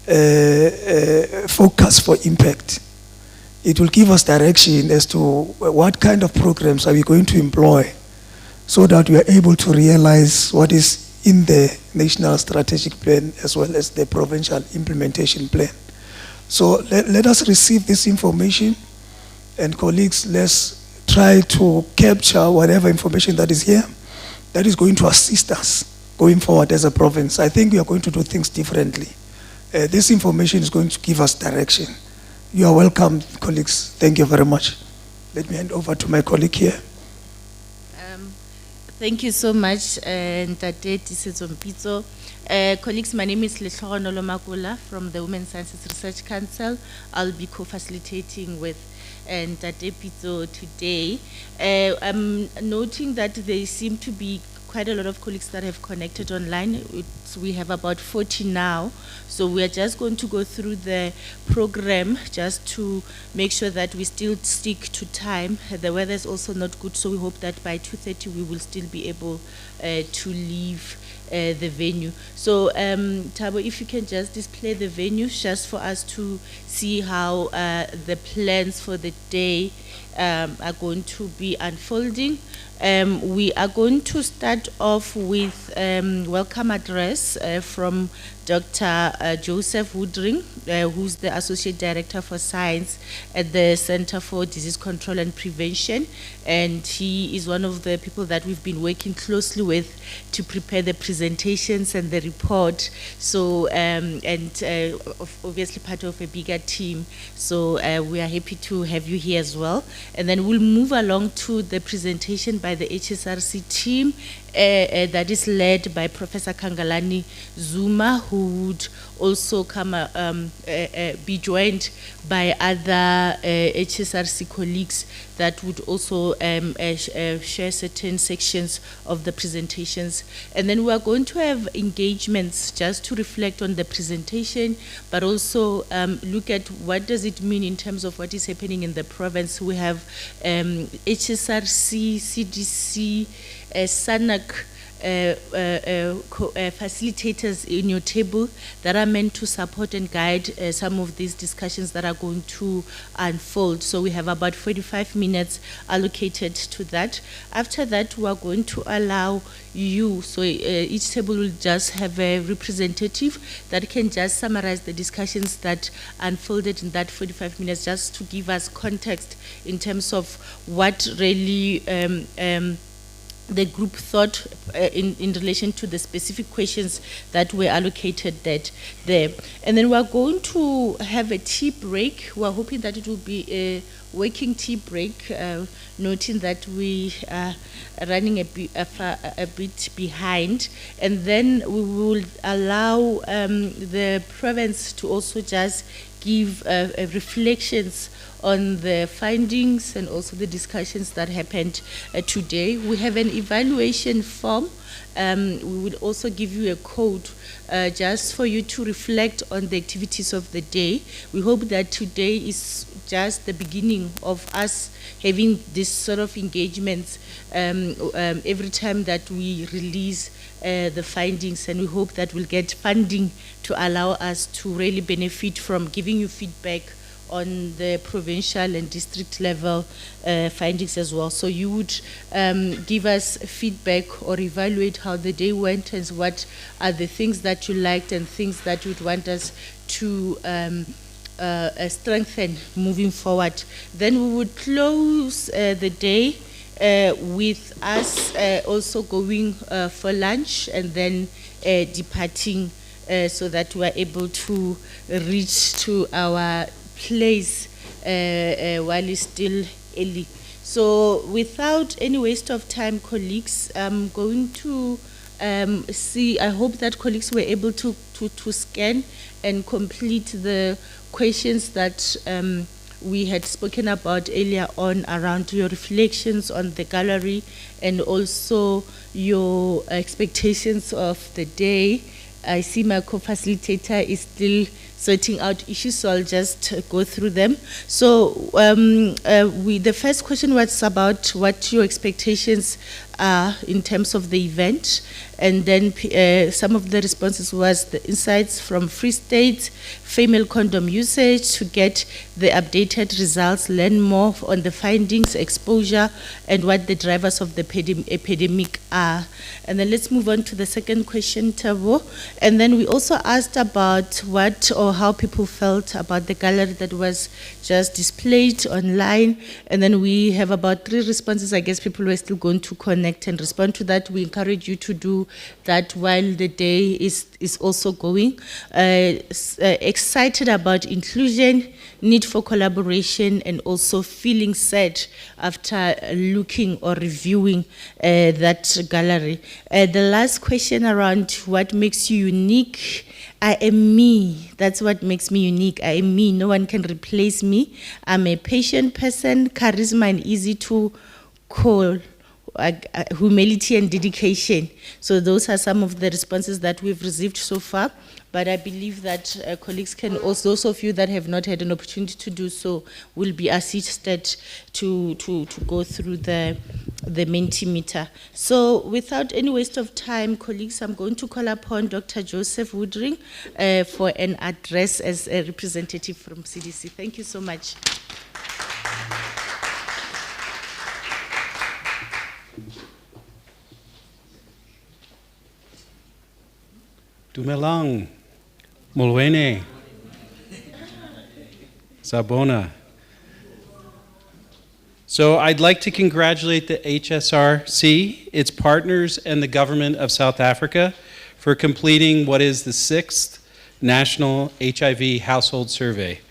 focus for impact. It will give us direction as to what kind of programs are we going to employ so that we are able to realize what is in the National Strategic Plan as well as the Provincial Implementation Plan. So let us receive this information, and colleagues, let's try to capture whatever information that is here that is going to assist us going forward as a province. I think we are going to do things differently. This information is going to give us direction. You are welcome, colleagues. Thank you very much. Let me hand over to my colleague here. Thank you so much, Ntate Tisetso. Colleagues, my name is Letlhogonolo Makula from the Women Sciences Research Council. I'll be co-facilitating with Ntate Pitso today. I'm noting that there seem to be quite a lot of colleagues that have connected online. We have about 40 now. So we are just going to go through the program just to make sure that we still stick to time. The weather is also not good, so we hope that by 2:30 we will still be able to leave the venue. So Thabo, if you can just display the venue just for us to see how the plans for the day are going to be unfolding. We are going to start off with welcome address from Dr. Joseph Woodring, who's the Associate Director for Science at the Center for Disease Control and Prevention. And he is one of the people that we've been working closely with to prepare the presentations and the report. So, obviously part of a bigger team. So we are happy to have you here as well. And then we'll move along to the presentation by the HSRC team that is led by Professor Kangalani Zuma, who would also come be joined by other HSRC colleagues that would also share certain sections of the presentations. And then we are going to have engagements just to reflect on the presentation, but also look at what does it mean in terms of what is happening in the province. We have HSRC, CDC, SANAC, facilitators in your table that are meant to support and guide some of these discussions that are going to unfold. So we have about 45 minutes allocated to that. After that, we are going to allow you, so each table will just have a representative that can just summarize the discussions that unfolded in that 45 minutes, just to give us context in terms of what really the group thought in relation to the specific questions that were allocated there. And then we're going to have a tea break. We're hoping that it will be a working tea break, noting that we are running a bit behind. And then we will allow the province to also just give reflections on the findings and also the discussions that happened today. We have an evaluation form. We would also give you a code just for you to reflect on the activities of the day. We hope that today is just the beginning of us having this sort of engagements every time that we release the findings, and we hope that we'll get funding to allow us to really benefit from giving you feedback on the provincial and district level findings as well. So you would give us feedback or evaluate how the day went and what are the things that you liked and things that you would want us to strengthen moving forward. Then we would close the day with us also going for lunch and then departing so that we are able to reach to our place while it's still early. So without any waste of time, colleagues, I'm going to see, I hope that colleagues were able to scan and complete the questions that we had spoken about earlier on around your reflections on the gallery and also your expectations of the day. I see my co-facilitator is still sorting out issues, so I'll just go through them. So the first question was about what your expectations are in terms of the event, and then some of the responses was the insights from Free State, female condom usage, to get the updated results, learn more on the findings, exposure, and what the drivers of the epidemic are. And then let's move on to the second question, Tabo. And then we also asked about what or how people felt about the gallery that was just displayed online. And then we have about 3 responses. I guess people were still going to connect and respond to that. We encourage you to do that while the day is also going. Excited about inclusion, need for collaboration, and also feeling sad after looking or reviewing that gallery. The last question around what makes you unique. I am me. That's what makes me unique. I am me. No one can replace me. I'm a patient person, charisma and easy to call. Humility and dedication. So those are some of the responses that we've received so far. But I believe that colleagues can also, those of you that have not had an opportunity to do so, will be assisted to go through the Mentimeter. So without any waste of time, colleagues, I'm going to call upon Dr. Joseph Woodring for an address as a representative from CDC. Thank you so much. Dumelang, Molwene, Sabona. So I'd like to congratulate the HSRC, its partners, and the government of South Africa for completing what is the 6th National HIV Household Survey,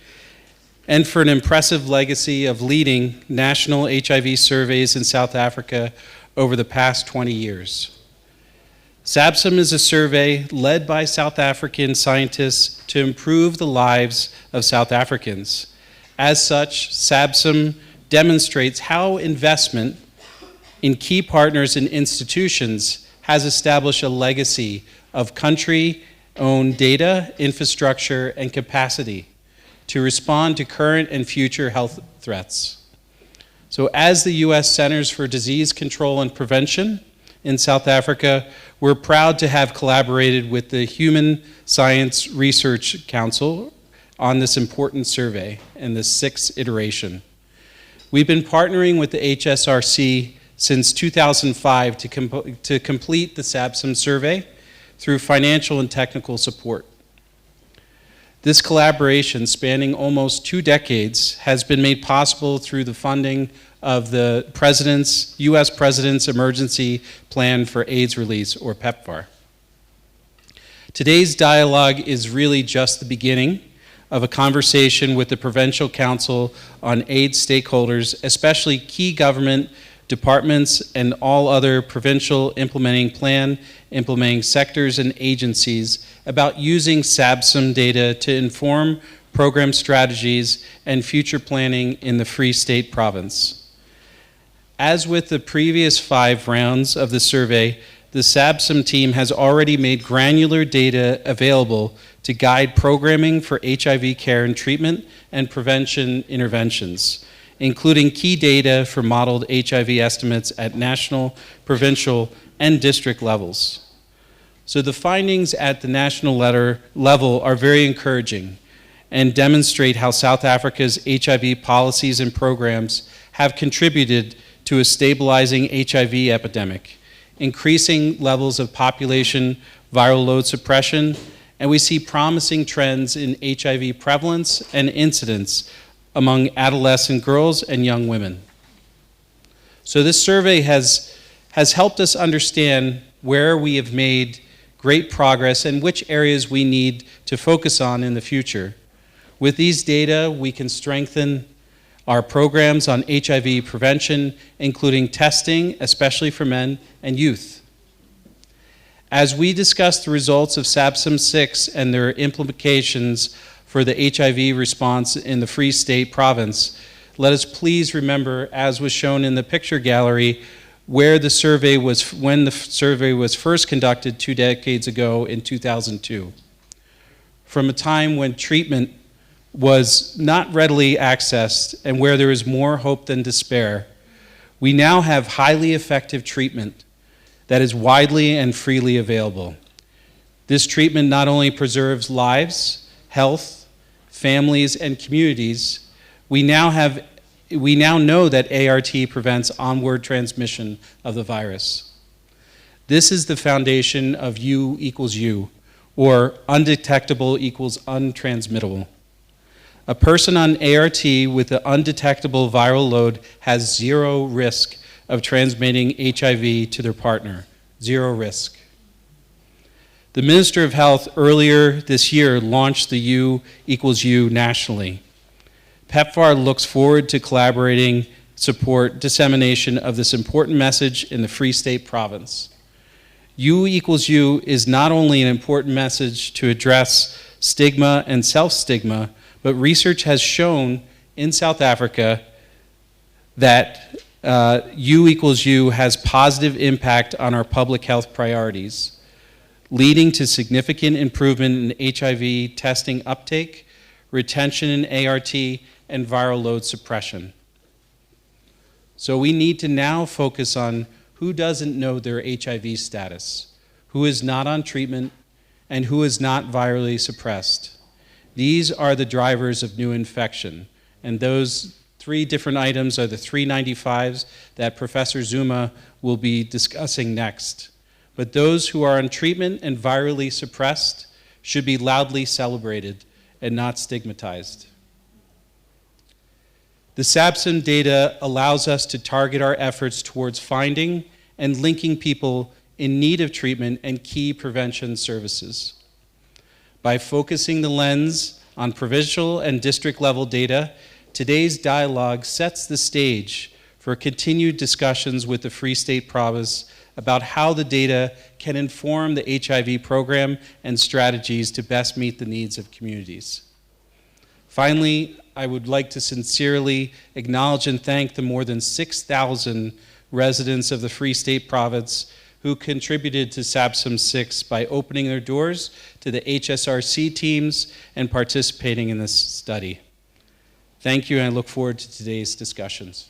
and for an impressive legacy of leading national HIV surveys in South Africa over the past 20 years. SABSSM is a survey led by South African scientists to improve the lives of South Africans. As such, SABSSM demonstrates how investment in key partners and institutions has established a legacy of country-owned data, infrastructure, and capacity to respond to current and future health threats. So as the U.S. Centers for Disease Control and Prevention in South Africa, we're proud to have collaborated with the Human Science Research Council on this important survey and the 6th iteration. We've been partnering with the HSRC since 2005 to complete the SABSSM survey through financial and technical support. This collaboration, spanning almost 2 decades, has been made possible through the funding of the U.S. President's Emergency Plan for AIDS Release, or PEPFAR. Today's dialogue is really just the beginning of a conversation with the Provincial Council on AIDS stakeholders, especially key government departments and all other provincial implementing sectors and agencies about using SABSSM data to inform program strategies and future planning in the Free State Province. As with the previous 5 rounds of the survey, the SABSSM team has already made granular data available to guide programming for HIV care and treatment and prevention interventions, including key data for modeled HIV estimates at national, provincial, and district levels. So the findings at the national level are very encouraging and demonstrate how South Africa's HIV policies and programs have contributed to a stabilizing HIV epidemic, increasing levels of population viral load suppression, and we see promising trends in HIV prevalence and incidence among adolescent girls and young women. So this survey has helped us understand where we have made great progress and which areas we need to focus on in the future. With these data, we can strengthen our programs on HIV prevention, including testing, especially for men and youth. As we discuss the results of SABSSM 6 and their implications for the HIV response in the Free State Province, let us please remember, as was shown in the picture gallery, when the survey was first conducted 2 decades ago in 2002. from a time when treatment was not readily accessed and where there is more hope than despair, we now have highly effective treatment that is widely and freely available. This treatment not only preserves lives, health, families, and communities, we now know that ART prevents onward transmission of the virus. This is the foundation of U equals U, or undetectable equals untransmittable. A person on ART with an undetectable viral load has zero risk of transmitting HIV to their partner. Zero risk. The Minister of Health earlier this year launched the U equals U nationally. PEPFAR looks forward to collaborating, support dissemination of this important message in the Free State Province. U equals U is not only an important message to address stigma and self-stigma, but research has shown in South Africa that U equals U has positive impact on our public health priorities, leading to significant improvement in HIV testing uptake, retention in ART, and viral load suppression. So we need to now focus on who doesn't know their HIV status, who is not on treatment, and who is not virally suppressed. These are the drivers of new infection, and those 3 different items are the 395s that Professor Zuma will be discussing next. But those who are on treatment and virally suppressed should be loudly celebrated and not stigmatized. The SABSSM data allows us to target our efforts towards finding and linking people in need of treatment and key prevention services. By focusing the lens on provincial and district level data, today's dialogue sets the stage for continued discussions with the Free State Province about how the data can inform the HIV program and strategies to best meet the needs of communities. Finally, I would like to sincerely acknowledge and thank the more than 6,000 residents of the Free State Province who contributed to SABSSM 6 by opening their doors to the HSRC teams and participating in this study. Thank you, and I look forward to today's discussions.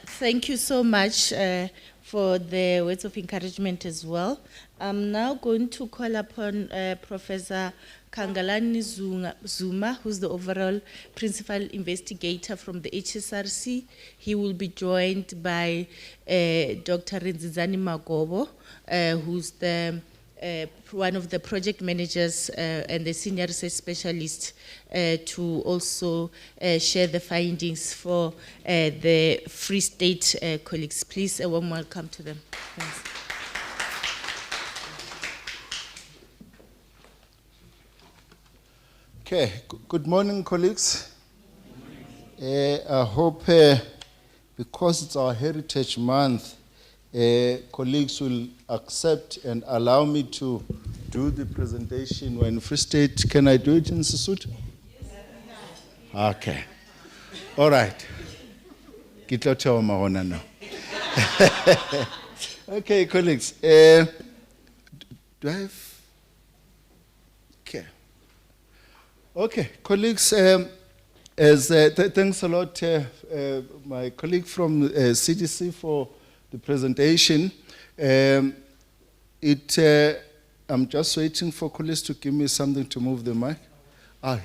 Thank you so much for the words of encouragement as well. I'm now going to call upon Professor Kangalani Zuma, who's the overall principal investigator from the HSRC. He will be joined by Dr. Rinzizani Magobo, who's the one of the project managers and the senior research specialist to also share the findings for the Free State colleagues. Please, a warm welcome to them. Thanks. Okay, good morning, colleagues. I hope because it's our Heritage Month, colleagues will accept and allow me to do the presentation when Free State. Can I do it in Sesotho? Yes. Okay. All right. Now. Okay, colleagues. Do I have? Okay. Okay, colleagues. Thanks a lot, my colleague from CDC for the presentation. I'm just waiting for colleagues to give me something to move the mic.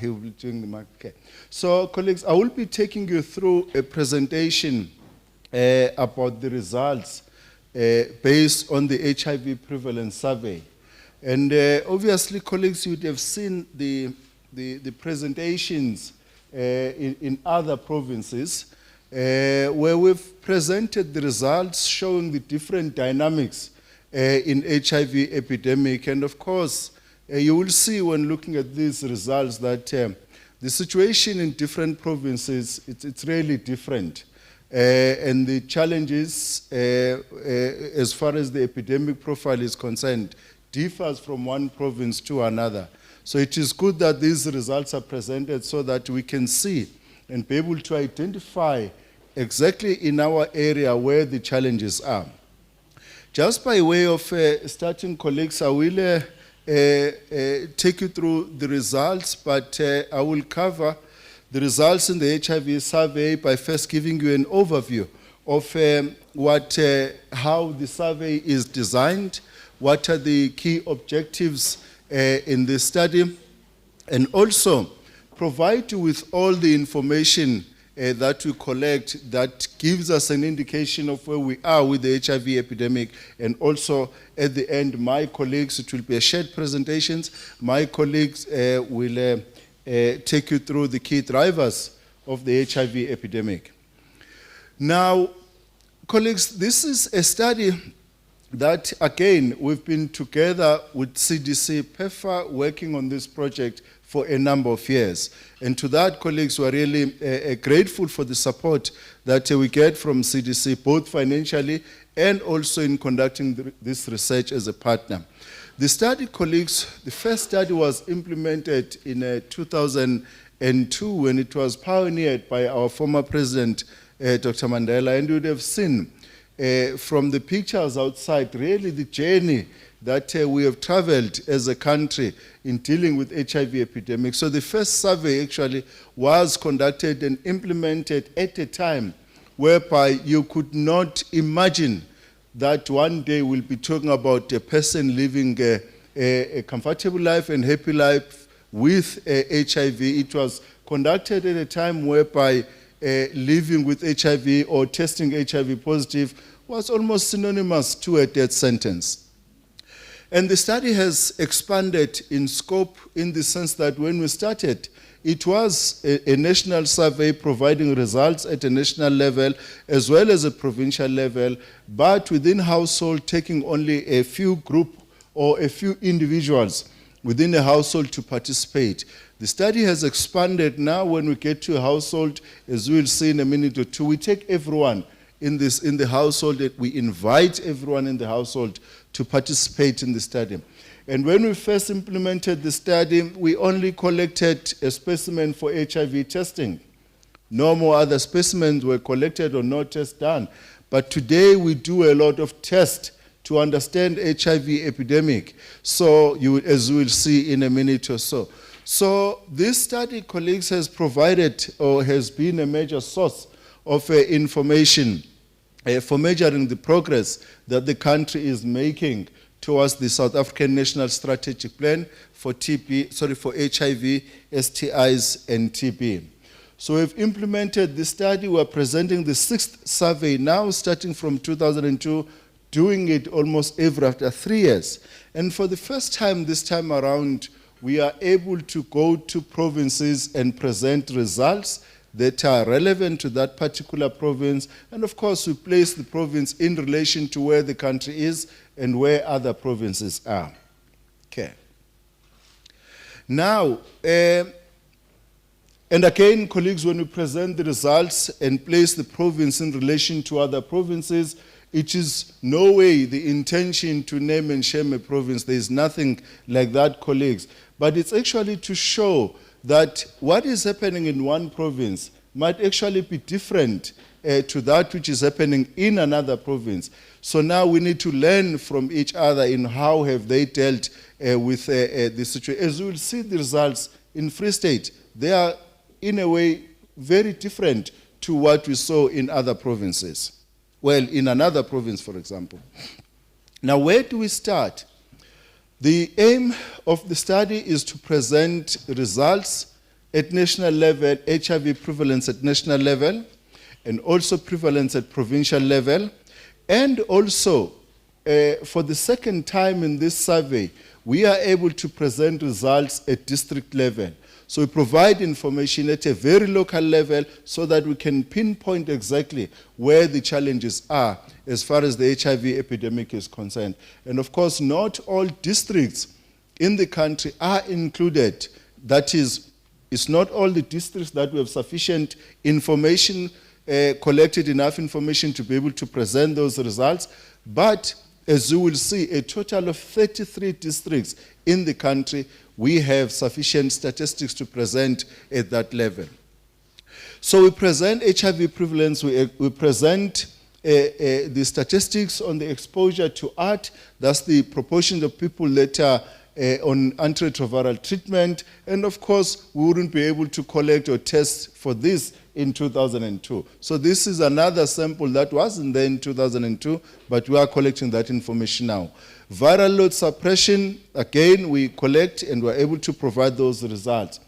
He will be doing the mic. Okay. So, colleagues, I will be taking you through a presentation about the results based on the HIV prevalence survey. And obviously, colleagues, you would have seen the presentations in other provinces where we've presented the results showing the different dynamics in HIV epidemic. And of course, you will see when looking at these results that the situation in different provinces, it's really different. And the challenges as far as the epidemic profile is concerned differs from one province to another. So it is good that these results are presented so that we can see and be able to identify exactly in our area where the challenges are. Just by way of starting, colleagues, I will take you through the results, but I will cover the results in the HIV survey by first giving you an overview of how the survey is designed, what are the key objectives in this study, and also provide you with all the information that we collect that gives us an indication of where we are with the HIV epidemic. And also at the end, my colleagues, it will be a shared presentations, my colleagues will take you through the key drivers of the HIV epidemic. Now, colleagues, this is a study that, again, we've been together with CDC, PEPFAR, working on this project for a number of years. And to that, colleagues, we're really grateful for the support that we get from CDC, both financially and also in conducting this research as a partner. The study, colleagues, the first study was implemented in 2002 when it was pioneered by our former president, Dr. Mandela, and you would have seen from the pictures outside, really the journey that we have traveled as a country in dealing with HIV epidemic. So the first survey actually was conducted and implemented at a time whereby you could not imagine that one day we'll be talking about a person living a comfortable life and happy life with HIV. It was conducted at a time whereby living with HIV or testing HIV positive was almost synonymous to a death sentence. And the study has expanded in scope in the sense that when we started, it was a national survey providing results at a national level as well as a provincial level, but within household taking only a few group or a few individuals within a household to participate. The study has expanded now. When we get to a household, as we'll see in a minute or two, we take everyone in the household, we invite everyone in the household to participate in the study. And when we first implemented the study, we only collected a specimen for HIV testing. No more other specimens were collected or no test done. But today we do a lot of tests to understand HIV epidemic. So as we'll see in a minute or so. So this study, colleagues, has provided or has been a major source of information for measuring the progress that the country is making towards the South African National Strategic Plan for HIV, STIs, and TB. So we've implemented this study. We're presenting the 6th survey now, starting from 2002, doing it almost after 3 years. And for the first time this time around, we are able to go to provinces and present results that are relevant to that particular province. And of course, we place the province in relation to where the country is and where other provinces are. Okay. Now, and again, colleagues, when we present the results and place the province in relation to other provinces, it is no way the intention to name and shame a province. There is nothing like that, colleagues. But it's actually to show that what is happening in one province might actually be different to that which is happening in another province. So now we need to learn from each other in how have they dealt with the situation. As you will see the results in Free State, they are in a way very different to what we saw in other provinces. Well, in another province, for example. Now, where do we start? The aim of the study is to present results at national level, HIV prevalence at national level, and also prevalence at provincial level. And also, for the second time in this survey, we are able to present results at district level. So we provide information at a very local level so that we can pinpoint exactly where the challenges are as far as the HIV epidemic is concerned. And of course, not all districts in the country are included. That is, it's not all the districts that we have sufficient information, collected enough information to be able to present those results. But as you will see, a total of 33 districts in the country, we have sufficient statistics to present at that level. So we present HIV prevalence, we present the statistics on the exposure to art, that's the proportion of people that are on antiretroviral treatment, and of course, we wouldn't be able to collect or test for this in 2002. So this is another sample that wasn't there in 2002, but we are collecting that information now. Viral load suppression, again, we collect and we're able to provide those results.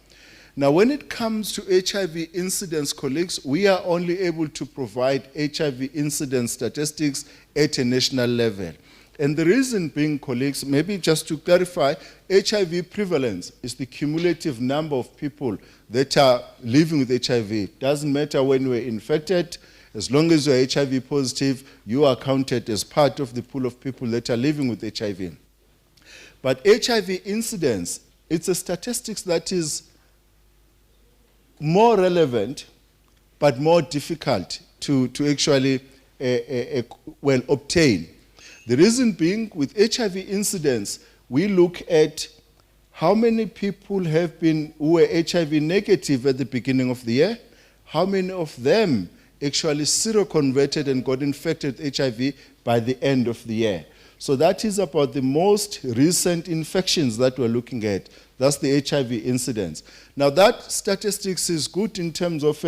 Now, when it comes to HIV incidence, colleagues, we are only able to provide HIV incidence statistics at a national level. And the reason being, colleagues, maybe just to clarify, HIV prevalence is the cumulative number of people that are living with HIV. It doesn't matter when you were infected, as long as you're HIV positive, you are counted as part of the pool of people that are living with HIV. But HIV incidence, it's a statistics that is more relevant, but more difficult to actually obtain. The reason being, with HIV incidence, we look at how many people have been who were HIV negative at the beginning of the year, how many of them actually seroconverted and got infected with HIV by the end of the year. So that is about the most recent infections that we're looking at. That's the HIV incidence. Now that statistics is good in terms of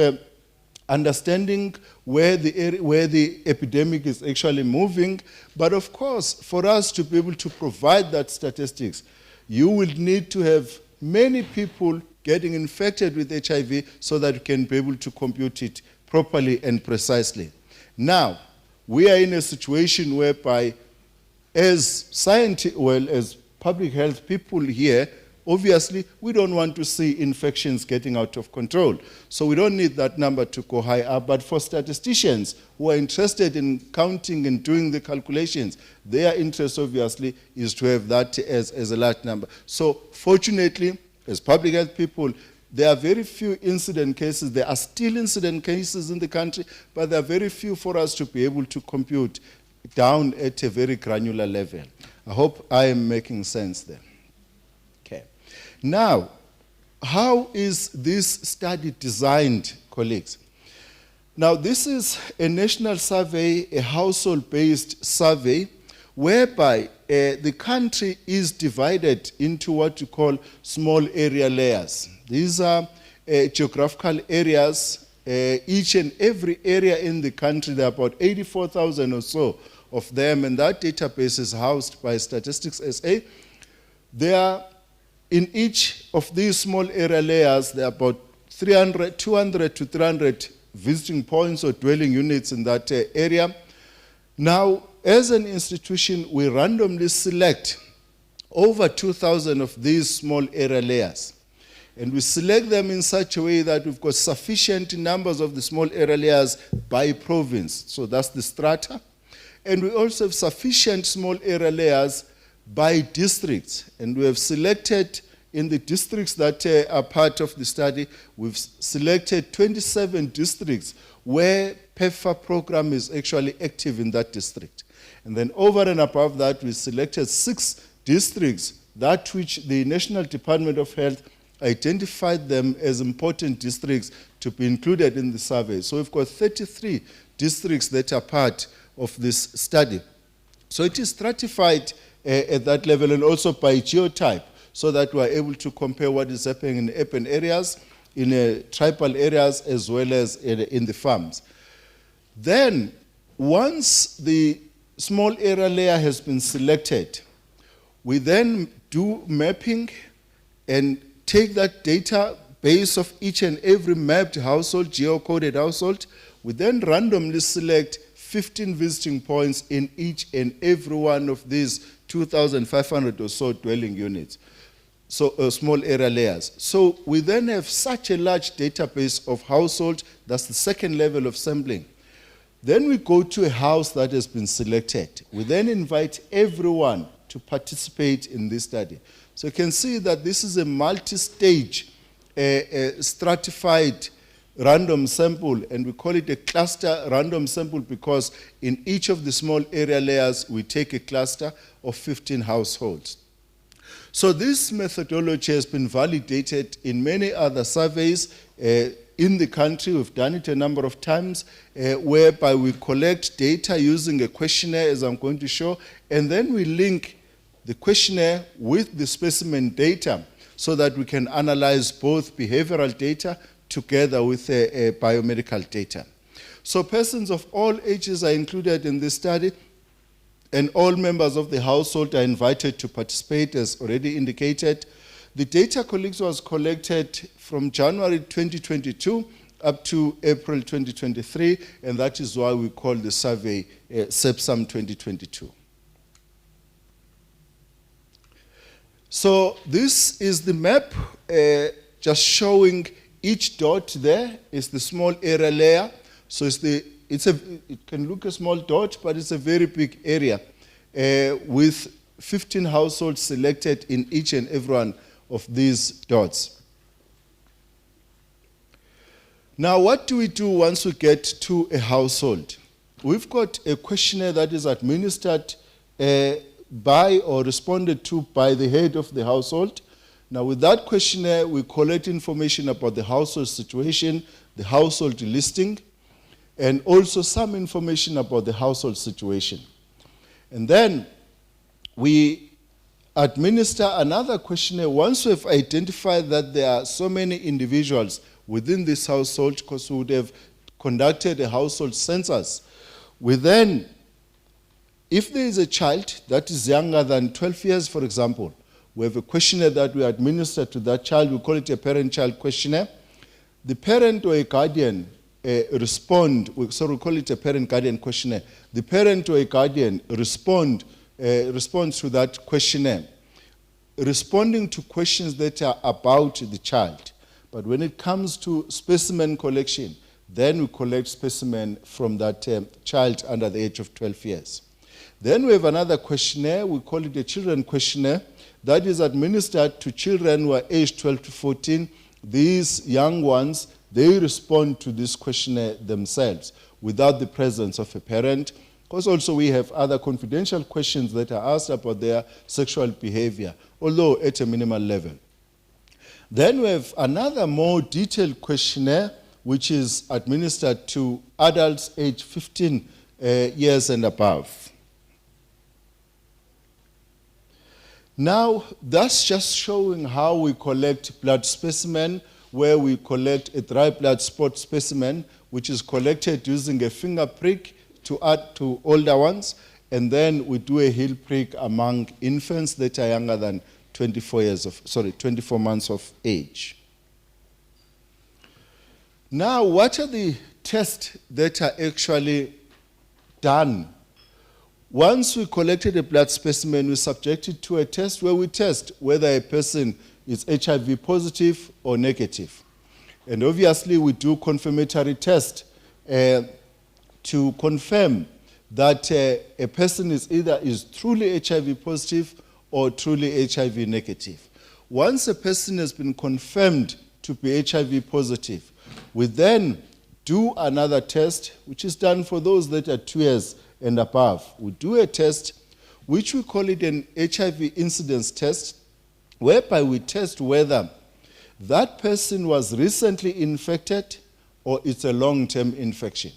understanding where the epidemic is actually moving. But of course, for us to be able to provide that statistics, you will need to have many people getting infected with HIV so that you can be able to compute it properly and precisely. Now, we are in a situation whereby as scientists, well, as public health people here, obviously, we don't want to see infections getting out of control. So we don't need that number to go high up. But for statisticians who are interested in counting and doing the calculations, their interest, obviously, is to have that as a large number. So fortunately, as public health people, there are very few incident cases. There are still incident cases in the country, but there are very few for us to be able to compute down at a very granular level. I hope I am making sense there. Now, how is this study designed, colleagues? Now, this is a national survey, a household-based survey, whereby the country is divided into what you call small area layers. These are geographical areas. Each and every area in the country, there are about 84,000 or so of them, and that database is housed by Statistics SA. In each of these small area layers, there are about 200 to 300 visiting points or dwelling units in that area. Now, as an institution, we randomly select over 2,000 of these small area layers. And we select them in such a way that we've got sufficient numbers of the small area layers by province. So that's the strata. And we also have sufficient small area layers by districts, and we have selected in the districts that are part of the study, we've selected 27 districts where PEPFAR program is actually active in that district. And then over and above that, we selected 6 districts that which the National Department of Health identified them as important districts to be included in the survey. So we've got 33 districts that are part of this study. So it is stratified at that level, and also by geotype, so that we are able to compare what is happening in urban areas, in tribal areas, as well as in the farms. Then, once the small area layer has been selected, we then do mapping and take that database of each and every mapped household, geocoded household. We then randomly select 15 visiting points in each and every one of these 2,500 or so dwelling units, so small area layers. So we then have such a large database of households. That's the second level of sampling. Then we go to a house that has been selected. We then invite everyone to participate in this study. So you can see that this is a multi-stage, stratified random sample, and we call it a cluster random sample because in each of the small area layers, we take a cluster of 15 households. So this methodology has been validated in many other surveys. in the country. We've done it a number of times, whereby we collect data using a questionnaire, as I'm going to show, and then we link the questionnaire with the specimen data so that we can analyze both behavioral data together with biomedical data. So persons of all ages are included in this study, and all members of the household are invited to participate, as already indicated. The data, colleagues, was collected from January 2022 up to April 2023, and that is why we call the survey SABSSM 2022. So this is the map, just showing each dot there is the small area layer. So it can look a small dot, but it's a very big area with 15 households selected in each and every one of these dots. Now, what do we do once we get to a household? We've got a questionnaire that is administered by or responded to by the head of the household. Now, with that questionnaire, we collect information about the household situation, the household listing, and also some information about the household situation. And then we administer another questionnaire once we've identified that there are so many individuals within this household, because we would have conducted a household census. We then, if there is a child that is younger than 12 years, for example, we have a questionnaire that we administer to that child. We call it a parent-child questionnaire. The parent or a guardian so we call it a parent-guardian questionnaire. The parent or a guardian responds to that questionnaire, responding to questions that are about the child. But when it comes to specimen collection, then we collect specimen from that child under the age of 12 years. Then we have another questionnaire. We call it a children questionnaire that is administered to children who are aged 12 to 14. These young ones, they respond to this questionnaire themselves without the presence of a parent. Because also we have other confidential questions that are asked about their sexual behavior, although at a minimal level. Then we have another more detailed questionnaire which is administered to adults aged 15 years and above. Now, that's just showing how we collect blood specimen, where we collect a dry blood spot specimen, which is collected using a finger prick to add to older ones, and then we do a heel prick among infants that are younger than 24 months of age. Now, what are the tests that are actually done? Once we collected a blood specimen, we subject it to a test where we test whether a person is HIV positive or negative. And obviously, we do confirmatory test to confirm that a person is truly HIV positive or truly HIV negative. Once a person has been confirmed to be HIV positive, we then do another test, which is done for those that are 2 years and above. We do a test, which we call it an HIV incidence test, whereby we test whether that person was recently infected or it's a long-term infection.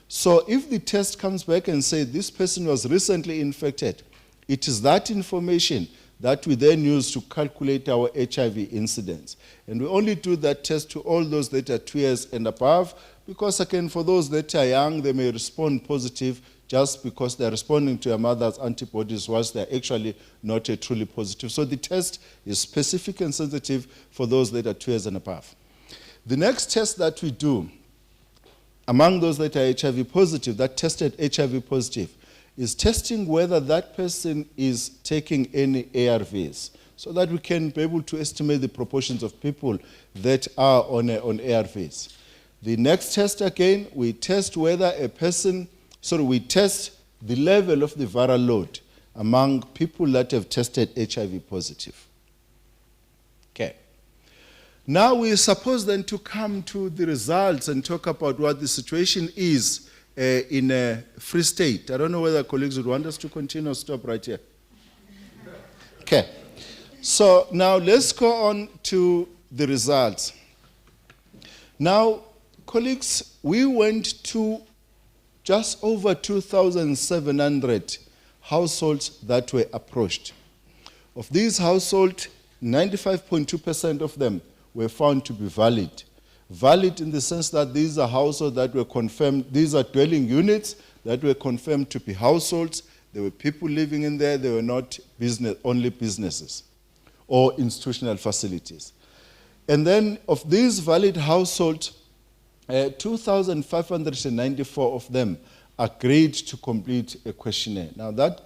So if the test comes back and says this person was recently infected, it is that information that we then use to calculate our HIV incidence. And we only do that test to all those that are 2 years and above, because again, for those that are young, they may respond positive just because they're responding to a mother's antibodies whilst they're actually not a truly positive. So the test is specific and sensitive for those that are 2 years and above. The next test that we do among those that are HIV positive, that tested HIV positive, is testing whether that person is taking any ARVs, so that we can be able to estimate the proportions of people that are on ARVs. The next test, again, we test whether a person, we test the level of the viral load among people that have tested HIV positive. Okay. Now we're supposed then to come to the results and talk about what the situation is in a Free State. I don't know whether colleagues would want us to continue or stop right here. Okay. So now let's go on to the results. Now, colleagues, we went to just over 2,700 households that were approached. Of these households, 95.2% of them were found to be valid. Valid in the sense that these are households that were confirmed, these are dwelling units that were confirmed to be households. There were people living in there, they were not only businesses or institutional facilities. And then of these valid households, 2,594 of them agreed to complete a questionnaire. Now that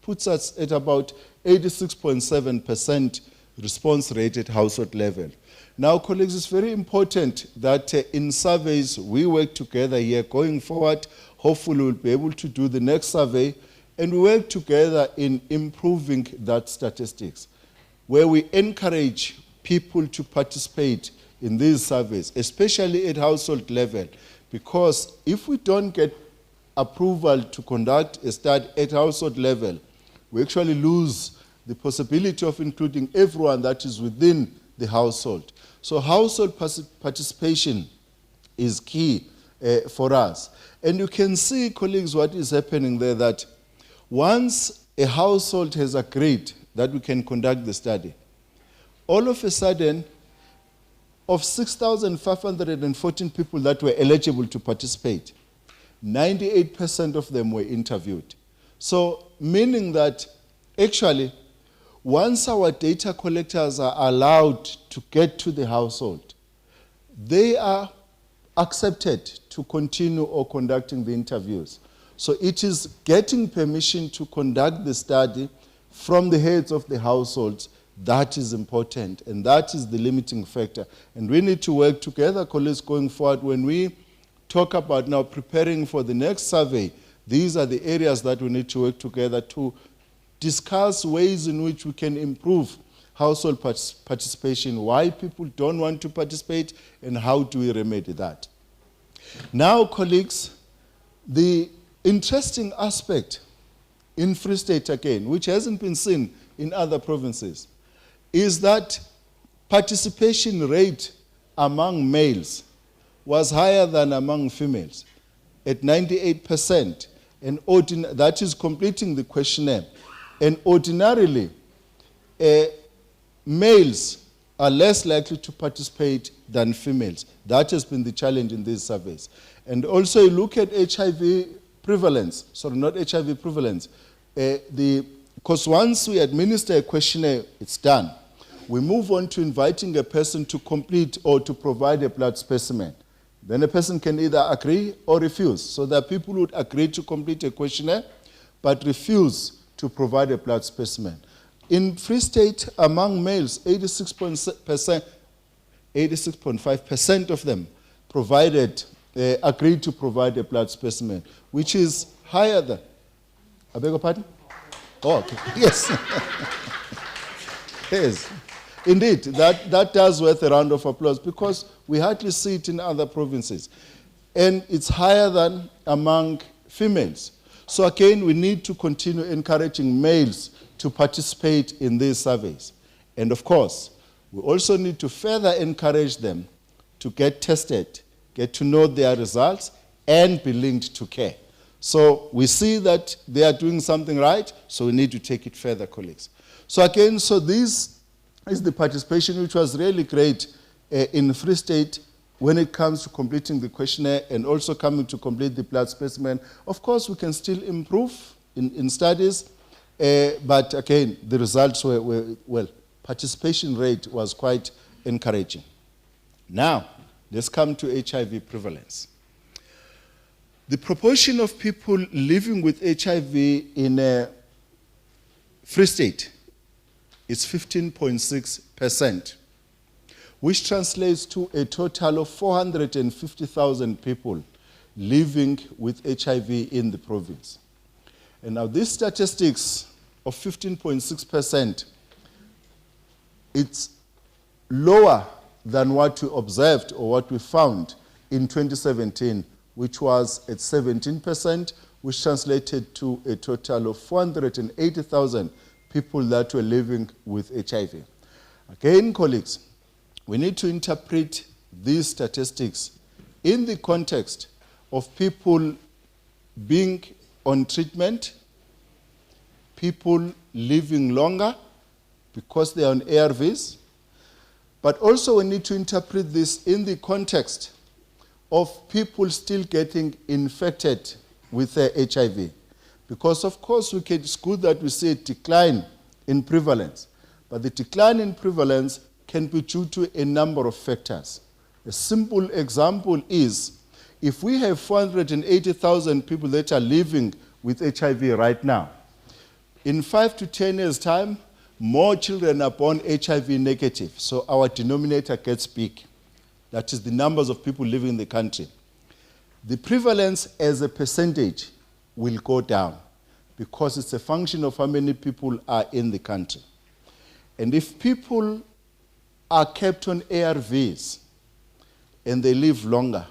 puts us at about 86.7% response rate at household level. Now, colleagues, it's very important that in surveys we work together here going forward. Hopefully we'll be able to do the next survey and we work together in improving that statistics, where we encourage people to participate in these surveys, especially at household level, because if we don't get approval to conduct a study at household level, we actually lose the possibility of including everyone that is within the household. So household participation is key for us. And you can see, colleagues, what is happening there, that once a household has agreed that we can conduct the study, all of a sudden, of 6,514 people that were eligible to participate, 98% of them were interviewed. So, meaning that actually, once our data collectors are allowed to get to the household, they are accepted to continue or conducting the interviews. So it is getting permission to conduct the study from the heads of the households that is important, and that is the limiting factor. And we need to work together, colleagues, going forward. When we talk about now preparing for the next survey, these are the areas that we need to work together to discuss ways in which we can improve household participation, why people don't want to participate, and how do we remedy that. Now, colleagues, the interesting aspect in Free State again, which hasn't been seen in other provinces, is that participation rate among males was higher than among females at 98%, and that is completing the questionnaire. And ordinarily, males are less likely to participate than females. That has been the challenge in these surveys. And also you look at HIV prevalence, sorry, not HIV prevalence, because once we administer a questionnaire, it's done. We move on to inviting a person to complete or to provide a blood specimen. Then a person can either agree or refuse. So there are people who would agree to complete a questionnaire, but refuse to provide a blood specimen. In Free State, among males, 86.5% of them agreed to provide a blood specimen, which is higher than, I beg your pardon? Oh, okay. Yes. Yes. Indeed, that does worth a round of applause because we hardly see it in other provinces. And it's higher than among females. So again, we need to continue encouraging males to participate in these surveys. And of course, we also need to further encourage them to get tested, get to know their results, and be linked to care. So we see that they are doing something right, so we need to take it further, colleagues. So again, so this is the participation which was really great in Free State when it comes to completing the questionnaire and also coming to complete the blood specimen. Of course, we can still improve in studies, but again, the results were, well, participation rate was quite encouraging. Now, let's come to HIV prevalence. The proportion of people living with HIV in a Free State is 15.6%, which translates to a total of 450,000 people living with HIV in the province. And now these statistics of 15.6%, it's lower than what we observed or what we found in 2017, which was at 17%, which translated to a total of 480,000 people that were living with HIV. Again, colleagues, we need to interpret these statistics in the context of people being on treatment, people living longer because they are on ARVs, but also we need to interpret this in the context of people still getting infected with HIV. Because of course it's good that we see a decline in prevalence, but the decline in prevalence can be due to a number of factors. A simple example is, if we have 480,000 people that are living with HIV right now, in 5 to 10 years' time, more children are born HIV negative, so our denominator gets big. That is the numbers of people living in the country. The prevalence as a percentage will go down because it's a function of how many people are in the country. And if people are kept on ARVs and they live longer,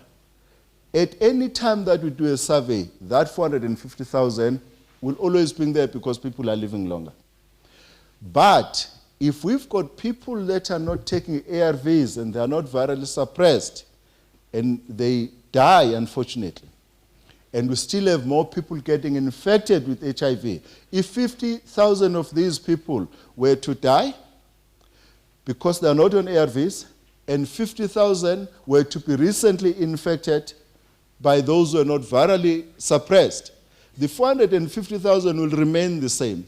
at any time that we do a survey, that 450,000 will always be there because people are living longer. But if we've got people that are not taking ARVs and they are not virally suppressed and they die, unfortunately, and we still have more people getting infected with HIV, if 50,000 of these people were to die because they are not on ARVs, and 50,000 were to be recently infected by those who are not virally suppressed, the 450,000 will remain the same.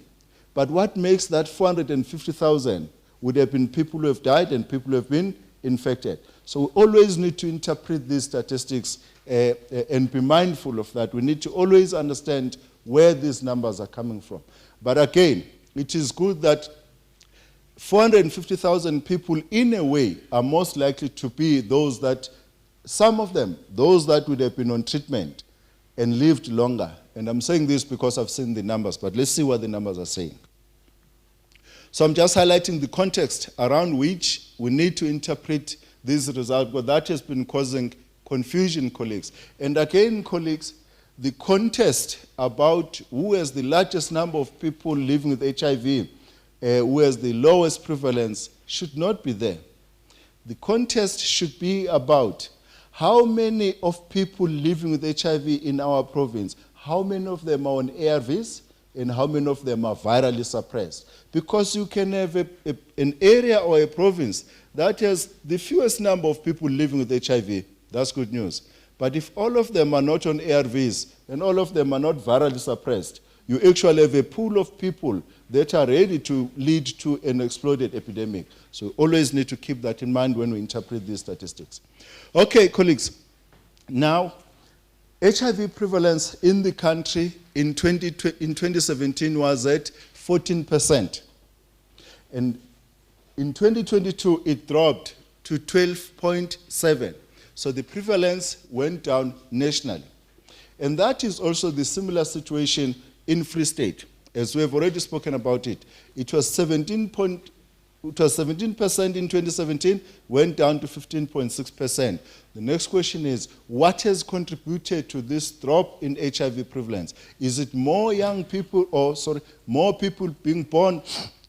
But what makes that 450,000 would have been people who have died and people who have been infected. So we always need to interpret these statistics and be mindful of that. We need to always understand where these numbers are coming from. But again, it is good that 450,000 people in a way are most likely to be those that, some of them, those that would have been on treatment and lived longer. And I'm saying this because I've seen the numbers, but let's see what the numbers are saying. So I'm just highlighting the context around which we need to interpret these results, but that has been causing confusion, colleagues. And again, colleagues, the contest about who has the largest number of people living with HIV, who has the lowest prevalence, should not be there. The contest should be about how many of people living with HIV in our province, how many of them are on ARVs, and how many of them are virally suppressed. Because you can have an area or a province that has the fewest number of people living with HIV, that's good news. But if all of them are not on ARVs and all of them are not virally suppressed, you actually have a pool of people that are ready to lead to an exploded epidemic. So we always need to keep that in mind when we interpret these statistics. Okay, colleagues. Now, HIV prevalence in the country in 2017 was at 14%. And in 2022, it dropped to 12.7%. So the prevalence went down nationally. And that is also the similar situation in Free State. As we have already spoken about it, it was 17% in 2017, went down to 15.6%. The next question is, what has contributed to this drop in HIV prevalence? Is it more young people, or more people being born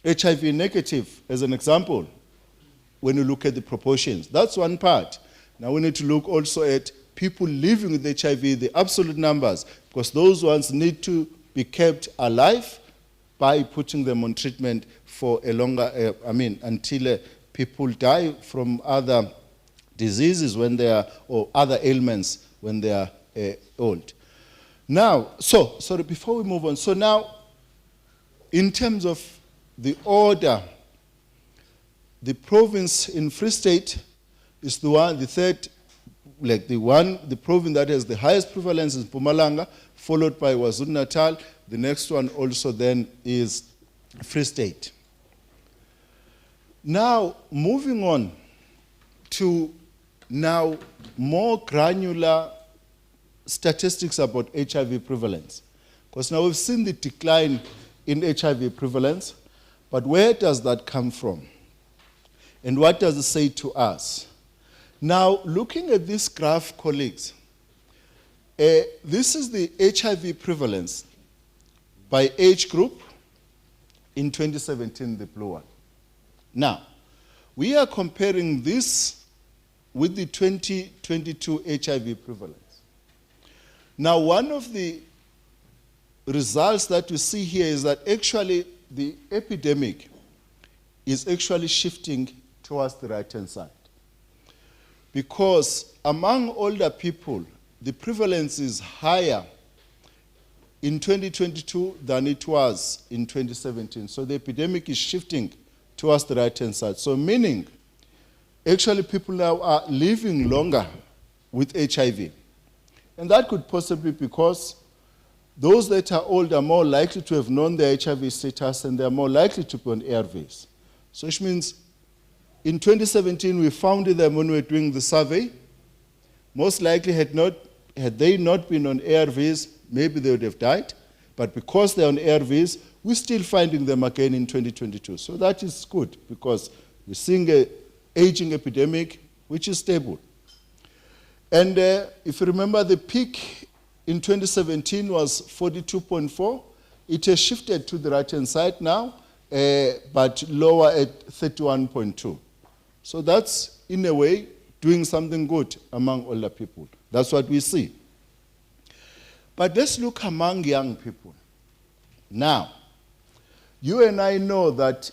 HIV negative, as an example, when you look at the proportions? That's one part. Now we need to look also at people living with HIV, the absolute numbers, because those ones need to be kept alive by putting them on treatment for a longer, until people die from other diseases when they are, or other ailments when they are old. Now, before we move on, so now, in terms of the order, the province in Free State is the one, the third, the province that has the highest prevalence is Mpumalanga, followed by KwaZulu-Natal. The next one also then is Free State. Now, moving on to now more granular statistics about HIV prevalence. Because now we've seen the decline in HIV prevalence, but where does that come from? And what does it say to us? Now, looking at this graph, colleagues, this is the HIV prevalence by age group in 2017, the blue one. Now, we are comparing this with the 2022 HIV prevalence. Now, one of the results that we see here is that actually the epidemic is actually shifting towards the right-hand side. Because among older people, the prevalence is higher in 2022 than it was in 2017. So the epidemic is shifting towards the right-hand side. So meaning, actually people now are living longer with HIV. And that could possibly be because those that are old are more likely to have known their HIV status and they are more likely to be on ARVs. So which means in 2017 we found them when we were doing the survey. Most likely had they not been on ARVs, maybe they would have died. But because they're on ARVs, we're still finding them again in 2022. So that is good because we're seeing an aging epidemic which is stable. And if you remember, the peak in 2017 was 42.4. It has shifted to the right-hand side now, but lower at 31.2. So that's, in a way, doing something good among older people. That's what we see. But let's look among young people. Now, you and I know that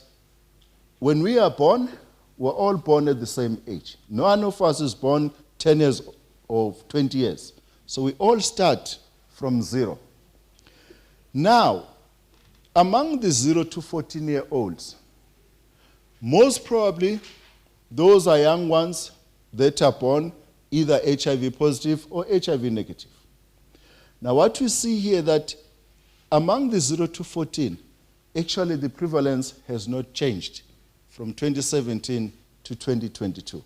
when we are born, we're all born at the same age. No one of us is born 10 years or 20 years. So we all start from 0. Now, among the 0 to 14-year-olds, most probably those are young ones that are born either HIV positive or HIV negative. Now what we see here that among the 0 to 14, actually the prevalence has not changed from 2017 to 2022.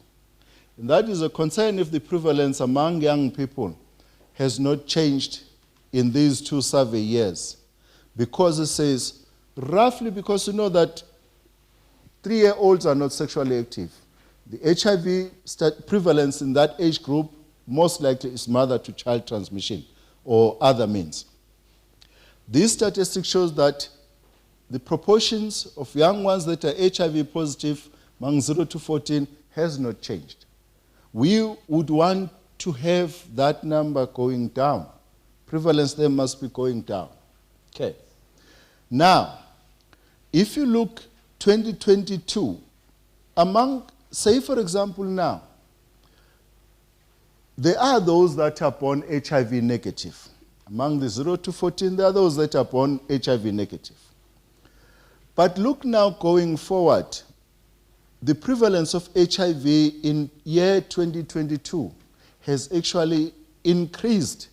And that is a concern if the prevalence among young people has not changed in these 2 survey years. Because it says, roughly because you know that 3-year-olds are not sexually active. The HIV prevalence in that age group most likely is mother-to-child transmission or other means. This statistic shows that the proportions of young ones that are HIV positive among 0 to 14 has not changed. We would want to have that number going down. Prevalence there must be going down. Okay. Now, if you look 2022, among, say for example now, there are those that are born HIV negative. Among the 0 to 14, there are those that are born HIV negative. But look now going forward, the prevalence of HIV in year 2022 has actually increased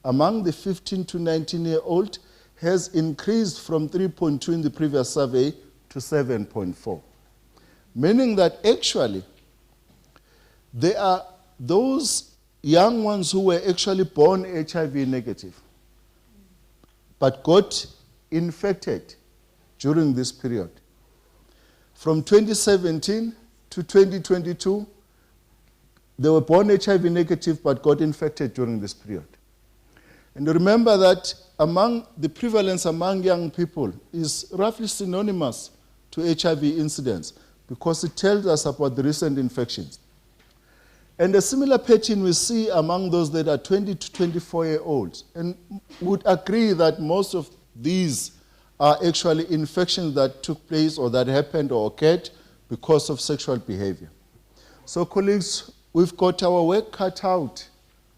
among the 15 to 19-year-old, has increased from 3.2 in the previous survey to 7.4. Meaning that actually there are those young ones who were actually born HIV negative but got infected during this period. From 2017 to 2022, they were born HIV negative but got infected during this period. And remember that among the prevalence among young people is roughly synonymous to HIV incidence because it tells us about the recent infections. And a similar pattern we see among those that are 20 to 24-year-olds, and would agree that most of these are actually infections that took place or that happened or occurred because of sexual behavior. So colleagues, we've got our work cut out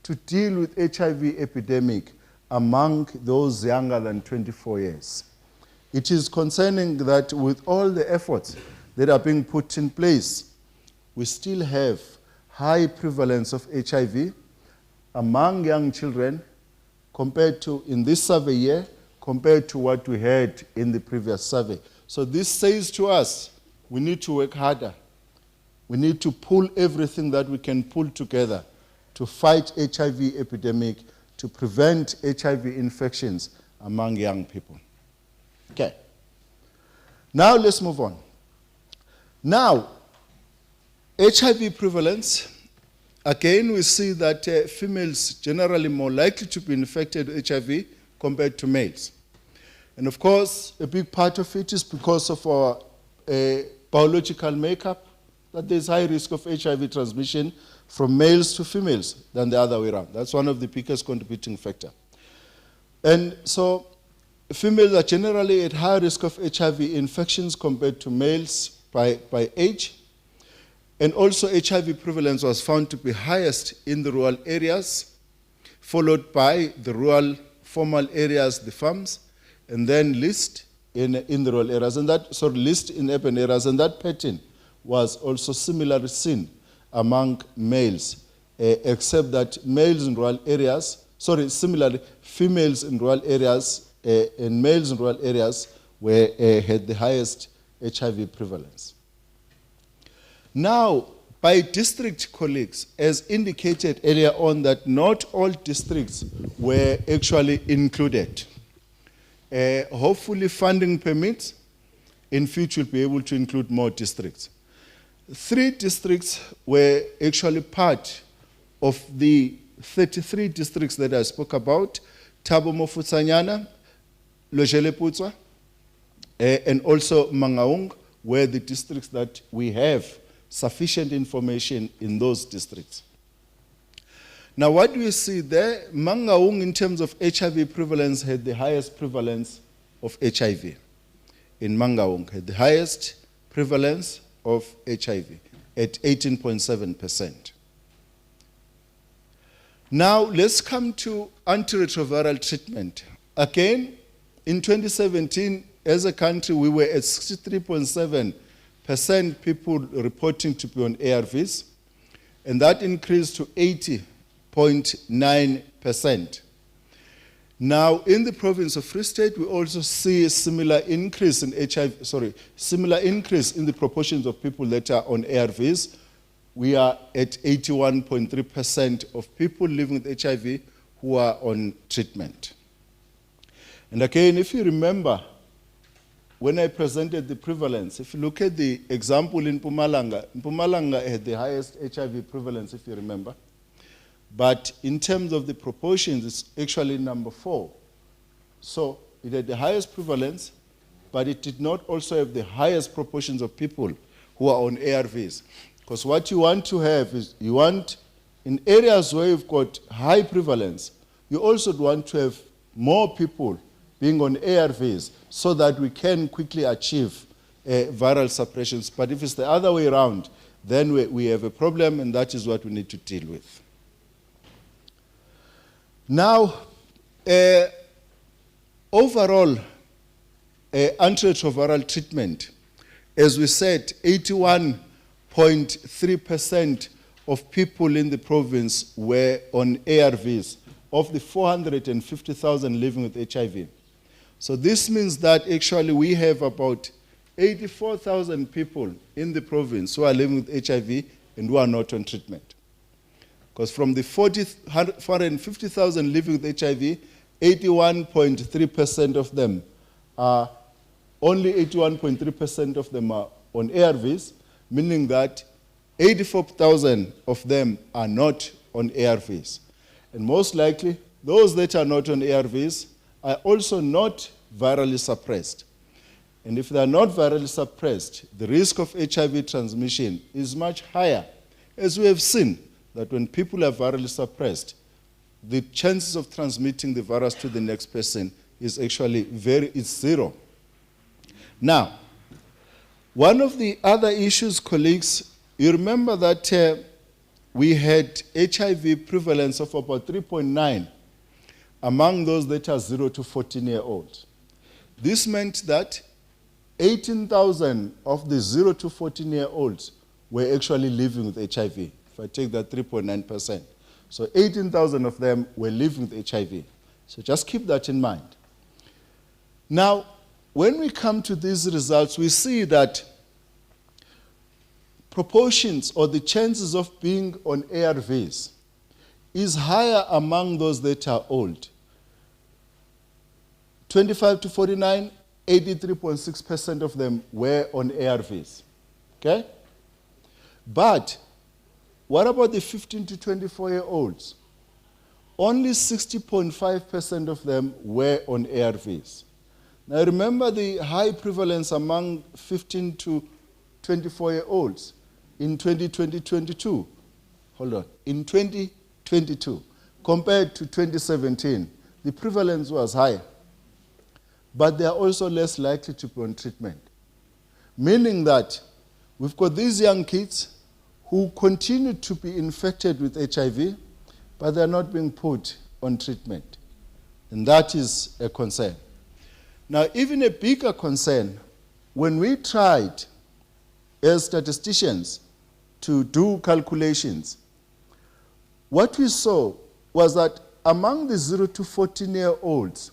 to deal with HIV epidemic among those younger than 24 years. It is concerning that with all the efforts that are being put in place, we still have high prevalence of HIV among young children compared to, in this survey year, compared to what we had in the previous survey. So this says to us, we need to work harder. We need to pull everything that we can pull together to fight HIV epidemic, to prevent HIV infections among young people. Okay. Now let's move on. Now, HIV prevalence, again we see that females generally more likely to be infected with HIV compared to males. And of course, a big part of it is because of our biological makeup. that there's high risk of HIV transmission from males to females than the other way around. That's one of the biggest contributing factor. And so females are generally at higher risk of HIV infections compared to males by age. And also HIV prevalence was found to be highest in the rural areas, followed by the rural formal areas, the farms, and then least in the rural areas, and that least in urban areas, and that pattern was also similarly seen among males, except that males in rural areas, similarly females in rural areas and males in rural areas had the highest HIV prevalence. Now, by district, colleagues, as indicated earlier on, that not all districts were actually included. Hopefully funding permits, in future we'll be able to include more districts. 3 districts were actually part of the 33 districts that I spoke about: Thabo Mofutsanyana, Lojeleputswa, and also Mangaung, were the districts that we have sufficient information in those districts. Now, what do you see there? Mangaung, in terms of HIV prevalence, had the highest prevalence of HIV. In Mangaung, had the highest prevalence of HIV at 18.7%. Now, let's come to antiretroviral treatment. Again, in 2017, as a country, we were at 63.7% people reporting to be on ARVs, and that increased to 80.9%. Now, in the province of Free State, we also see a similar increase in similar increase in the proportions of people that are on ARVs. We are at 81.3% of people living with HIV who are on treatment. And again, if you remember, when I presented the prevalence, if you look at the example in Mpumalanga had the highest HIV prevalence, if you remember. But in terms of the proportions, it's actually number 4. So it had the highest prevalence, but it did not also have the highest proportions of people who are on ARVs. Because what you want to have is, you want, in areas where you've got high prevalence, you also want to have more people being on ARVs so that we can quickly achieve viral suppressions. But if it's the other way around, then we have a problem, and that is what we need to deal with. Now, overall, antiretroviral treatment, as we said, 81.3% of people in the province were on ARVs, of the 450,000 living with HIV. So this means that actually we have about 84,000 people in the province who are living with HIV and who are not on treatment. Because from the 450,000 living with HIV, 81.3% of them are, only 81.3% of them are on ARVs, meaning that 84,000 of them are not on ARVs. And most likely, those that are not on ARVs are also not virally suppressed. And if they are not virally suppressed, the risk of HIV transmission is much higher. As we have seen, that when people are virally suppressed, the chances of transmitting the virus to the next person is actually it's 0. Now, one of the other issues, colleagues, you remember that we had HIV prevalence of about 3.9 among those that are 0 to 14-year-olds. This meant that 18,000 of the 0 to 14-year-olds were actually living with HIV, if I take that 3.9%. So 18,000 of them were living with HIV. So just keep that in mind. Now, when we come to these results, we see that proportions or the chances of being on ARVs is higher among those that are old. 25 to 49, 83.6% of them were on ARVs. Okay? But what about the 15 to 24-year-olds? Only 60.5% of them were on ARVs. Now remember the high prevalence among 15 to 24-year-olds in 2022, hold on, in 2022, compared to 2017, the prevalence was higher. But they are also less likely to be on treatment. Meaning that we've got these young kids who continue to be infected with HIV, but they're not being put on treatment. And that is a concern. Now, even a bigger concern, when we tried as statisticians to do calculations, what we saw was that among the 0 to 14-year-olds,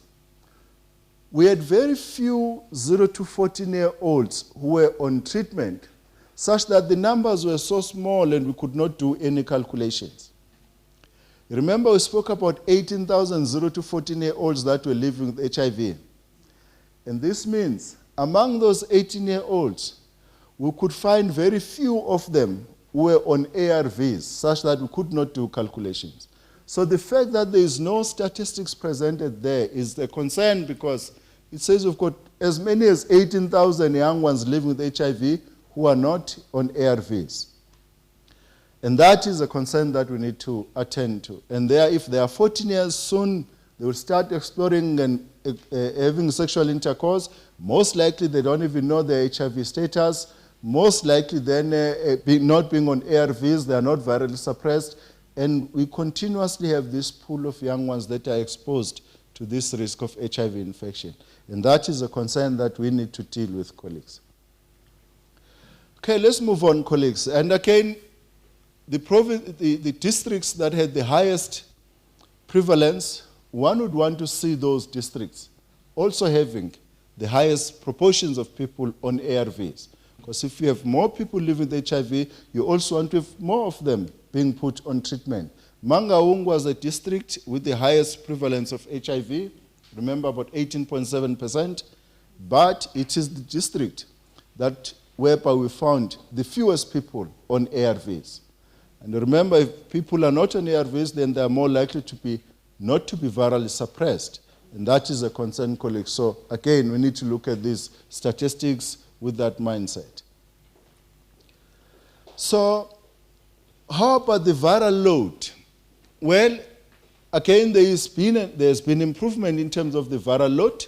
we had very few 0 to 14-year-olds who were on treatment, such that the numbers were so small and we could not do any calculations. Remember, we spoke about 18,000 0 to 14-year-olds that were living with HIV. And this means among those 18-year-olds, we could find very few of them who were on ARVs, such that we could not do calculations. So the fact that there is no statistics presented there is a concern, because it says we've got as many as 18,000 young ones living with HIV who are not on ARVs. And that is a concern that we need to attend to. And if they are 14 years soon, they will start exploring and having sexual intercourse. Most likely they don't even know their HIV status. Most likely then not being on ARVs, they are not virally suppressed. And we continuously have this pool of young ones that are exposed to this risk of HIV infection. And that is a concern that we need to deal with, colleagues. Okay, let's move on, colleagues. And again, the districts that had the highest prevalence, one would want to see those districts also having the highest proportions of people on ARVs. Because if you have more people living with HIV, you also want to have more of them being put on treatment. Mangaung was a district with the highest prevalence of HIV, remember about 18.7%, but it is the district whereby we found the fewest people on ARVs. And remember, if people are not on ARVs, then they are more likely not to be virally suppressed. And that is a concern, colleagues. So again, we need to look at these statistics with that mindset. So how about the viral load? Well, again, there's been improvement in terms of the viral load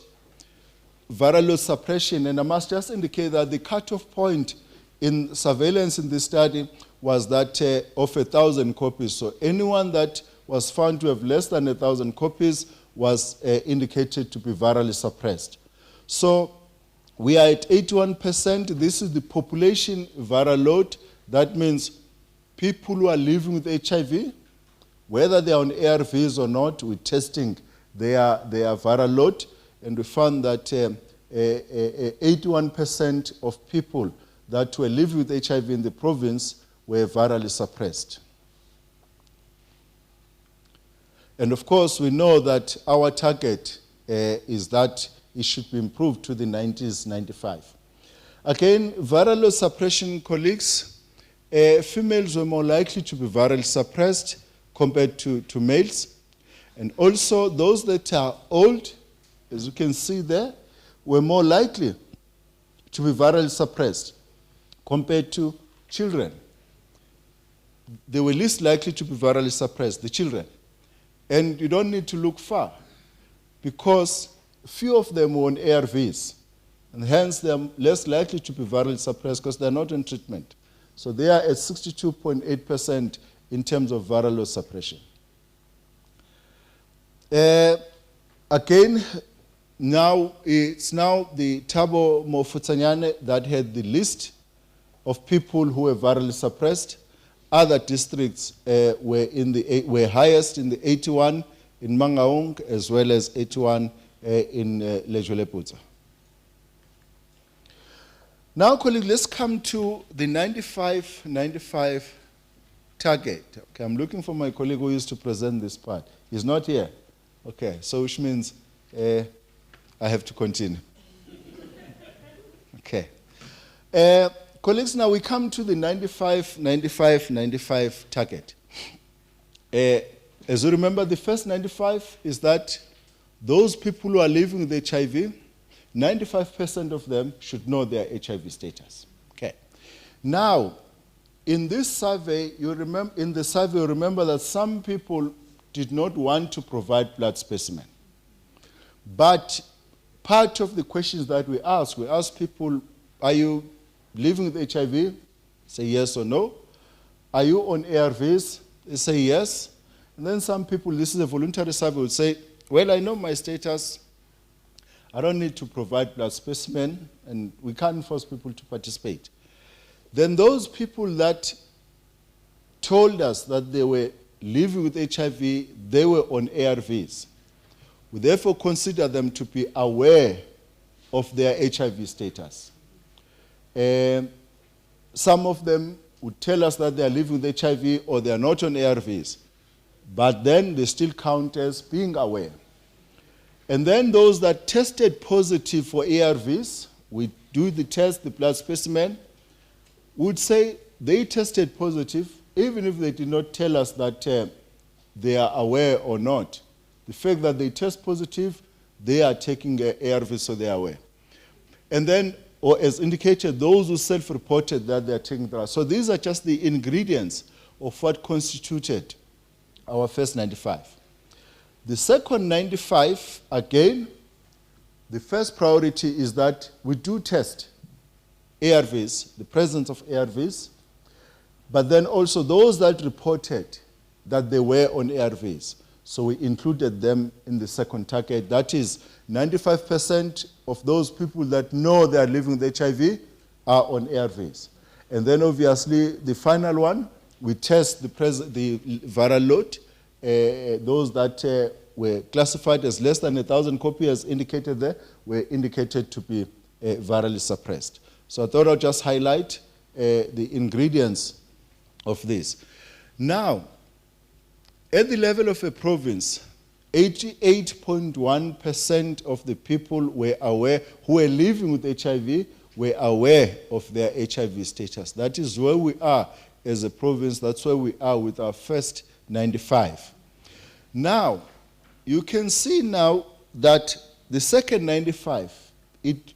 suppression. And I must just indicate that the cutoff point in surveillance in this study was that of 1,000 copies. So anyone that was found to have less than 1,000 copies was indicated to be virally suppressed. So we are at 81%. This is the population viral load. That means people who are living with HIV, whether they are on ARVs or not, we're testing their viral load. And we found that 81% of people that were living with HIV in the province were virally suppressed. And of course, we know that our target is that it should be improved to the 90s, 95. Again, viral load suppression, colleagues, females were more likely to be virally suppressed compared to males. And also, those that are old, as you can see there, were more likely to be virally suppressed compared to children. They were least likely to be virally suppressed, the children. And you don't need to look far, because few of them were on ARVs, and hence they are less likely to be virally suppressed because they are not on treatment. So they are at 62.8% in terms of viral load suppression. Again, it's now the Thabo Mofutanyane that had the list of people who were virally suppressed. Other districts were highest in the 81 in Mangaung, as well as 81 in Lejweleputa. Now, colleagues, let's come to the 95-95 target. Okay, I'm looking for my colleague who used to present this part. He's not here. Okay, so which means I have to continue. Okay. Colleagues, now we come to the 95-95 target. As you remember, the first 95 is that those people who are living with HIV, 95% of them should know their HIV status. Okay. Now, in this survey, remember that some people did not want to provide blood specimen. But part of the questions that we asked people, are you living with HIV? Say yes or no. Are you on ARVs? They say yes. And then some people, this is a voluntary survey, will say, well, I know my status. I don't need to provide blood specimen, and we can't force people to participate. Then those people that told us that they were living with HIV, they were on ARVs. We therefore consider them to be aware of their HIV status. Some of them would tell us that they are living with HIV or they are not on ARVs, but then they still count as being aware. And then those that tested positive for ARVs, we do the test, the blood specimen, would say they tested positive, even if they did not tell us that they are aware or not. The fact that they test positive, they are taking ARVs, so they are aware. And then, or as indicated, those who self-reported that they are taking drugs. So these are just the ingredients of what constituted our first 95. The second 95, again, the first priority is that we do test ARVs, the presence of ARVs, but then also those that reported that they were on ARVs. So we included them in the second target. That is 95% of those people that know they are living with HIV are on ARVs. And then obviously the final one, we test the viral load. Those that were classified as less than 1,000 copies, as indicated there, were indicated to be virally suppressed. So I thought I'd just highlight the ingredients of this. Now, at the level of a province, 88.1% of the people were aware, who were living with HIV, were aware of their HIV status. That is where we are as a province. That's where we are with our first 95. Now, you can see now that the second 95, it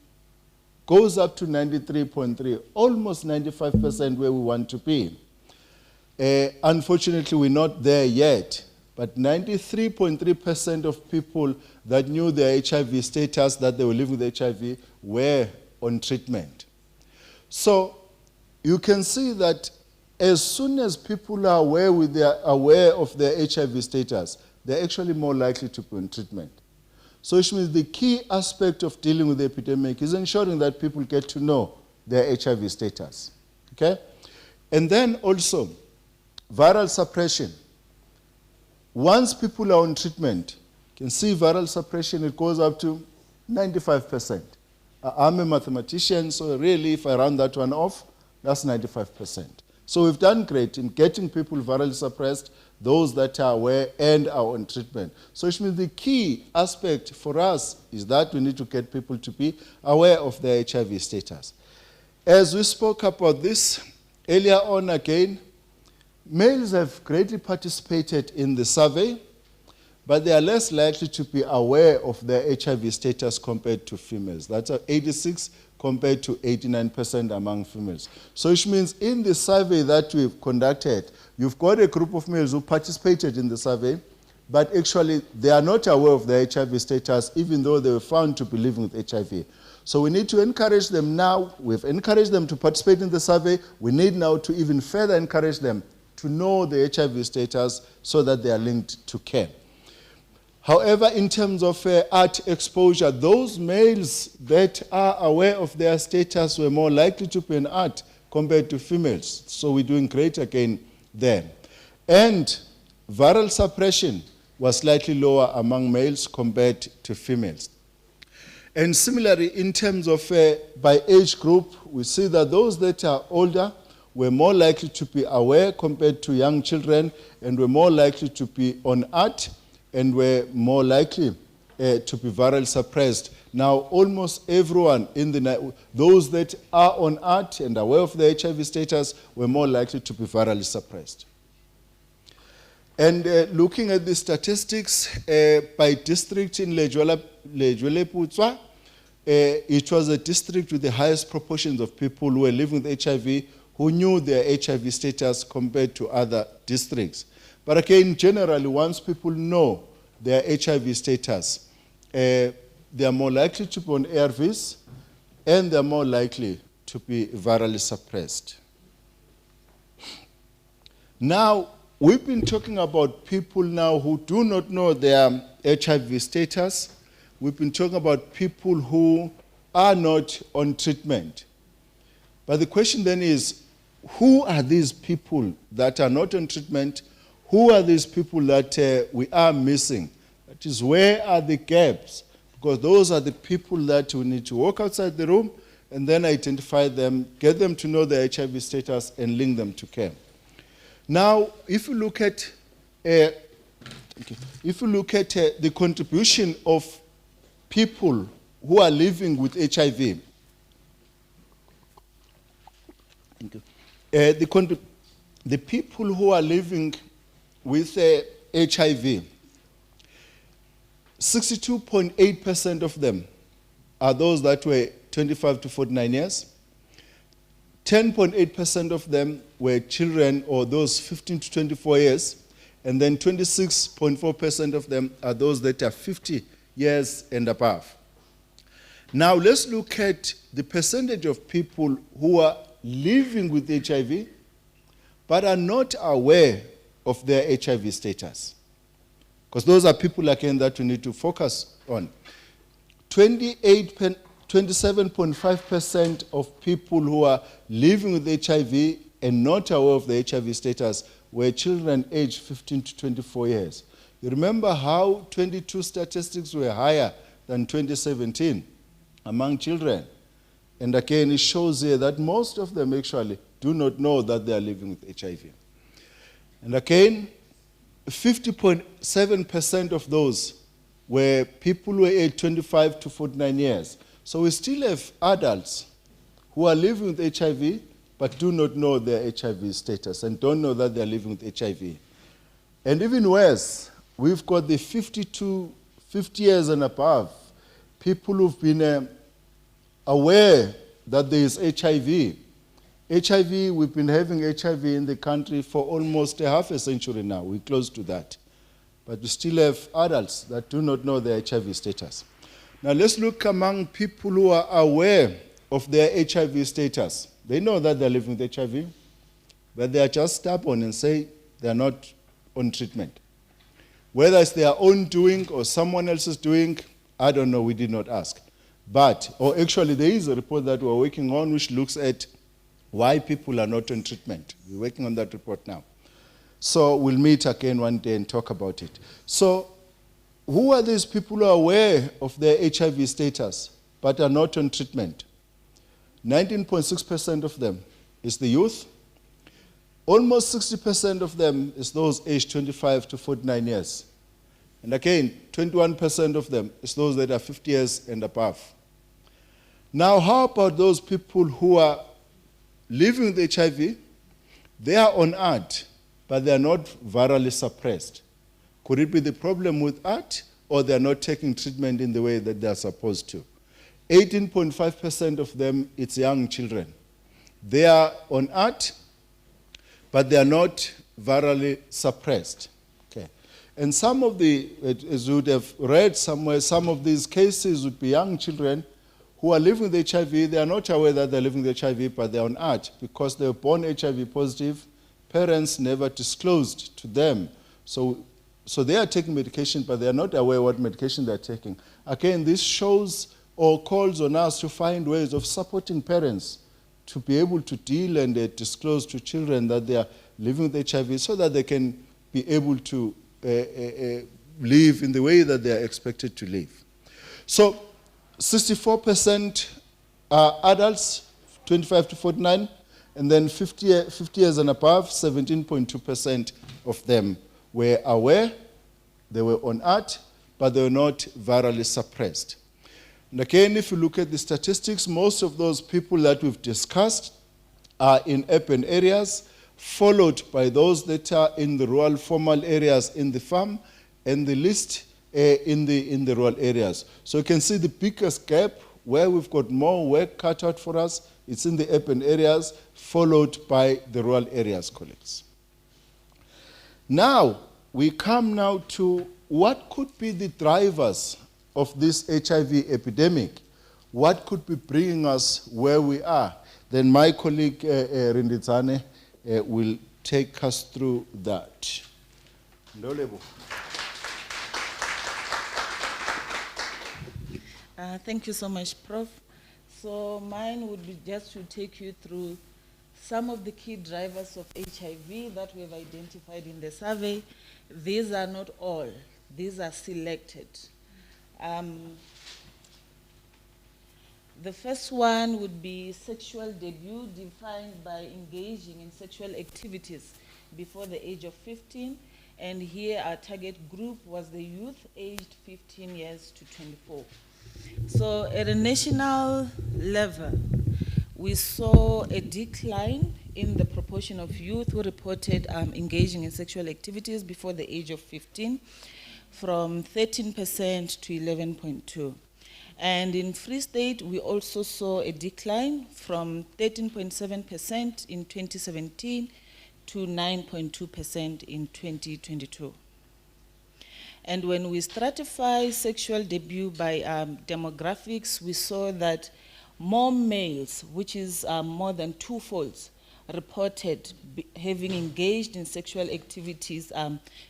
goes up to 93.3, almost 95% where we want to be. Unfortunately, we're not there yet, but 93.3% of people that knew their HIV status, that they were living with HIV, were on treatment. So you can see that as soon as people are aware of their HIV status, they're actually more likely to be on treatment. So which means the key aspect of dealing with the epidemic is ensuring that people get to know their HIV status. Okay? And then also, viral suppression. Once people are on treatment, you can see viral suppression, it goes up to 95%. I'm a mathematician, so really if I round that one off, that's 95%. So we've done great in getting people virally suppressed, those that are aware and are on treatment. So which means the key aspect for us is that we need to get people to be aware of their HIV status. As we spoke about this earlier on again, males have greatly participated in the survey, but they are less likely to be aware of their HIV status compared to females. That's 86 compared to 89% among females. So which means in the survey that we've conducted, you've got a group of males who participated in the survey, but actually they are not aware of their HIV status, even though they were found to be living with HIV. So we need to encourage them now. We've encouraged them to participate in the survey. We need now to even further encourage them to know the HIV status so that they are linked to care. However, in terms of art exposure, those males that are aware of their status were more likely to be in art compared to females. So we're doing great again there. And viral suppression was slightly lower among males compared to females. And similarly, in terms of by age group, we see that those that are older were more likely to be aware compared to young children, and were more likely to be on art, and were more likely to be virally suppressed. Now, almost everyone those that are on art and aware of their HIV status were more likely to be virally suppressed. And looking at the statistics by district in Lejweleputswa, it was a district with the highest proportions of people who were living with HIV who knew their HIV status compared to other districts. But again, generally, once people know their HIV status, they are more likely to be on ARVs, and they are more likely to be virally suppressed. Now, we've been talking about people now who do not know their HIV status. We've been talking about people who are not on treatment. But the question then is, who are these people that are not on treatment? Who are these people that we are missing? That is, where are the gaps? Because those are the people that we need to walk outside the room and then identify them, get them to know their HIV status, and link them to care. Now, if you look at the contribution of people who are living with HIV, the people who are living with HIV, 62.8% of them are those that were 25 to 49 years. 10.8% of them were children or those 15 to 24 years. And then 26.4% of them are those that are 50 years and above. Now let's look at the percentage of people who are living with HIV but are not aware of their HIV status. Because those are people, again, that we need to focus on. 27.5% of people who are living with HIV and not aware of the HIV status were children aged 15 to 24 years. You remember how 22 statistics were higher than 2017 among children. And again, it shows here that most of them actually do not know that they are living with HIV. And again, 50.7% of those were people who were aged 25 to 49 years. So we still have adults who are living with HIV but do not know their HIV status and don't know that they are living with HIV. And even worse, we've got the 50 years and above, people who've been aware that there is HIV. HIV, we've been having HIV in the country for almost a half a century now. We're close to that. But we still have adults that do not know their HIV status. Now let's look among people who are aware of their HIV status. They know that they're living with HIV, but they are just stubborn and say they're not on treatment. Whether it's their own doing or someone else's doing, I don't know, we did not ask. Or actually there is a report that we're working on which looks at why people are not on treatment. We're working on that report now. So we'll meet again one day and talk about it. So who are these people who are aware of their HIV status but are not on treatment? 19.6% of them is the youth. Almost 60% of them is those aged 25 to 49 years. And again, 21% of them is those that are 50 years and above. Now, how about those people who are living with HIV? They are on ART, but they are not virally suppressed. Could it be the problem with ART, or they are not taking treatment in the way that they are supposed to? 18.5% of them, it's young children. They are on ART, but they are not virally suppressed. Okay. And some of as you would have read somewhere, some of these cases would be young children who are living with HIV. They are not aware that they're living with HIV, but they're on ART because they were born HIV positive. Parents never disclosed to them. So they are taking medication, but they are not aware what medication they're taking. Again, this shows or calls on us to find ways of supporting parents to be able to deal and disclose to children that they are living with HIV so that they can be able to live in the way that they are expected to live. So 64% are adults, 25 to 49, and then 50 years and above, 17.2% of them were aware, they were on ART, but they were not virally suppressed. And again, if you look at the statistics, most of those people that we've discussed are in urban areas, followed by those that are in the rural formal areas in the farm, and the least in the rural areas. So you can see the biggest gap where we've got more work cut out for us it's in the urban areas, followed by the rural areas, colleagues. Now, we come now to what could be the drivers of this HIV epidemic. What could be bringing us where we are? Then my colleague Rinditsane will take us through that. Ndolebo. Thank you so much, Prof. So mine would be just to take you through some of the key drivers of HIV that we have identified in the survey. These are not all, these are selected. The first one would be sexual debut, defined by engaging in sexual activities before the age of 15. And here our target group was the youth aged 15 years to 24. So at a national level, we saw a decline in the proportion of youth who reported engaging in sexual activities before the age of 15, from 13% to 11.2%. And in Free State, we also saw a decline from 13.7% in 2017 to 9.2% in 2022. And when we stratify sexual debut by demographics, we saw that more males, which is more than twofolds, reported having engaged in sexual activities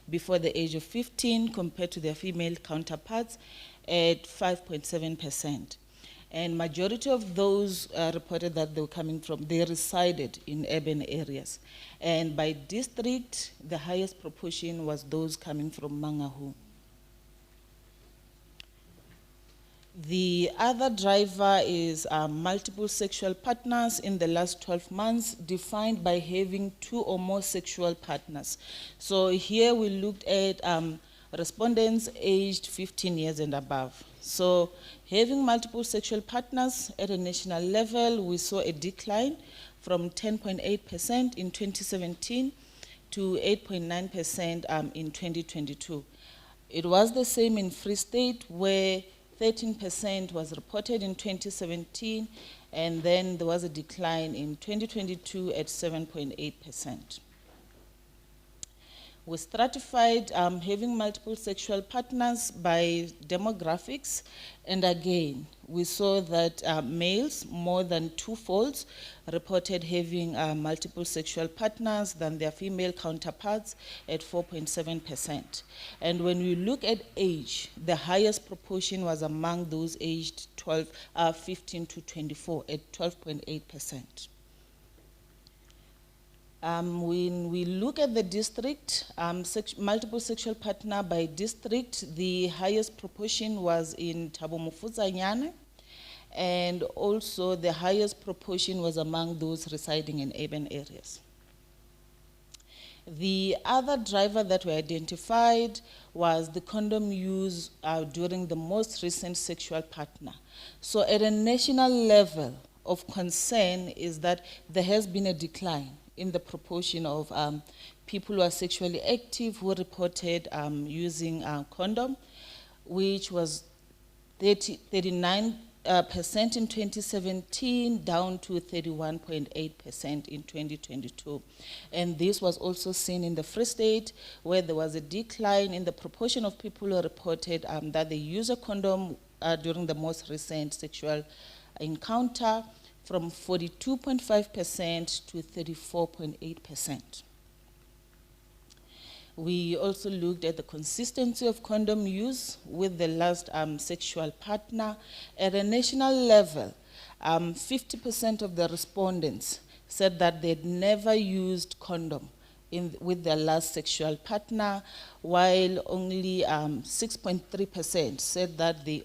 before the age of 15 compared to their female counterparts at 5.7%. And majority of those reported that they were coming from, they resided in urban areas. And by district, the highest proportion was those coming from Mangahu. The other driver is multiple sexual partners in the last 12 months, defined by having 2 or more sexual partners. So here we looked at respondents aged 15 years and above. So having multiple sexual partners at a national level, we saw a decline from 10.8% in 2017 to 8.9% in 2022. It was the same in Free State, where 13% was reported in 2017, and then there was a decline in 2022 at 7.8%. We stratified having multiple sexual partners by demographics, and again, we saw that males, more than twofolds, reported having multiple sexual partners than their female counterparts at 4.7%. And when we look at age, the highest proportion was among those aged 15 to 24 at 12.8%. When we look at the district, multiple sexual partner by district, the highest proportion was in Thabo Mofokeng, and also the highest proportion was among those residing in urban areas. The other driver that we identified was the condom use during the most recent sexual partner. So at a national level of concern is that there has been a decline in the proportion of people who are sexually active who reported using condom, which was 39% in 2017, down to 31.8% in 2022. And this was also seen in the Free State, where there was a decline in the proportion of people who reported that they use a condom during the most recent sexual encounter, from 42.5% to 34.8%. We also looked at the consistency of condom use with the last sexual partner. At a national level, 50% of the respondents said that they'd never used condom with their last sexual partner, while only 6.3% said that they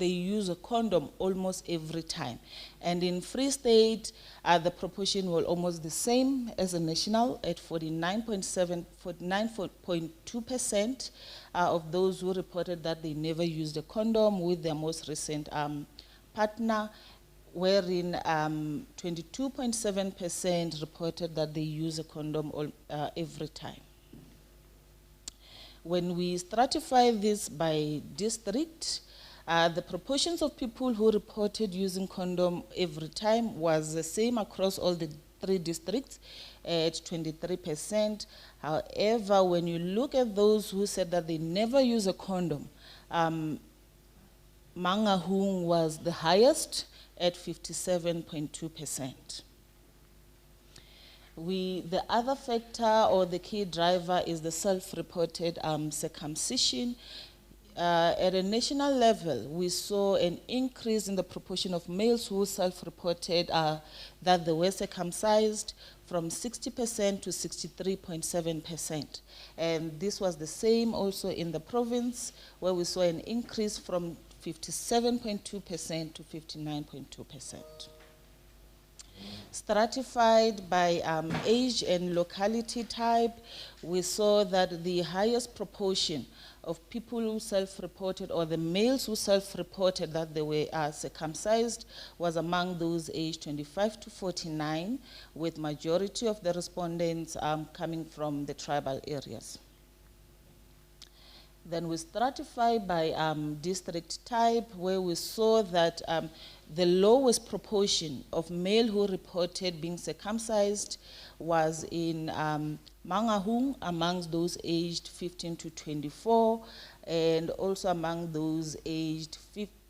use a condom almost every time. And in Free State, the proportion was almost the same as a national at 49.2% of those who reported that they never used a condom with their most recent partner, wherein 22.7% reported that they use a condom every time. When we stratify this by district, The proportions of people who reported using condom every time was the same across all the 3 districts at 23%. However, when you look at those who said that they never use a condom, Mangaung was the highest at 57.2%. The other factor or the key driver is the self-reported circumcision. At a national level, we saw an increase in the proportion of males who self-reported that they were circumcised from 60% to 63.7%. And this was the same also in the province, where we saw an increase from 57.2% to 59.2%. Stratified by age and locality type, we saw that the highest proportion of people who self-reported, or the males who self-reported that they were circumcised, was among those aged 25 to 49, with majority of the respondents coming from the tribal areas. Then we stratify by district type, where we saw that the lowest proportion of male who reported being circumcised was in Mangaung, amongst those aged 15 to 24, and also among those aged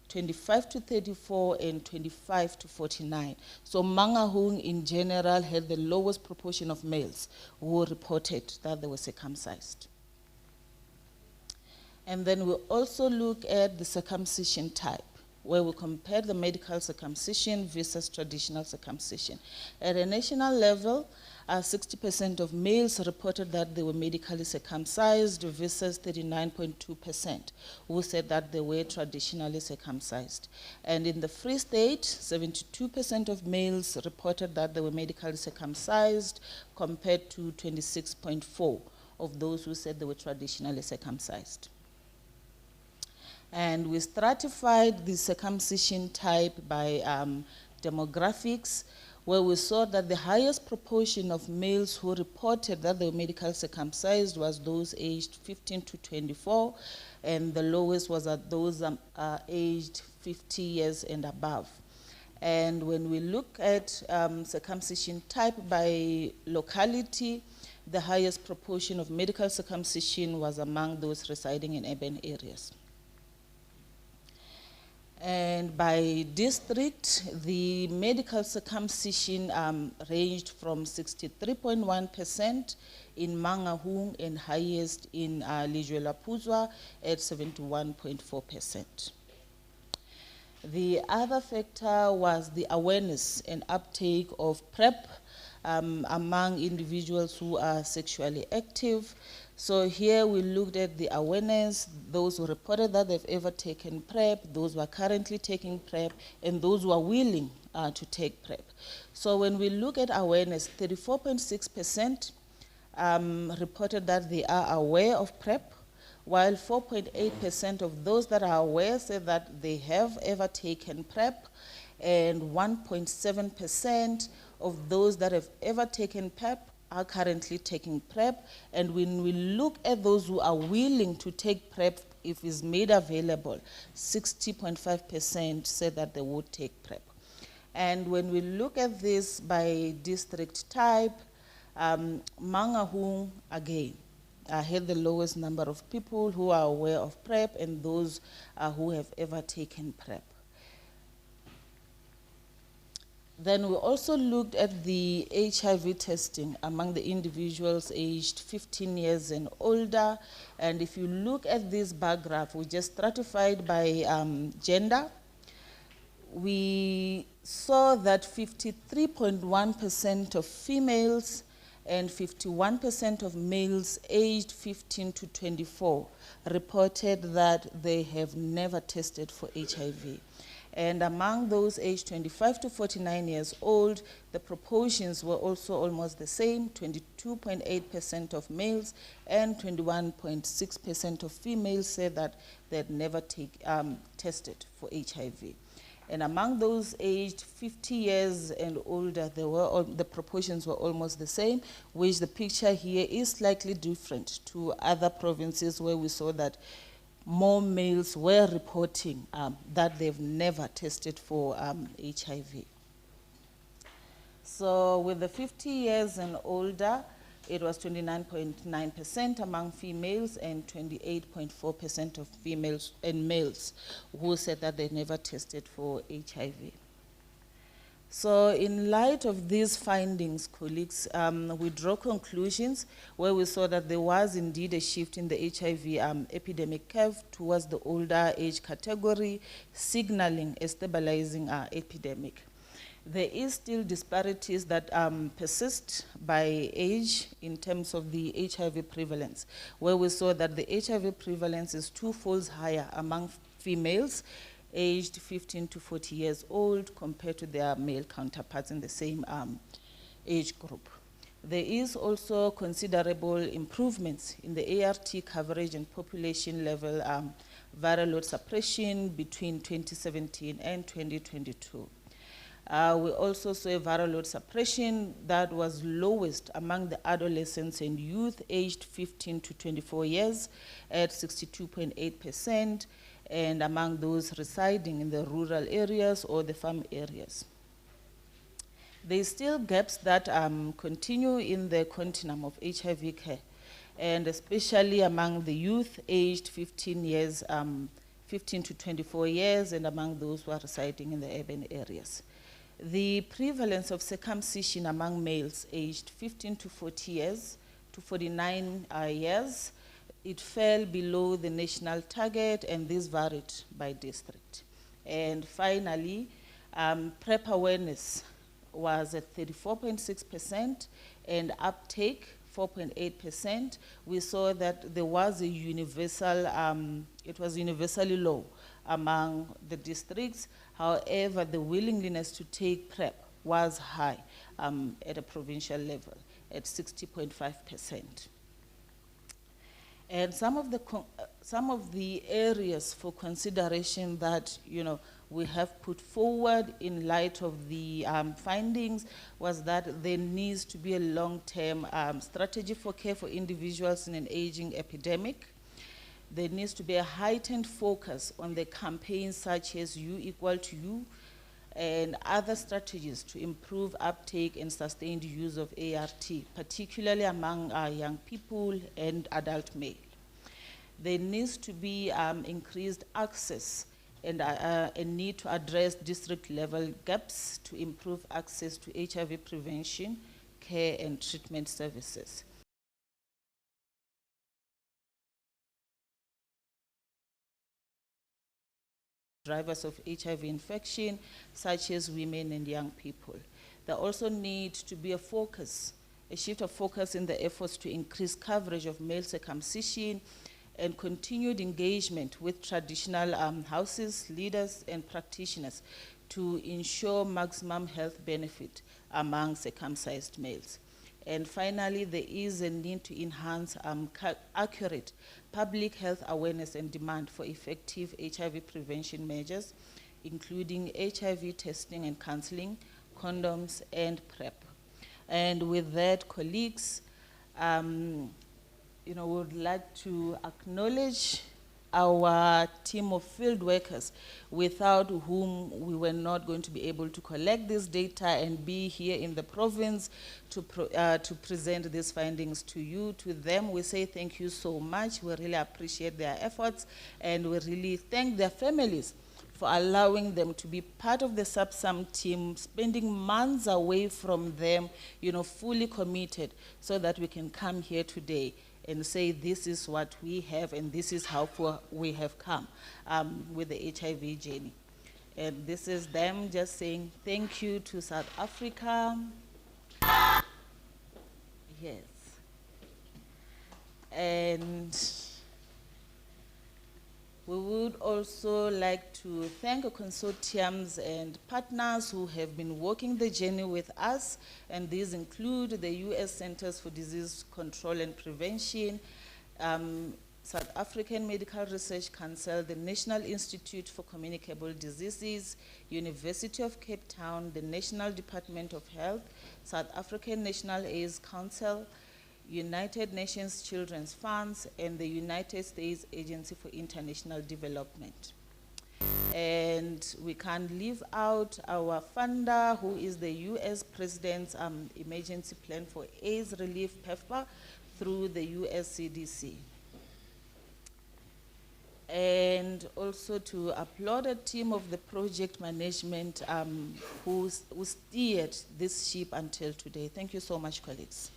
25 to 34 and 25 to 49. So Mangaung in general had the lowest proportion of males who reported that they were circumcised. And then we also look at the circumcision type, where we compare the medical circumcision versus traditional circumcision. At a national level, 60% of males reported that they were medically circumcised versus 39.2% who said that they were traditionally circumcised. And in the Free State, 72% of males reported that they were medically circumcised compared to 26.4% of those who said they were traditionally circumcised. And we stratified the circumcision type by demographics, where we saw that the highest proportion of males who reported that they were medically circumcised was those aged 15 to 24, and the lowest was at those aged 50 years and above. And when we look at circumcision type by locality, the highest proportion of medical circumcision was among those residing in urban areas. And by district, the medical circumcision ranged from 63.1% in Mangaung and highest in Lijuela-Puzwa at 71.4%. The other factor was the awareness and uptake of PrEP among individuals who are sexually active. So here we looked at the awareness, those who reported that they've ever taken PrEP, those who are currently taking PrEP, and those who are willing to take PrEP. So when we look at awareness, 34.6% reported that they are aware of PrEP, while 4.8% of those that are aware said that they have ever taken PrEP, and 1.7% of those that have ever taken PrEP are currently taking PrEP. And when we look at those who are willing to take PrEP if it's made available, 60.5% said that they would take PrEP. And when we look at this by district type, Mangaung again had the lowest number of people who are aware of PrEP and those who have ever taken PrEP. Then we also looked at the HIV testing among the individuals aged 15 years and older. And if you look at this bar graph, we just stratified by gender. We saw that 53.1% of females and 51% of males aged 15 to 24 reported that they have never tested for HIV. And among those aged 25 to 49 years old, the proportions were also almost the same, 22.8% of males and 21.6% of females said that they had never tested for HIV. And among those aged 50 years and older, the proportions were almost the same, which the picture here is slightly different to other provinces where we saw that more males were reporting that they've never tested for HIV. So with the 50 years and older, it was 29.9% among females and 28.4% of females and males who said that they never tested for HIV. So in light of these findings, colleagues, we draw conclusions where we saw that there was indeed a shift in the HIV epidemic curve towards the older age category, signaling a stabilizing epidemic. There is still disparities that persist by age in terms of the HIV prevalence, where we saw that the HIV prevalence is twofold higher among females aged 15 to 40 years old compared to their male counterparts in the same age group. There is also considerable improvements in the ART coverage and population level viral load suppression between 2017 and 2022. We also saw a viral load suppression that was lowest among the adolescents and youth aged 15 to 24 years at 62.8%, and among those residing in the rural areas or the farm areas. There are still gaps that continue in the continuum of HIV care, and especially among the youth aged 15 to 24 years, and among those who are residing in the urban areas. The prevalence of circumcision among males aged 15 to 40 years to 49 years, it fell below the national target, and this varied by district. And finally, PrEP awareness was at 34.6% and uptake 4.8%. We saw that there was a universal, it was universally low among the districts. However, the willingness to take PrEP was high at a provincial level at 60.5%. And some of the areas for consideration that we have put forward in light of the findings was that there needs to be a long-term strategy for care for individuals in an aging epidemic. There needs to be a heightened focus on the campaigns such as You Equal to You and other strategies to improve uptake and sustained use of ART, particularly among young people and adult male. There needs to be increased access and a need to address district-level gaps to improve access to HIV prevention, care, and treatment services. Drivers of HIV infection, such as women and young people. There also needs to be a shift of focus in the efforts to increase coverage of male circumcision and continued engagement with traditional houses, leaders, and practitioners to ensure maximum health benefit among circumcised males. And finally, there is a need to enhance accurate public health awareness and demand for effective HIV prevention measures, including HIV testing and counseling, condoms, and PrEP. And with that, colleagues, we would like to acknowledge our team of field workers without whom we were not going to be able to collect this data and be here in the province to present these findings to you. To them, we say thank you so much. We really appreciate their efforts, and we really thank their families for allowing them to be part of the SABSSM team, spending months away from them, fully committed, so that we can come here today and say this is what we have and this is how far we have come with the HIV journey. And this is them just saying thank you to South Africa. Yes. And we would also like to thank the consortiums and partners who have been working the journey with us, and these include the U.S. Centers for Disease Control and Prevention, South African Medical Research Council, the National Institute for Communicable Diseases, University of Cape Town, the National Department of Health, South African National AIDS Council, United Nations Children's Funds, and the United States Agency for International Development. And we can't leave out our funder, who is the US President's Emergency Plan for AIDS Relief, PEPFAR, through the US CDC. And also to applaud a team of the project management who steered this ship until today. Thank you so much, colleagues.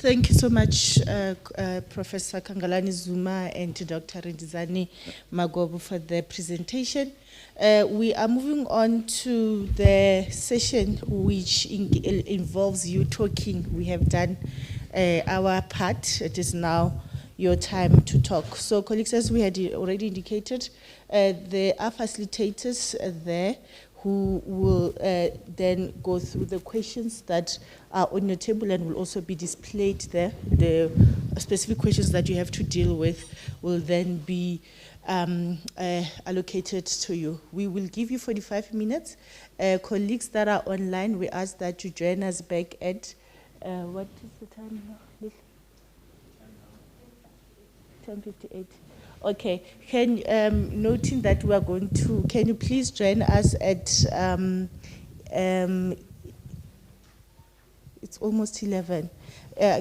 Thank you so much, Professor Kangalani Zuma and Dr. Rendizani Magobu for the presentation. We are moving on to the session which involves you talking. We have done our part. It is now your time to talk. So, colleagues, as we had already indicated, there are facilitators there who will then go through the questions that are on your table and will also be displayed there. The specific questions that you have to deal with will then be allocated to you. We will give you 45 minutes. Colleagues that are online, we ask that you join us back at, what is the time now? 10:58. Okay, noting that we are going to, can you please join us at, it's almost 11.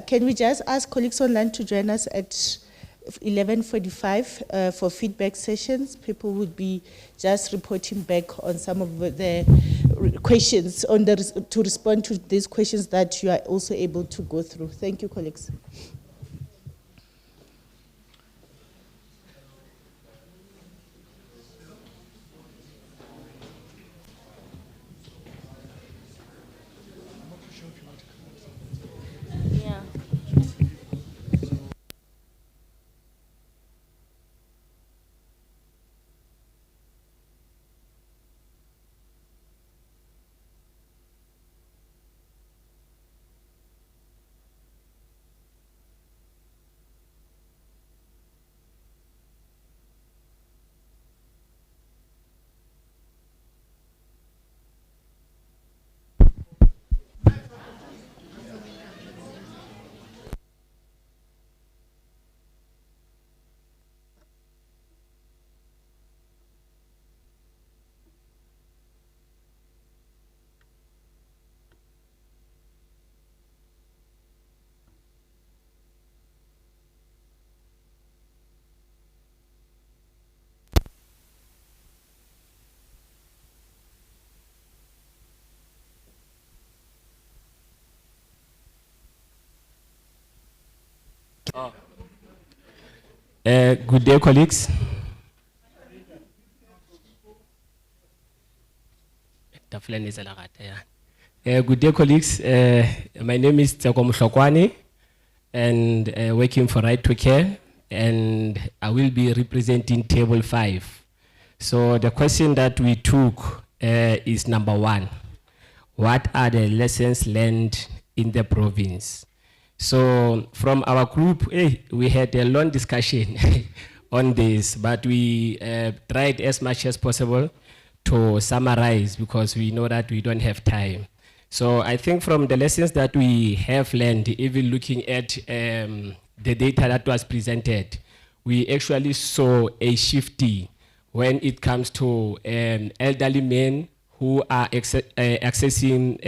Can we just ask colleagues online to join us at 11:45 for feedback sessions? People would be just reporting back on some of the questions, to respond to these questions that you are also able to go through. Thank you, colleagues. Good day, colleagues. Good day, colleagues. My name is Tseko Mhlokwane, and working for Right to Care, and I will be representing Table 5. So the question that we took is number 1. What are the lessons learned in the province? So from our group, we had a long discussion on this, but we tried as much as possible to summarize because we know that we don't have time. So I think from the lessons that we have learned, even looking at the data that was presented, we actually saw a shifting when it comes to elderly men who are accessing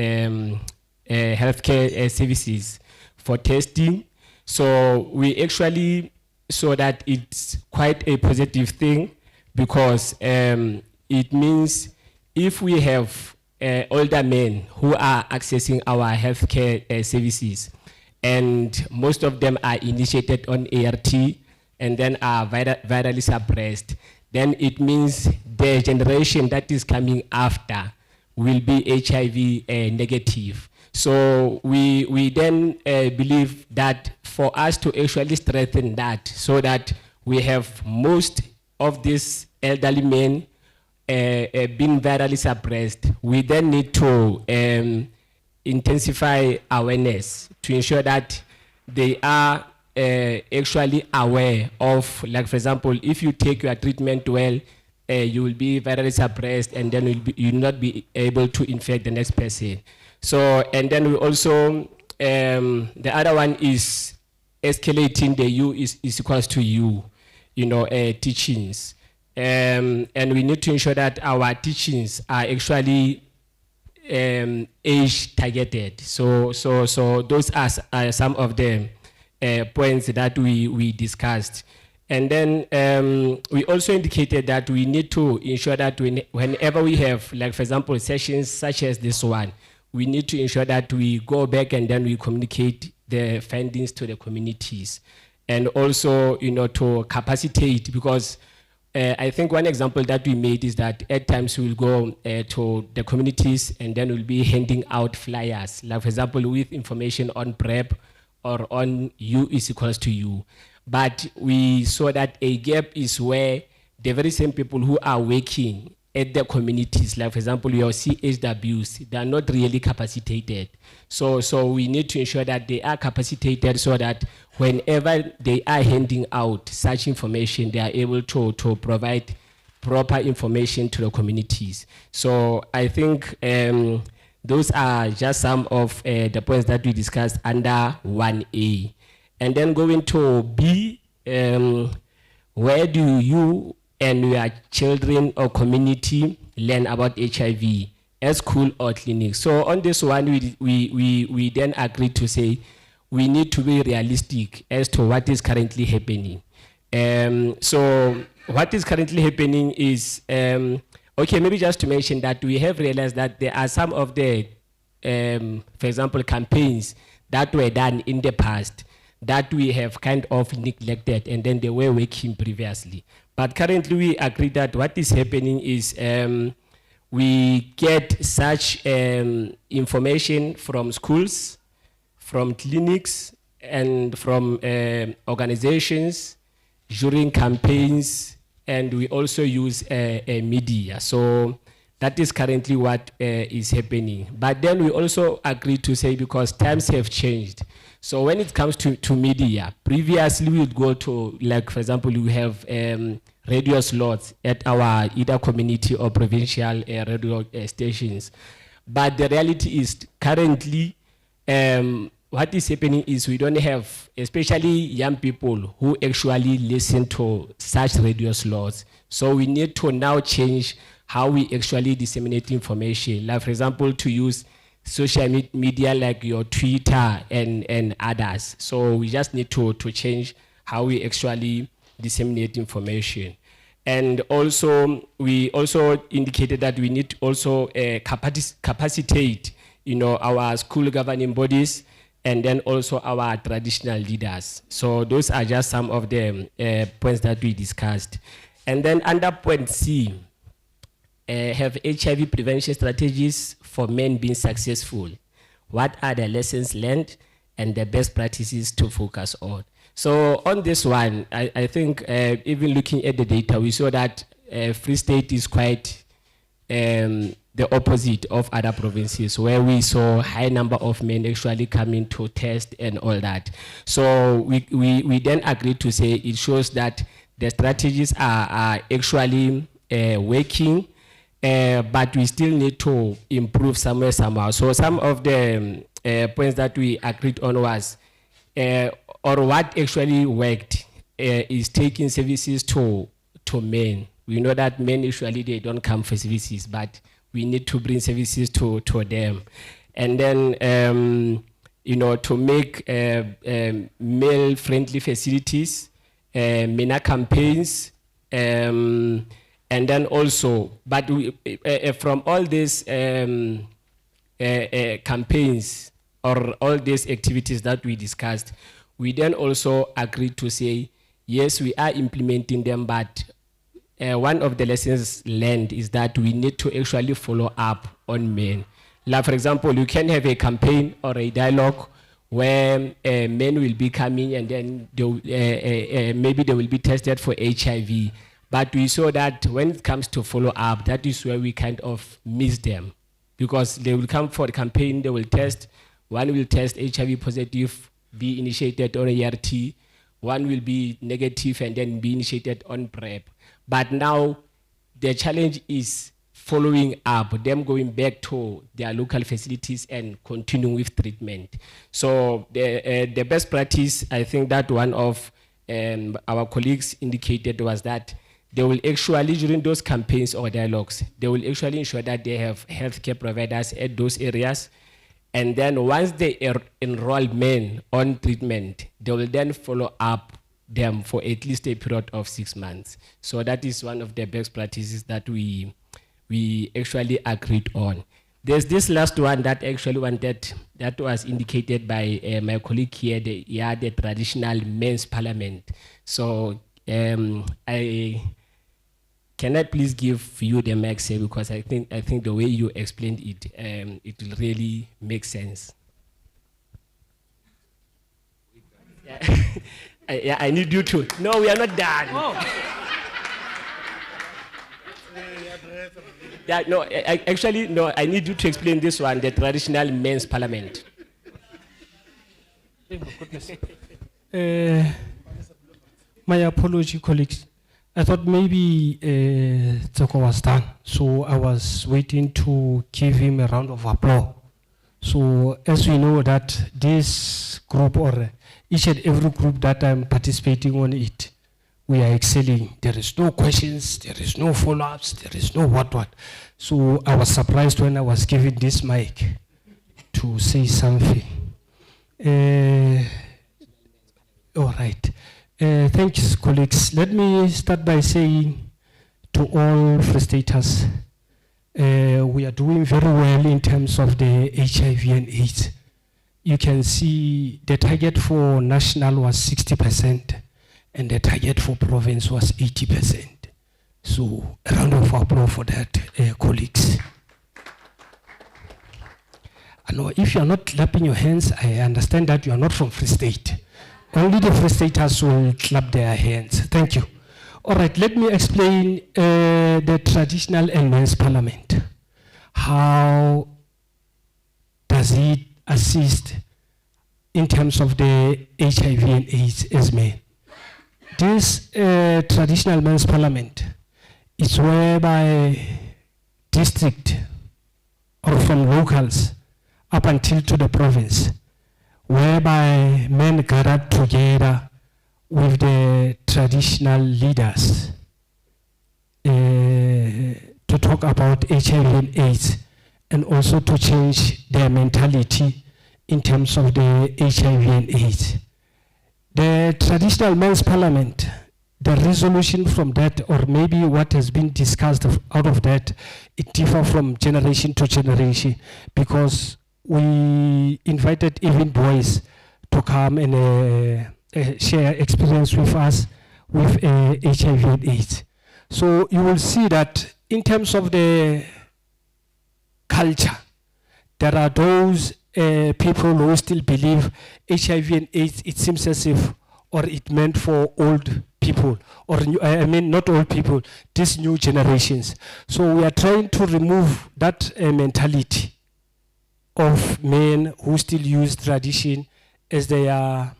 healthcare services for testing. So we actually saw that it's quite a positive thing because it means if we have older men who are accessing our healthcare services, and most of them are initiated on ART and then are virally suppressed, then it means the generation that is coming after will be HIV negative. So we then believe that for us to actually strengthen that so that we have most of these elderly men being virally suppressed, we then need to intensify awareness to ensure that they are actually aware of, like for example, if you take your treatment well, you will be virally suppressed, and then you will not be able to infect the next person. So, and then we also, the other one is escalating the U is equals to U, teachings. And we need to ensure that our teachings are actually age targeted. So those are some of the points that we discussed. And then we also indicated that we need to ensure that whenever we have, like for example, sessions such as this one, we need to ensure that we go back and then we communicate the findings to the communities. And also, to capacitate, because I think one example that we made is that at times we'll go to the communities and then we'll be handing out flyers, like for example, with information on PrEP or on U is equals to U. But we saw that a gap is where the very same people who are working at the communities, like for example, your CHWs, they are not really capacitated. So we need to ensure that they are capacitated so that whenever they are handing out such information, they are able to provide proper information to the communities. So I think those are just some of the points that we discussed under 1A. And then going to B, where do you and your children or community learn about HIV at school or clinic? So on this one, we then agreed to say we need to be realistic as to what is currently happening. So what is currently happening is, okay, maybe just to mention that we have realized that there are some of the, for example, campaigns that were done in the past that we have kind of neglected, and then they were working previously. But currently we agree that what is happening is we get such information from schools, from clinics, and from organizations during campaigns, and we also use media. So that is currently what is happening. But then we also agree to say, because times have changed, so when it comes to media, previously we would go to, like for example, we have radio slots at our either community or provincial radio stations. But the reality is currently what is happening is we don't have, especially young people who actually listen to such radio slots. So we need to now change how we actually disseminate information. Like for example, to use social media like your Twitter and others. So we just need to change how we actually disseminate information. And also, we also indicated that we need to also capacitate, our school governing bodies and then also our traditional leaders. So those are just some of the points that we discussed. And then under point C, have HIV prevention strategies for men been successful? What are the lessons learned and the best practices to focus on? So on this one, I think even looking at the data, we saw that Free State is quite the opposite of other provinces, where we saw high number of men actually coming to test and all that. So we then agreed to say it shows that the strategies are actually working, but we still need to improve somewhere somehow. So some of the points that we agreed on was, or what actually worked is taking services to men. We know that men usually they don't come for services, but we need to bring services to them. And then, to make male-friendly facilities, MENA campaigns, and then also, but from all these campaigns or all these activities that we discussed, we then also agreed to say, yes, we are implementing them, but one of the lessons learned is that we need to actually follow up on men. Like for example, you can have a campaign or a dialogue where men will be coming and then maybe they will be tested for HIV. But we saw that when it comes to follow up, that is where we kind of miss them, because they will come for the campaign, they will test, one will test HIV positive, be initiated on ART, one will be negative and then be initiated on PrEP. But now the challenge is following up, them going back to their local facilities and continuing with treatment. So the best practice, I think that one of our colleagues indicated was that they will actually, during those campaigns or dialogues, they will actually ensure that they have healthcare providers at those areas. And then once they enroll men on treatment, they will then follow up them for at least a period of 6 months. So that is one of the best practices that we actually agreed on. There's this last one that actually wanted, that was indicated by my colleague here, the traditional men's parliament. So can I please give you the mic, sir, because I think the way you explained it, it will really make sense. Yeah, I need you to. No, we are not done. Oh. Yeah, no, actually, no, I need you to explain this one, the traditional men's parliament. Oh, my goodness. My apology, colleagues. I thought maybe Tsoko was done, so I was waiting to give him a round of applause. So as we know that this group, or each and every group that I'm participating on it, we are excelling. There is no questions, there is no follow-ups, there is no what. So I was surprised when I was given this mic to say something. All right. Thanks, colleagues. Let me start by saying to all Free Staters, we are doing very well in terms of the HIV and AIDS. You can see the target for national was 60%, and the target for province was 80%. So a round of applause for that, colleagues. I know if you are not clapping your hands, I understand that you are not from Free State. Only the Free Staters will clap their hands. Thank you. All right, let me explain the traditional and men's parliament. How does it assist in terms of the HIV and AIDS as men? This traditional men's parliament is whereby district or from locals up until to the province, whereby men gathered together with the traditional leaders to talk about HIV and AIDS, and also to change their mentality in terms of the HIV and AIDS. The traditional men's parliament, the resolution from that, or maybe what has been discussed out of that, it differs from generation to generation, because we invited even boys to come and share experience with us with HIV and AIDS. So you will see that in terms of the culture, there are those people who still believe HIV and AIDS, it seems as if, or it meant for old people, or I mean not old people, these new generations. So we are trying to remove that mentality of men who still use tradition as their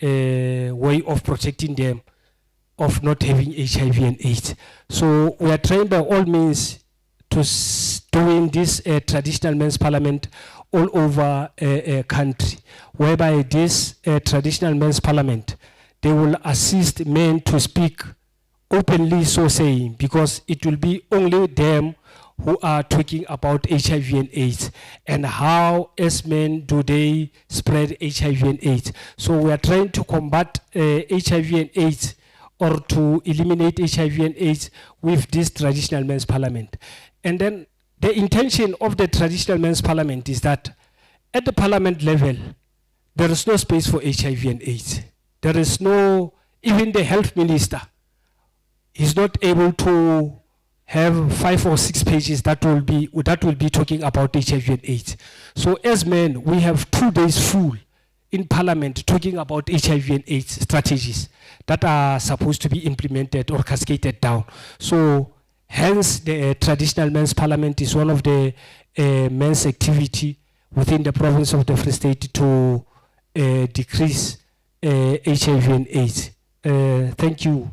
way of protecting them of not having HIV and AIDS. So we are trying by all means to doing this traditional men's parliament all over a country, whereby this traditional men's parliament, they will assist men to speak openly, so saying, because it will be only them who are talking about HIV and AIDS, and how as men do they spread HIV and AIDS. So we are trying to combat HIV and AIDS, or to eliminate HIV and AIDS with this traditional men's parliament. And then the intention of the traditional men's parliament is that at the parliament level, there is no space for HIV and AIDS. There is no, even the health minister is not able to have 5 or 6 pages that will be talking about HIV and AIDS. So as men, we have 2 days full in parliament talking about HIV and AIDS strategies that are supposed to be implemented or cascaded down. So hence the traditional men's parliament is one of the men's activity within the province of the Free State to decrease HIV and AIDS. Thank you,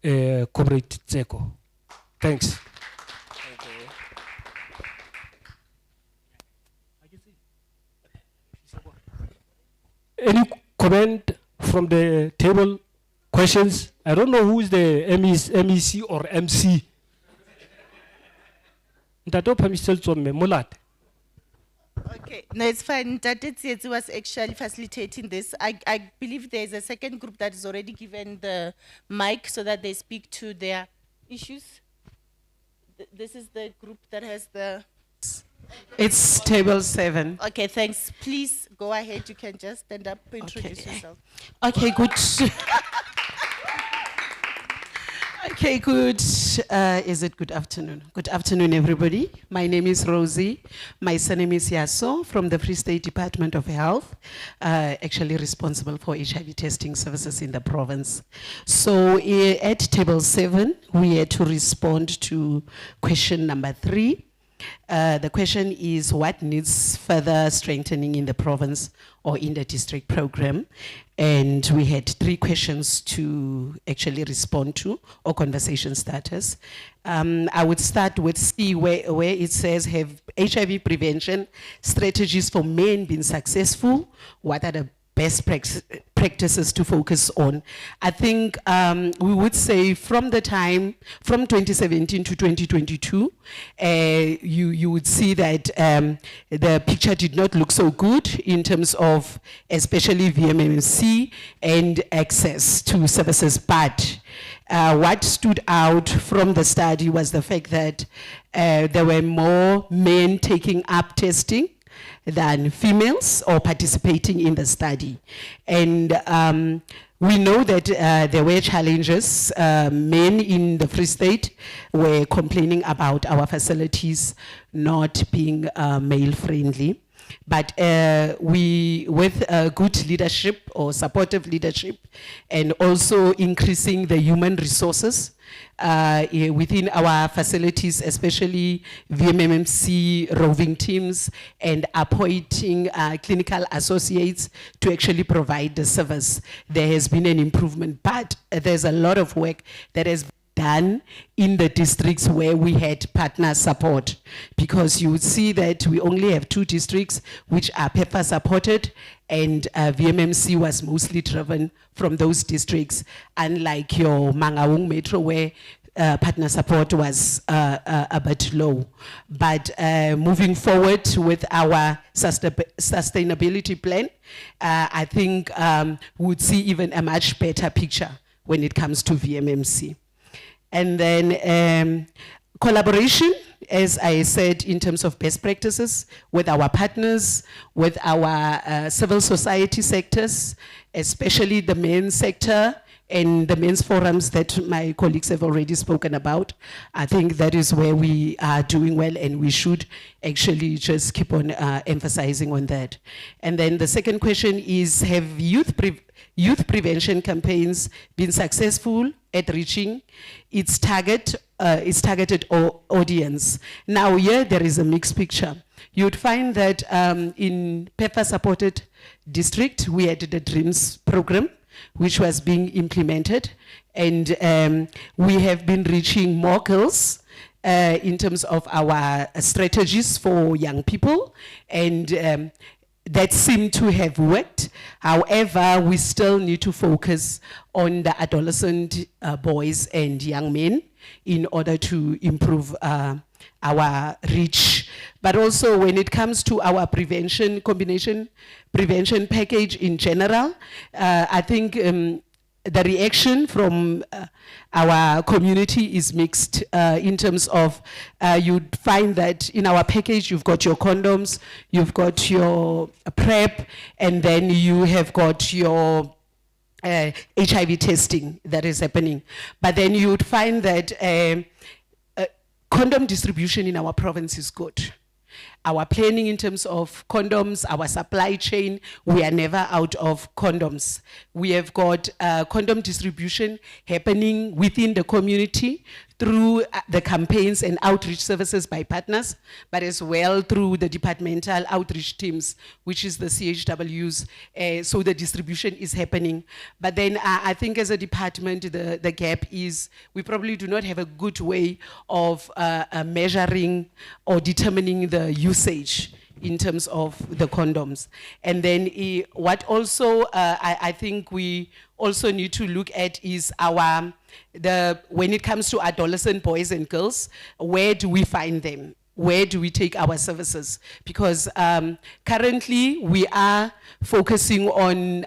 Comrade Tseko. Thanks. Any comment from the table? Questions? I don't know who is the MEC or MC. Ntato Pamisel Tsome, Mulat. Okay, no, it's fine. Tate was actually facilitating this. I believe there's a second group that is already given the mic so that they speak to their issues. This is the group that has the... It's table 7. Okay, thanks. Please go ahead. You can just stand up, introduce yourself. Okay, good. Okay, good. Is it good afternoon? Good afternoon, everybody. My name is Rosie. My surname is Yaso from the Free State Department of Health, actually responsible for HIV testing services in the province. So at table 7, we had to respond to question number 3. The question is, what needs further strengthening in the province or in the district program? And we had 3 questions to actually respond to, or conversation starters. I would start with C, where it says, have HIV prevention strategies for men been successful? What are the best practices to focus on? I think we would say from 2017 to 2022, you would see that the picture did not look so good in terms of especially VMMC and access to services. But what stood out from the study was the fact that there were more men taking up testing than females or participating in the study. And we know that there were challenges. Men in the Free State were complaining about our facilities not being male-friendly. But with good leadership or supportive leadership, and also increasing the human resources within our facilities, especially VMMC roving teams, and appointing clinical associates to actually provide the service, there has been an improvement. But there's a lot of work that has done in the districts where we had partner support, because you would see that we only have 2 districts which are PEPFAR supported, and VMMC was mostly driven from those districts, unlike your Mangaung Metro where partner support was a bit low. But moving forward with our sustainability plan, I think we would see even a much better picture when it comes to VMMC. And then collaboration, as I said, in terms of best practices with our partners, with our civil society sectors, especially the men's sector and the men's forums that my colleagues have already spoken about. I think that is where we are doing well, and we should actually just keep on emphasizing on that. And then the second question is, have youth prevention campaigns been successful at reaching its targeted audience? Now here there is a mixed picture. You'd find that in PEPFAR supported district, we had the DREAMS program, which was being implemented, and we have been reaching more girls in terms of our strategies for young people, and that seemed to have worked. However, we still need to focus on the adolescent boys and young men in order to improve our reach. But also when it comes to our prevention package in general, I think the reaction from our community is mixed in terms of you'd find that in our package you've got your condoms, you've got your PrEP, and then you have got your HIV testing that is happening. But then you'd find that condom distribution in our province is good. Our planning in terms of condoms, our supply chain, we are never out of condoms. We have got condom distribution happening within the community through the campaigns and outreach services by partners, but as well through the departmental outreach teams, which is the CHWs. So the distribution is happening. But then I think as a department, the gap is we probably do not have a good way of measuring or determining the usage in terms of the condoms. And then what also I think we also need to look at is when it comes to adolescent boys and girls, where do we find them? Where do we take our services? Because currently we are focusing on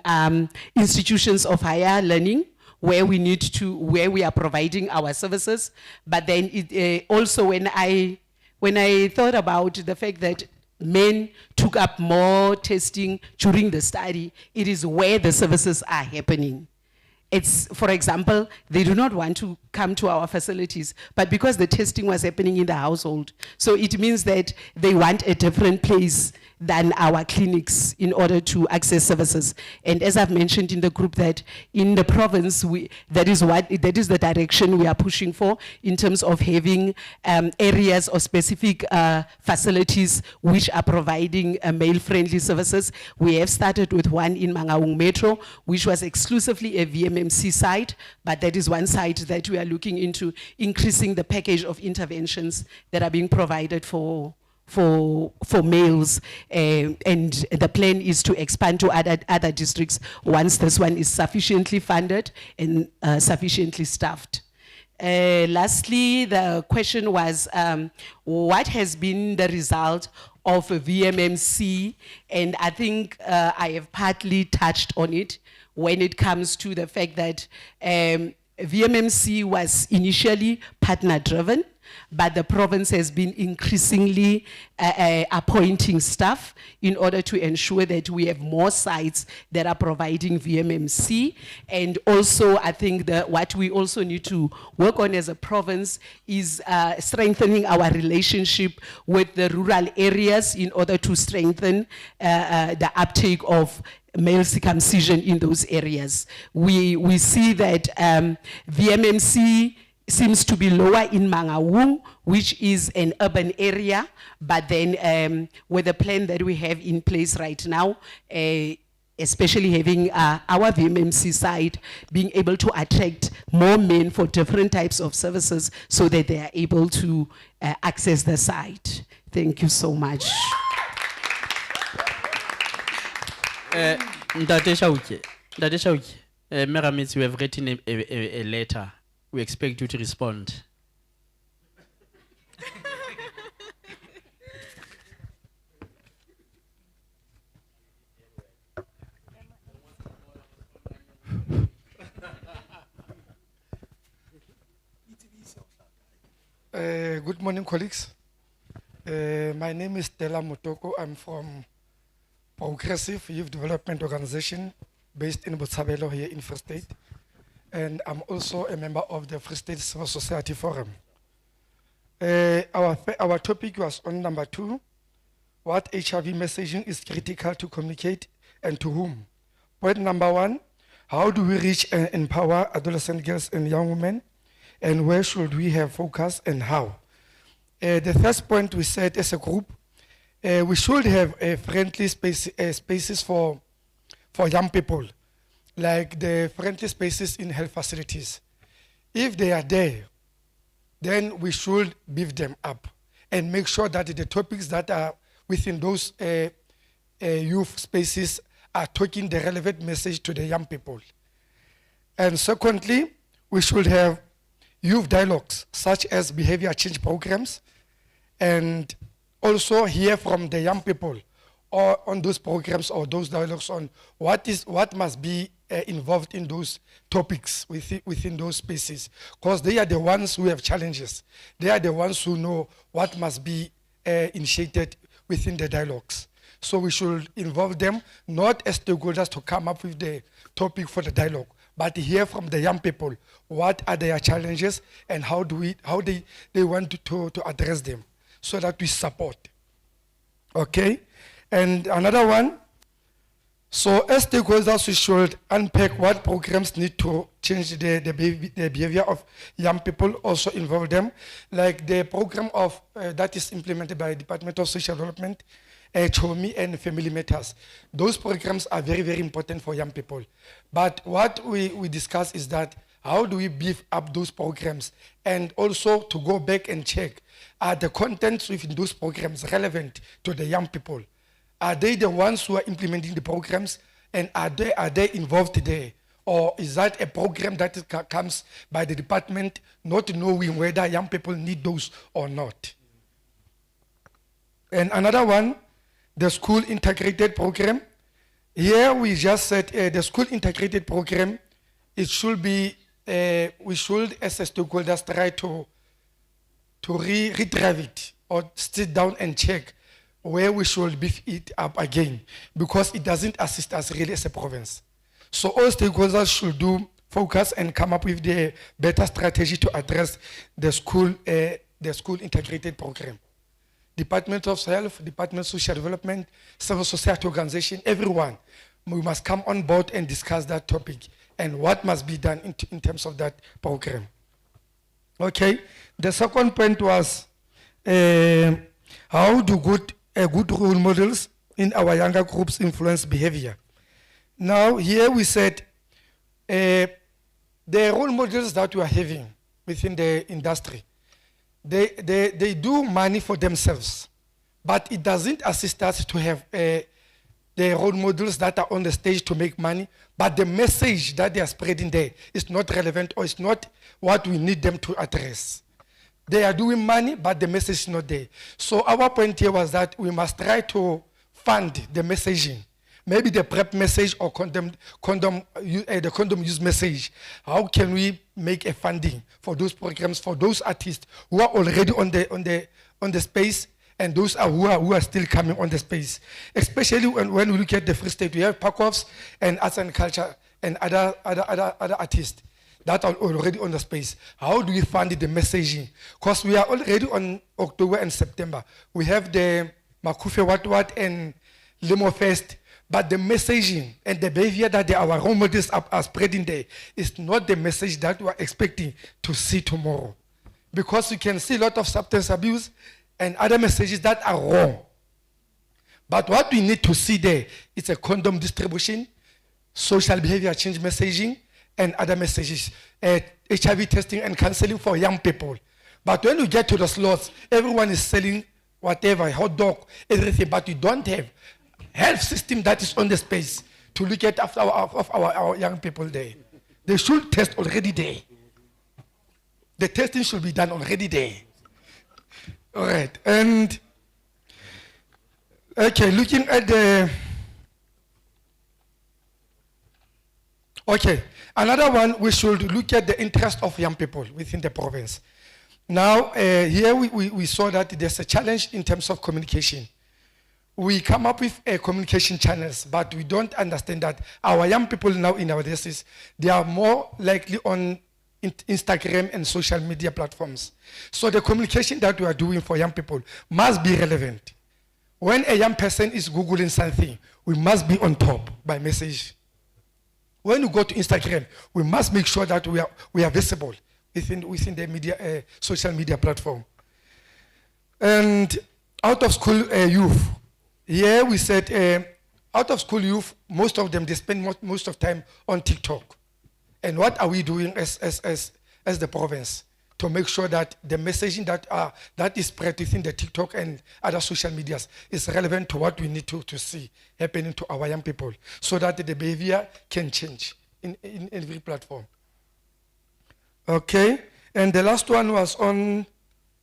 institutions of higher learning, where we are providing our services. But then also when I thought about the fact that men took up more testing during the study, it is where the services are happening. It's, for example, they do not want to come to our facilities, but because the testing was happening in the household, so it means that they want a different place than our clinics in order to access services. And as I've mentioned in the group, that in the province, that is the direction we are pushing for in terms of having areas or specific facilities which are providing male-friendly services. We have started with one in Mangaung Metro, which was exclusively a VMMC site, but that is one site that we are looking into increasing the package of interventions that are being provided for males, and the plan is to expand to other districts once this one is sufficiently funded and sufficiently staffed. Lastly, the question was, what has been the result of VMMC? And I think I have partly touched on it when it comes to the fact that VMMC was initially partner-driven, but the province has been increasingly appointing staff in order to ensure that we have more sites that are providing VMMC. And also, I think that what we also need to work on as a province is strengthening our relationship with the rural areas in order to strengthen the uptake of male circumcision in those areas. We see that VMMC seems to be lower in Mangaung, which is an urban area, but then with the plan that we have in place right now, especially having our VMMC side being able to attract more men for different types of services so that they are able to access the site. Thank you so much. Ndate Shauki, Meramitz, we have written a letter. We expect you to respond. Good morning, colleagues. My name is Stella Motoko. I'm from Progressive Youth Development Organization based in Botshabelo here in Free State. And I'm also a member of the Free State Civil Society Forum. Our topic was on number 2, what HIV messaging is critical to communicate and to whom. Point number 1, how do we reach and empower adolescent girls and young women? And where should we have focus and how? The first point we said as a group, we should have a friendly spaces for young people, like the friendly spaces in health facilities. If they are there, then we should beef them up and make sure that the topics that are within those youth spaces are talking the relevant message to the young people. And secondly, we should have youth dialogues, such as behavior change programs, and also hear from the young people or on those programs or those dialogues on what must be involved in those topics within those spaces, because they are the ones who have challenges. They are the ones who know what must be initiated within the dialogues. So we should involve them, not as stakeholders to come up with the topic for the dialogue, but hear from the young people what are their challenges and how they want to address them, so that we support. Okay? And another one, so as stakeholders, we should unpack what programs need to change the behavior of young people, also involve them, like the program of that is implemented by Department of Social Development, CHOMI and Family Matters. Those programs are very, very important for young people. But what we discuss is that how do we beef up those programs, and also to go back and check, are the contents within those programs relevant to the young people? Are they the ones who are implementing the programs, and are they involved there? Or is that a program that comes by the department not knowing whether young people need those or not? And another one, the school integrated program. Here we just said the school integrated program, it should be, we should as stakeholders try to redrive it or sit down and check where we should beef it up again, because it doesn't assist us really as a province. So all stakeholders should do focus and come up with the better strategy to address the school integrated program. Department of Health, Department of Social Development, civil society organization, everyone, we must come on board and discuss that topic and what must be done in terms of that program. Okay, the second point was how do good role models in our younger groups influence behavior. Now here we said the role models that we are having within the industry, they do money for themselves, but it doesn't assist us to have the role models that are on the stage to make money, but the message that they are spreading there is not relevant, or it's not what we need them to address. They are doing money, but the message is not there. So our point here was that we must try to fund the messaging. Maybe the PrEP message or the condom use message. How can we make a funding for those programs, for those artists who are already on the space, and those who are still coming on the space? Especially when we look at the Free State, we have Pakovs and arts and culture and other artists that are already on the space. How do we fund the messaging? Because we are already on October and September. We have the Makufe Wat and Limo Fest. But the messaging and the behavior that our role models are spreading there is not the message that we are expecting to see tomorrow. Because you can see a lot of substance abuse and other messages that are wrong. But what we need to see there is a condom distribution, social behavior change messaging, and other messages, HIV testing and counseling for young people. But when you get to the slots, everyone is selling whatever, hot dog, everything, but you don't have health system that is on the space to look at after our young people there. They should test already there. The testing should be done already there. All right, and okay, looking at the, okay, another one, we should look at the interest of young people within the province. Now, here we saw that there's a challenge in terms of communication. We come up with communication channels, but we don't understand that our young people now in our diocese, they are more likely on Instagram and social media platforms. So the communication that we are doing for young people must be relevant. When a young person is Googling something, we must be on top by message. When you go to Instagram, we must make sure that we are visible within the media, social media platform. And out of school youth, here we said out of school youth, most of them, they spend most of time on TikTok. And what are we doing as the province to make sure that the messaging that is spread within the TikTok and other social medias is relevant to what we need to see happening to our young people, so that the behavior can change in every platform. Okay, and the last one was on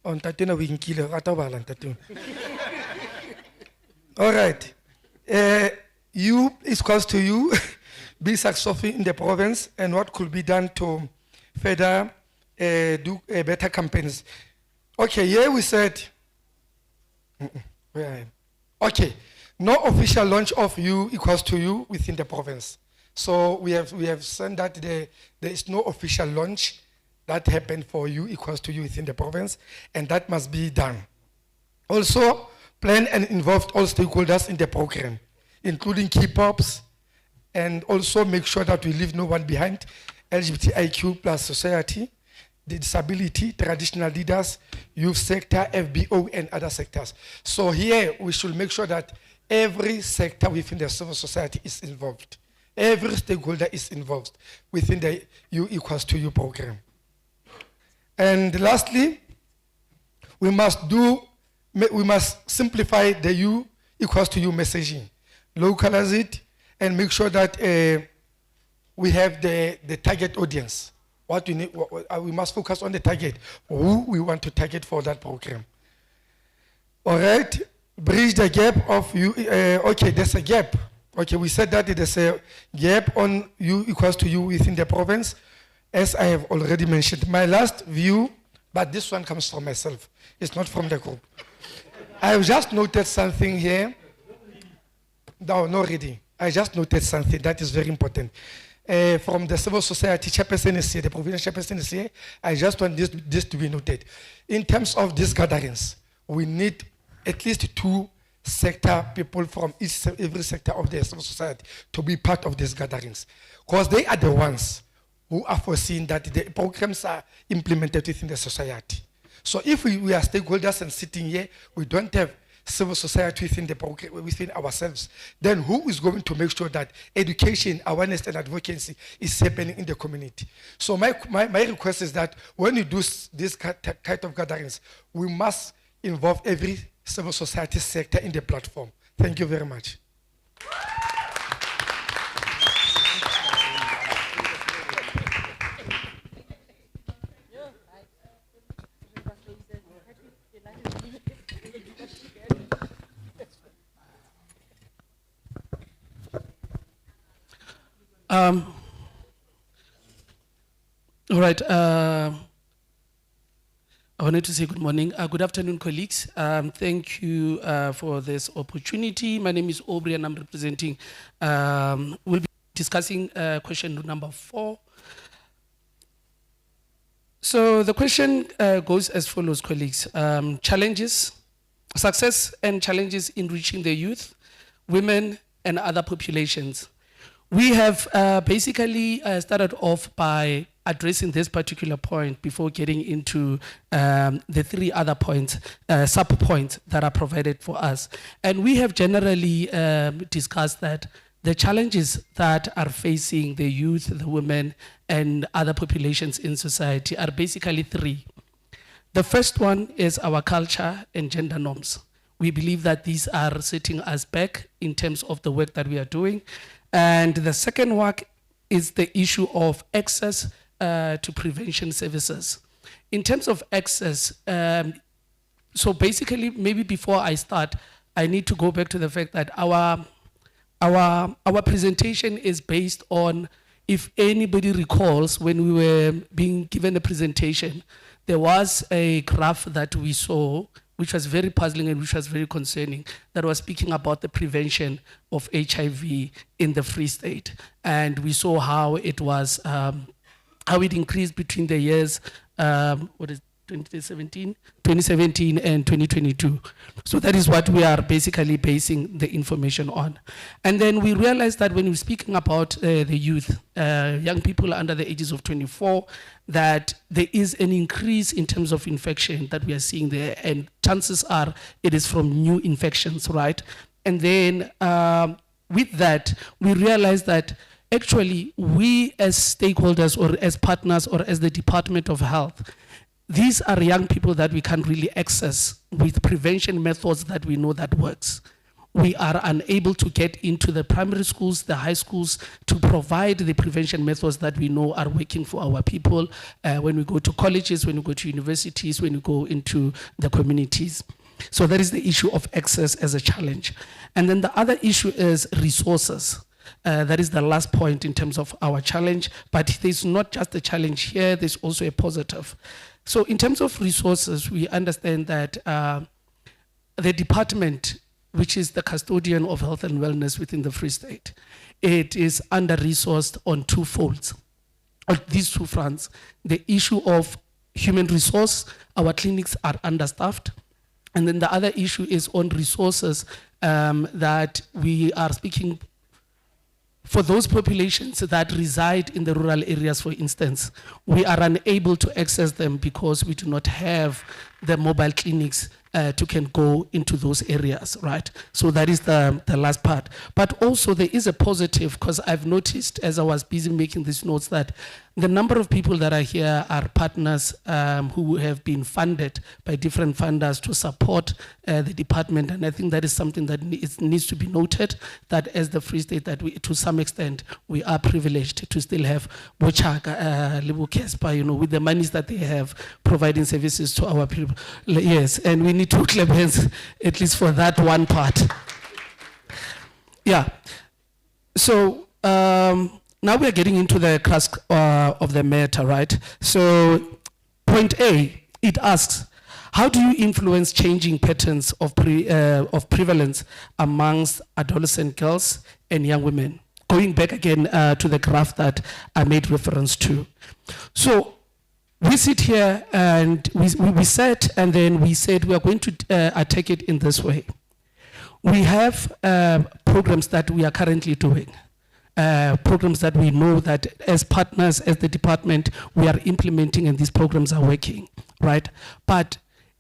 Tatena Winkile, Ratabalan Tatu. All right, you is close to you, be successful in the province, and what could be done to further do better campaigns. Okay, here we said, where I am. Okay, no official launch of you equals to you within the province. So we have sent that there is no official launch that happened for you equals to you within the province, and that must be done. Also, plan and involve all stakeholders in the program, including key pops, and also make sure that we leave no one behind, LGBTIQ plus society, the disability, traditional leaders, youth sector, FBO, and other sectors. So here we should make sure that every sector within the civil society is involved. Every stakeholder is involved within the U equals to U program. And lastly, we must simplify the U equals to U messaging, localize it, and make sure that we have the target audience. What we need, we must focus on the target, who we want to target for that program. All right, bridge the gap of U. Okay, there's a gap. Okay, we said that there's a gap on U equals to U within the province, as I have already mentioned. My last view, but this one comes from myself. It's not from the group. I have just noted something here. No, not reading. I just noted something that is very important. From the civil society chairperson is here, the provincial chairperson is here. I just want this to be noted. In terms of these gatherings, we need at least 2 sector people from every sector of the civil society to be part of these gatherings, because they are the ones who are foreseeing that the programs are implemented within the society. So if we are stakeholders and sitting here, we don't have civil society within the program, within ourselves, then who is going to make sure that education, awareness, and advocacy is happening in the community? So my request is that when you do this kind of gatherings, we must involve every civil society sector in the platform. Thank you very much. All right. I wanted to say good morning. Good afternoon, colleagues. Thank you for this opportunity. My name is Aubrey and I'm representing, we'll be discussing question number 4. So the question goes as follows, colleagues. Challenges, success and challenges in reaching the youth, women and other populations. We have basically started off by addressing this particular point before getting into the 3 other points, sub-points that are provided for us. And we have generally discussed that the challenges that are facing the youth, the women, and other populations in society are basically 3. The first one is our culture and gender norms. We believe that these are setting us back in terms of the work that we are doing. And the second work is the issue of access to prevention services. In terms of access, so basically, maybe before I start, I need to go back to the fact that our presentation is based on, if anybody recalls, when we were being given a presentation, there was a graph that we saw, which was very puzzling and which was very concerning, that was speaking about the prevention of HIV in the Free State. And we saw how it was, how it increased between the years, 2017 and 2022. So that is what we are basically basing the information on. And then we realized that when we're speaking about the youth, young people under the ages of 24, that there is an increase in terms of infection that we are seeing there, and chances are it is from new infections, right? And then with that, we realized that actually we as stakeholders or as partners or as the Department of Health, these are young people that we can't really access with prevention methods that we know that works. We are unable to get into the primary schools, the high schools, to provide the prevention methods that we know are working for our people when we go to colleges, when we go to universities, when we go into the communities. So that is the issue of access as a challenge. And then the other issue is resources. That is the last point in terms of our challenge, but there's not just a challenge here, there's also a positive. So in terms of resources, we understand that the department, which is the custodian of health and wellness within the Free State, it is under-resourced on 2 folds, on these 2 fronts. The issue of human resource, our clinics are understaffed. And then the other issue is on resources that we are speaking for those populations that reside in the rural areas, for instance, we are unable to access them because we do not have the mobile clinics to can go into those areas, right? So that is the last part. But also there is a positive, because I've noticed as I was busy making these notes that the number of people that are here are partners who have been funded by different funders to support the department. And I think that is something that needs to be noted, that as the Free State, that we, to some extent, we are privileged to still have Bochaka, Lebu Kespa, you know, with the monies that they have providing services to our people. Yes, and we need to clap hands at least for that one part. Yeah. So, now we are getting into the crux of the matter, right? So, point A, it asks, how do you influence changing patterns of prevalence amongst adolescent girls and young women? Going back again to the graph that I made reference to. So, we sit here and we sat and then we said we are going to attack it in this way. We have programs that we are currently doing. Programs that we know that as partners, as the department, we are implementing and these programs are working, right? But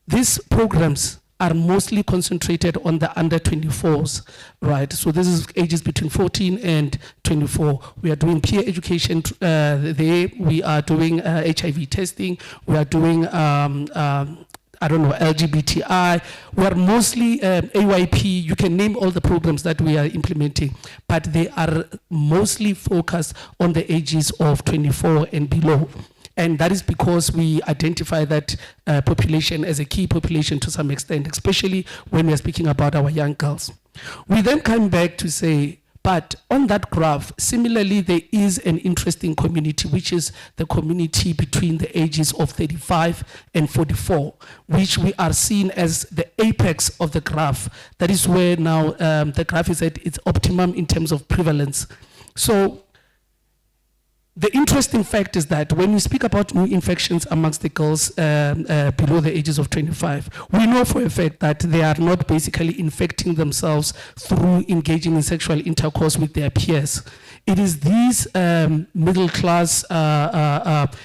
these programs are mostly concentrated on the under 24s, right? So this is ages between 14 and 24. We are doing peer education there. We are doing HIV testing. We are doing I don't know, LGBTI. We are mostly AYP. You can name all the programs that we are implementing, but they are mostly focused on the ages of 24 and below. And that is because we identify that population as a key population to some extent, especially when we are speaking about our young girls. We then come back to say, but on that graph, similarly, there is an interesting community, which is the community between the ages of 35 and 44, which we are seeing as the apex of the graph. That is where now the graph is at its optimum in terms of prevalence. So the interesting fact is that when we speak about new infections amongst the girls below the ages of 25, we know for a fact that they are not basically infecting themselves through engaging in sexual intercourse with their peers. It is these middle-class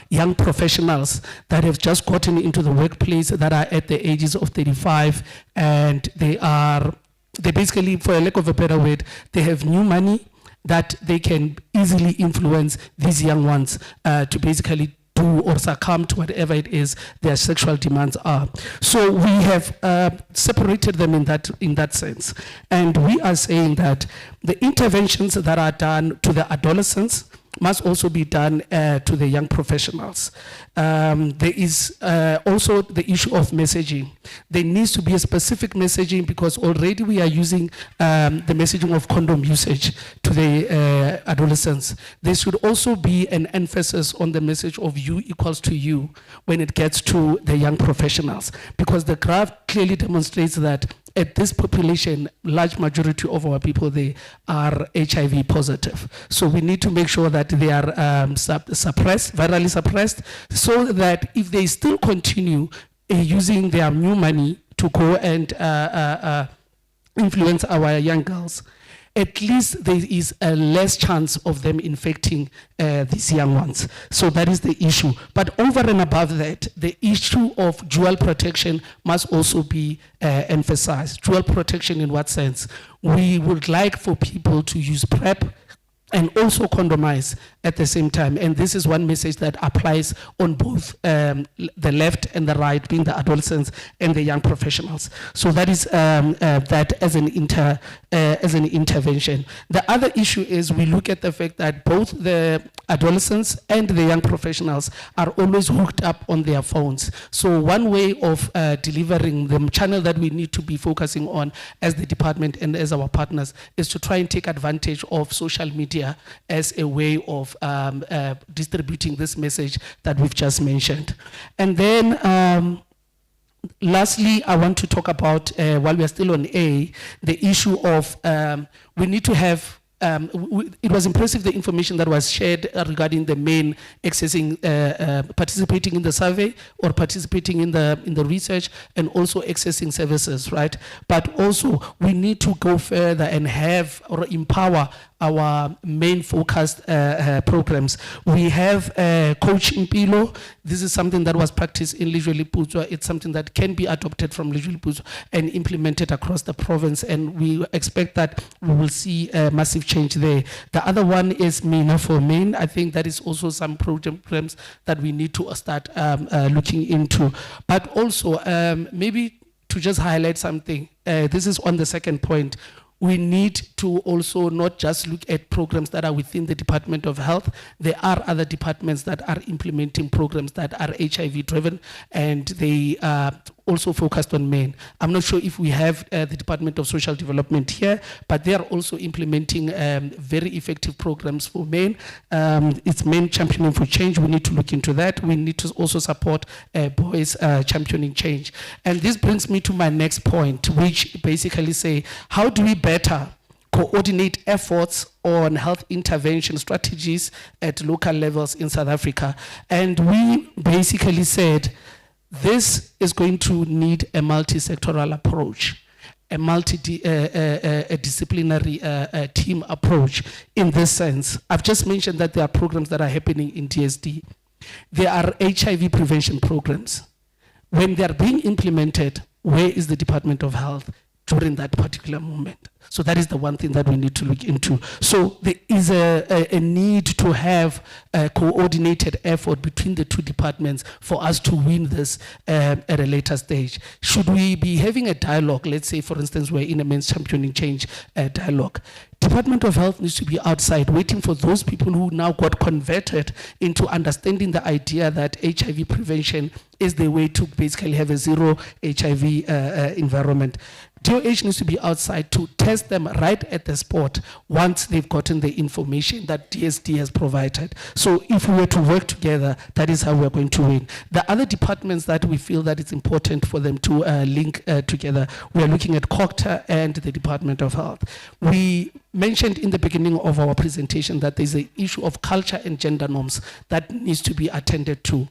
young professionals that have just gotten into the workplace that are at the ages of 35, and they basically, for a lack of a better word, they have new money that they can easily influence these young ones to basically do or succumb to whatever it is their sexual demands are. So we have separated them in that sense. And we are saying that the interventions that are done to the adolescents must also be done to the young professionals. There is also the issue of messaging. There needs to be a specific messaging because already we are using the messaging of condom usage to the adolescents. There should also be an emphasis on the message of you equals to you when it gets to the young professionals, because the graph clearly demonstrates that at this population, large majority of our people, they are HIV positive. So we need to make sure that they are suppressed, virally suppressed, so that if they still continue using their new money to go and influence our young girls, at least there is a less chance of them infecting these young ones. So that is the issue. But over and above that, the issue of dual protection must also be emphasized. Dual protection in what sense? We would like for people to use PrEP and also condomize at the same time. And this is one message that applies on both the left and the right, being the adolescents and the young professionals. So that is that as an intervention. The other issue is we look at the fact that both the adolescents and the young professionals are always hooked up on their phones. So one way of delivering the channel that we need to be focusing on as the department and as our partners is to try and take advantage of social media as a way of distributing this message that we've just mentioned. And then lastly, I want to talk about, while we are still on A, the issue of we need to have it was impressive the information that was shared regarding the men accessing, participating in the survey or participating in the research and also accessing services, right? But also we need to go further and have or empower our main focused programs. We have Coach Impilo. This is something that was practiced in Lejwe-Leputswa. It's something that can be adopted from Lejwe-Leputswa and implemented across the province, and we expect that we will see a massive change there. The other one is Mina for Men. I think that is also some programs that we need to start looking into. But also, maybe to just highlight something, this is on the second point. We need to also not just look at programs that are within the Department of Health. There are other departments that are implementing programs that are HIV driven, and they are also focused on men. I'm not sure if we have the Department of Social Development here, but they are also implementing very effective programs for men. It's Men Championing for Change. We need to look into that. We need to also support boys championing change. And this brings me to my next point, which basically say, how do we better coordinate efforts on health intervention strategies at local levels in South Africa? And we basically said, this is going to need a multi-sectoral approach, a multi-disciplinary team approach in this sense. I've just mentioned that there are programs that are happening in DSD. There are HIV prevention programs. When they are being implemented, where is the Department of Health during that particular moment? So that is the one thing that we need to look into. So there is a need to have a coordinated effort between the two departments for us to win this at a later stage. Should we be having a dialogue, let's say, for instance, we're in a Men's Championing Change dialogue, Department of Health needs to be outside waiting for those people who now got converted into understanding the idea that HIV prevention is the way to basically have a zero HIV environment. DOH needs to be outside to test them right at the spot once they've gotten the information that DSD has provided. So if we were to work together, that is how we're going to win. The other departments that we feel that it's important for them to link together, we are looking at COCTA and the Department of Health. We mentioned in the beginning of our presentation that there's an issue of culture and gender norms that needs to be attended to.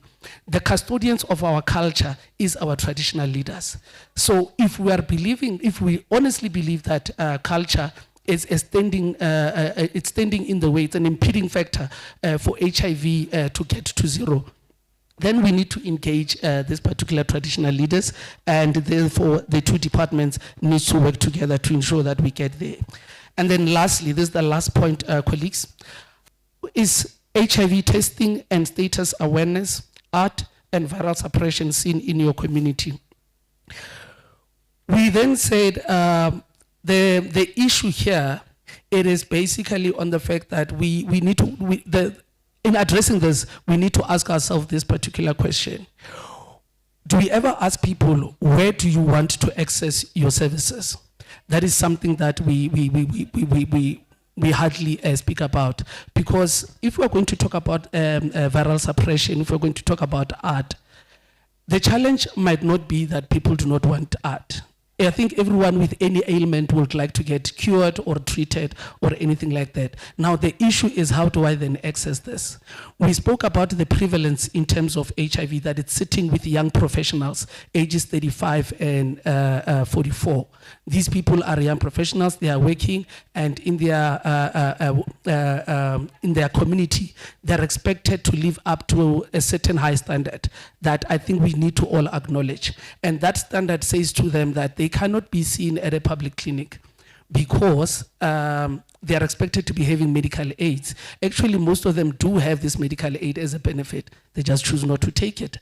The custodians of our culture is our traditional leaders. So if we honestly believe that culture is standing in the way, it's an impeding factor for HIV to get to zero, then we need to engage these particular traditional leaders, and therefore the two departments need to work together to ensure that we get there. And then lastly, this is the last point, colleagues, is HIV testing and status awareness, art and viral suppression seen in your community. We then said the issue here, it is basically on the fact that we need to, in addressing this, we need to ask ourselves this particular question. Do we ever ask people, where do you want to access your services? That is something that we hardly speak about, because if we're going to talk about viral suppression, if we're going to talk about art, the challenge might not be that people do not want art. I think everyone with any ailment would like to get cured or treated or anything like that. Now the issue is, how do I then access this? We spoke about the prevalence in terms of HIV, that it's sitting with young professionals, ages 35 and 44. These people are young professionals, they are working, and in their community, they're expected to live up to a certain high standard that I think we need to all acknowledge. And that standard says to them that they cannot be seen at a public clinic because they are expected to be having medical aids. Actually, most of them do have this medical aid as a benefit. They just choose not to take it.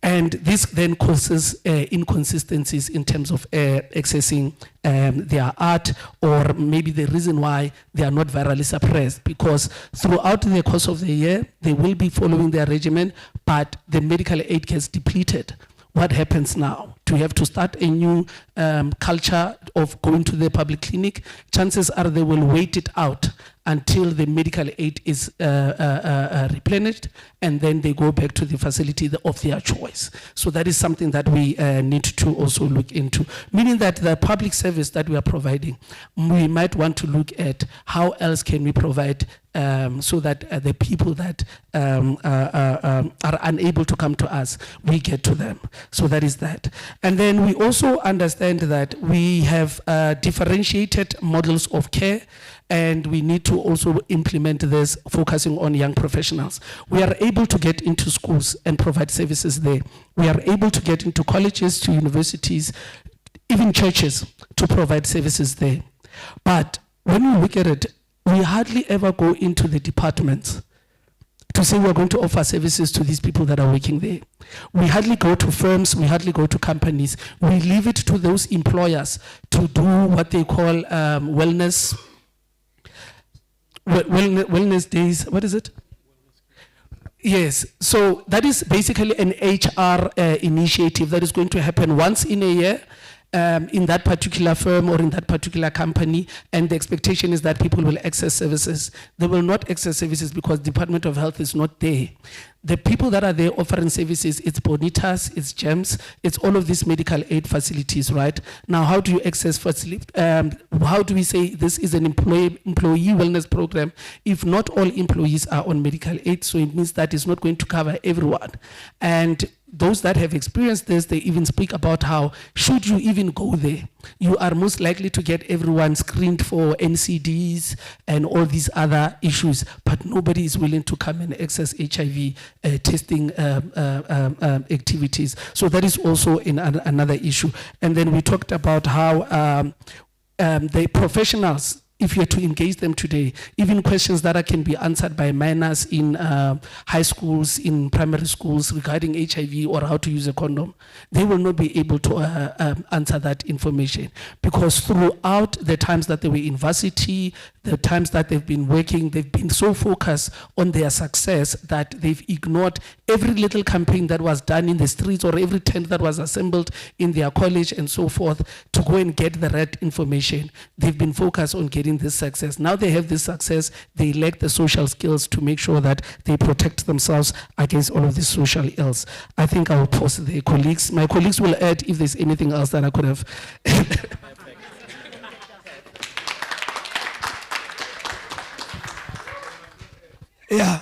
And this then causes inconsistencies in terms of accessing their art, or maybe the reason why they are not virally suppressed, because throughout the course of the year, they will be following their regimen, but the medical aid gets depleted. What happens now? Do you have to start a new culture of going to the public clinic? Chances are they will wait it out until the medical aid is replenished, and then they go back to the facility of their choice. So that is something that we need to also look into, meaning that the public service that we are providing, we might want to look at how else can we provide so that the people that are unable to come to us, we get to them. So that is that. And then we also understand that we have differentiated models of care, And we need to also implement this, focusing on young professionals. We are able to get into schools and provide services there. We are able to get into colleges, to universities, even churches, to provide services there. But when we look at it, we hardly ever go into the departments to say we're going to offer services to these people that are working there. We hardly go to firms, we hardly go to companies. We leave it to those employers to do what they call wellness days. What is it? Yes, so that is basically an HR initiative that is going to happen once in a year. In that particular firm or in that particular company, and the expectation is that people will access services. They will not access services because Department of Health is not there. The people that are there offering services, it's Bonitas, it's GEMS, it's all of these medical aid facilities, right? Now, how do you access facility? How do we say this is an employee wellness program if not all employees are on medical aid? So it means that it's not going to cover everyone. And those that have experienced this, they even speak about how, should you even go there, you are most likely to get everyone screened for NCDs and all these other issues, but nobody is willing to come and access HIV testing activities. So that is also another issue. And then we talked about how the professionals, if you're to engage them today, even questions that can be answered by minors in high schools, in primary schools regarding HIV or how to use a condom, they will not be able to answer that information, because throughout the times that they were in varsity, the times that they've been working, they've been so focused on their success that they've ignored every little campaign that was done in the streets or every tent that was assembled in their college and so forth to go and get the right information. They've been focused on getting this success. Now they have this success, they lack the social skills to make sure that they protect themselves against all of these social ills. I think I will pause there, colleagues. My colleagues will add if there's anything else that I could have. Yeah.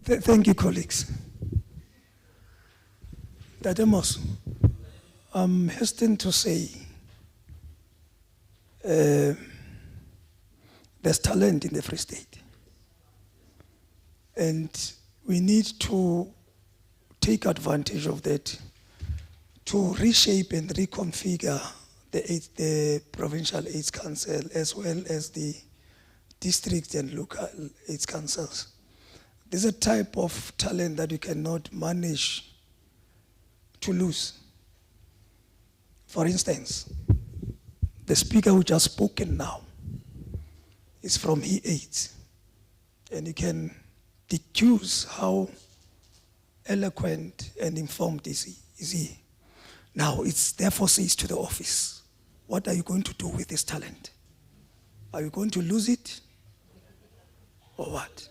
Thank you, colleagues. Dademos, I'm hesitant to say there's talent in the Free State. And we need to take advantage of that to reshape and reconfigure the Provincial AIDS Council as well as the district and local AIDS councils. There's a type of talent that you cannot manage to lose. For instance, the speaker who just spoken now is from He8, and you can deduce how eloquent and informed is he. Now, it's therefore says to the office, what are you going to do with this talent? Are you going to lose it or what?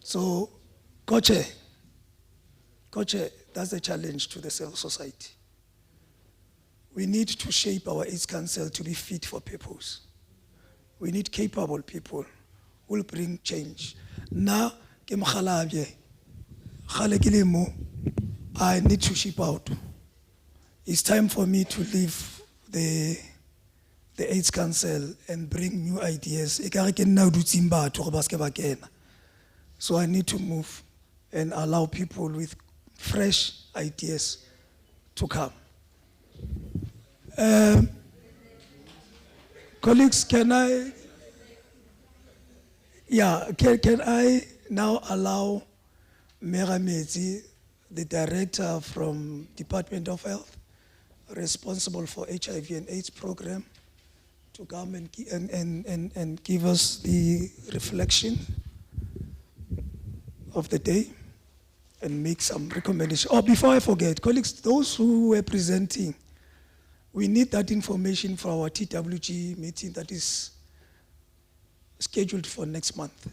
So, Koche, that's the challenge to the civil society. We need to shape our AIDS Council to be fit for purpose. We need capable people who will bring change. Now, I need to ship out. It's time for me to leave the AIDS Council and bring new ideas. So I need to move and allow people with fresh ideas to come. Colleagues, can I now allow Meramezi, the director from Department of Health, responsible for HIV and AIDS program, to come and give us the reflection of the day and make some recommendations. Oh, before I forget, colleagues, those who were presenting, we need that information for our TWG meeting that is scheduled for next month.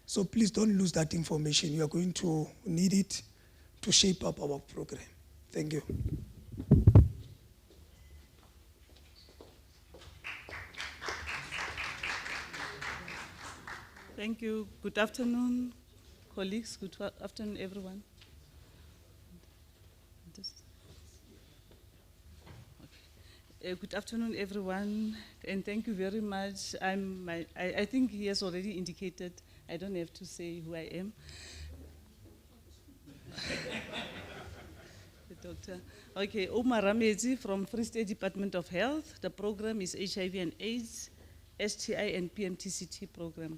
So please don't lose that information. You are going to need it to shape up our program. Thank you. Thank you. Good afternoon, colleagues. Good afternoon, everyone. Good afternoon, everyone, and thank you very much. I think he has already indicated, I don't have to say who I am. The doctor. Okay, Omar Ramezi from Free State Department of Health. The program is HIV and AIDS, STI and PMTCT program.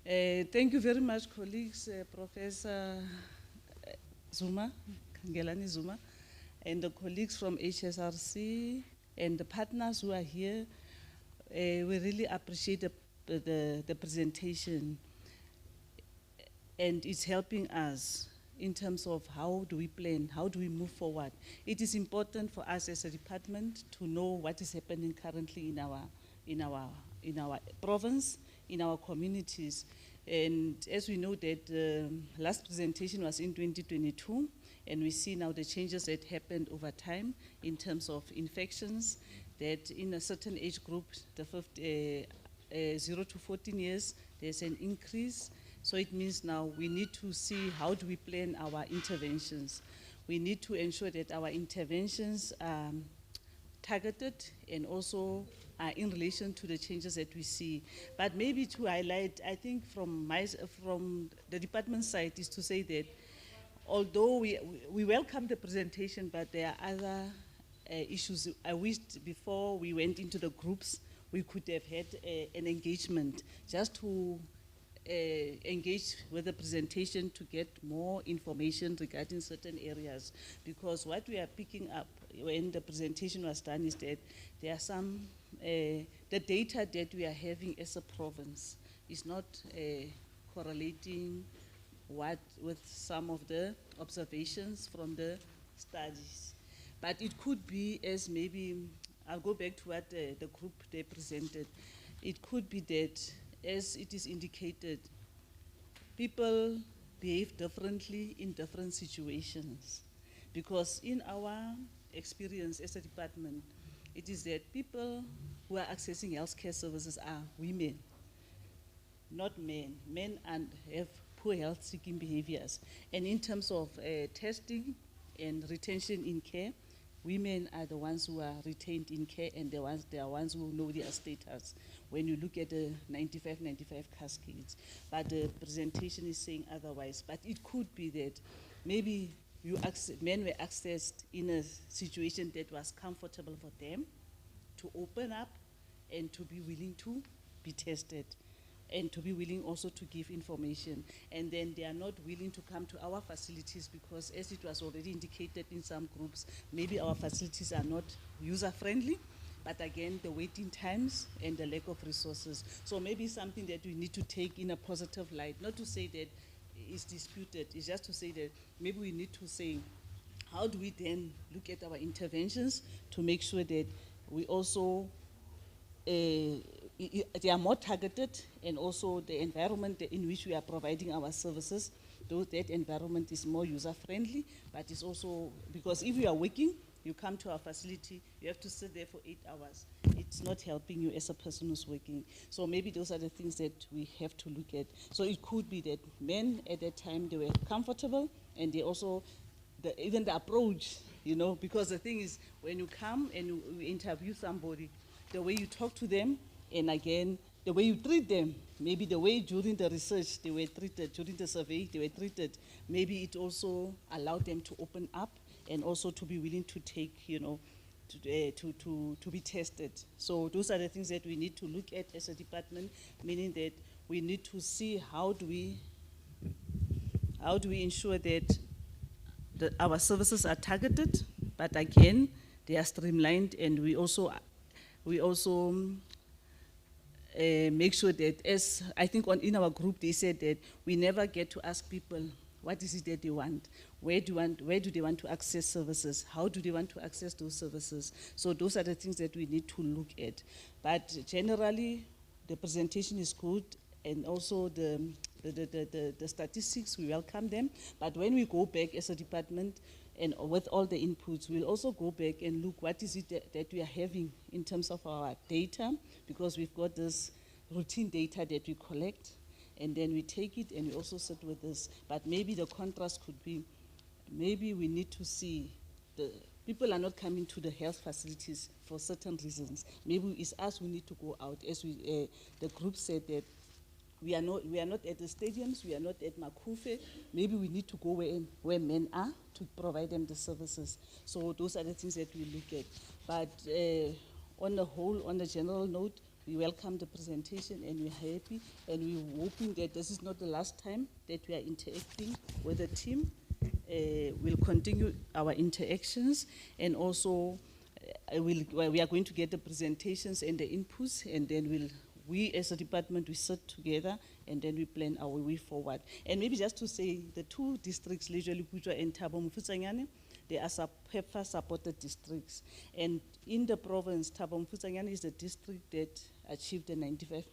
Thank you very much, colleagues, Professor Zuma, Kangelani Zuma, and the colleagues from HSRC, and the partners who are here. We really appreciate the presentation, and it's helping us in terms of how do we plan, how do we move forward. It is important for us as a department to know what is happening currently in our province, in our communities. And as we know that last presentation was in 2022, and we see now the changes that happened over time in terms of infections, that in a certain age group, the 0 to 14 years, there's an increase. So it means now we need to see how do we plan our interventions. We need to ensure that our interventions are targeted and also in relation to the changes that we see. But maybe to highlight, I think from the department side is to say that although we welcome the presentation, but there are other issues. I wished before we went into the groups, we could have had an engagement just to engage with the presentation to get more information regarding certain areas. Because what we are picking up when the presentation was done is that there are some, the data that we are having as a province is not correlating with some of the observations from the studies. But it could be as maybe, I'll go back to what the group they presented. It could be that, as it is indicated, people behave differently in different situations. Because in our experience as a department, it is that people who are accessing healthcare services are women, not men. Men have poor health-seeking behaviors. And in terms of testing and retention in care, women are the ones who are retained in care, and they are ones who know their status when you look at the 95 cascades. But the presentation is saying otherwise. But it could be that maybe men were accessed in a situation that was comfortable for them to open up and to be willing to be tested, and to be willing also to give information. And then they are not willing to come to our facilities because, as it was already indicated in some groups, maybe our facilities are not user-friendly, but again, the waiting times and the lack of resources. So maybe something that we need to take in a positive light, not to say that it's disputed, it's just to say that maybe we need to say, how do we then look at our interventions to make sure that we also they are more targeted, and also the environment in which we are providing our services, though that environment is more user-friendly, but it's also, because if you are working, you come to our facility, you have to sit there for 8 hours. It's not helping you as a person who's working. So maybe those are the things that we have to look at. So it could be that men at that time, they were comfortable, and they also, even the approach, because the thing is, when you come and you interview somebody, the way you talk to them, and again, the way you treat them, maybe the way during the research they were treated, during the survey they were treated, maybe it also allowed them to open up and also to be willing to take, to be tested. So those are the things that we need to look at as a department, meaning that we need to see how do we ensure that our services are targeted, but again, they are streamlined, and we also make sure that, as I think in our group they said that we never get to ask people what is it that they want, where do they want to access services, how do they want to access those services. So those are the things that we need to look at. But generally, the presentation is good, and also the statistics, we welcome them. But when we go back as a department, and with all the inputs, we'll also go back and look what is it that we are having in terms of our data, because we've got this routine data that we collect, and then we take it and we also sit with this. But maybe the contrast could be, maybe we need to see the people are not coming to the health facilities for certain reasons. Maybe it's us who need to go out, as we, the group said that we are not at the stadiums, we are not at Makufe. Maybe we need to go where men are to provide them the services. So those are the things that we look at. But on the whole, on the general note, we welcome the presentation and we're happy, and we're hoping that this is not the last time that we are interacting with the team. We'll continue our interactions, and also we are going to get the presentations and the inputs, and then we as a department, we sit together and then we plan our way forward. And maybe just to say, the two districts, Lejwe Lekhutshwa and Thabo Mofokeng, they are PEPFAR supported districts. And in the province, Thabo Mofokeng is the district that achieved the 95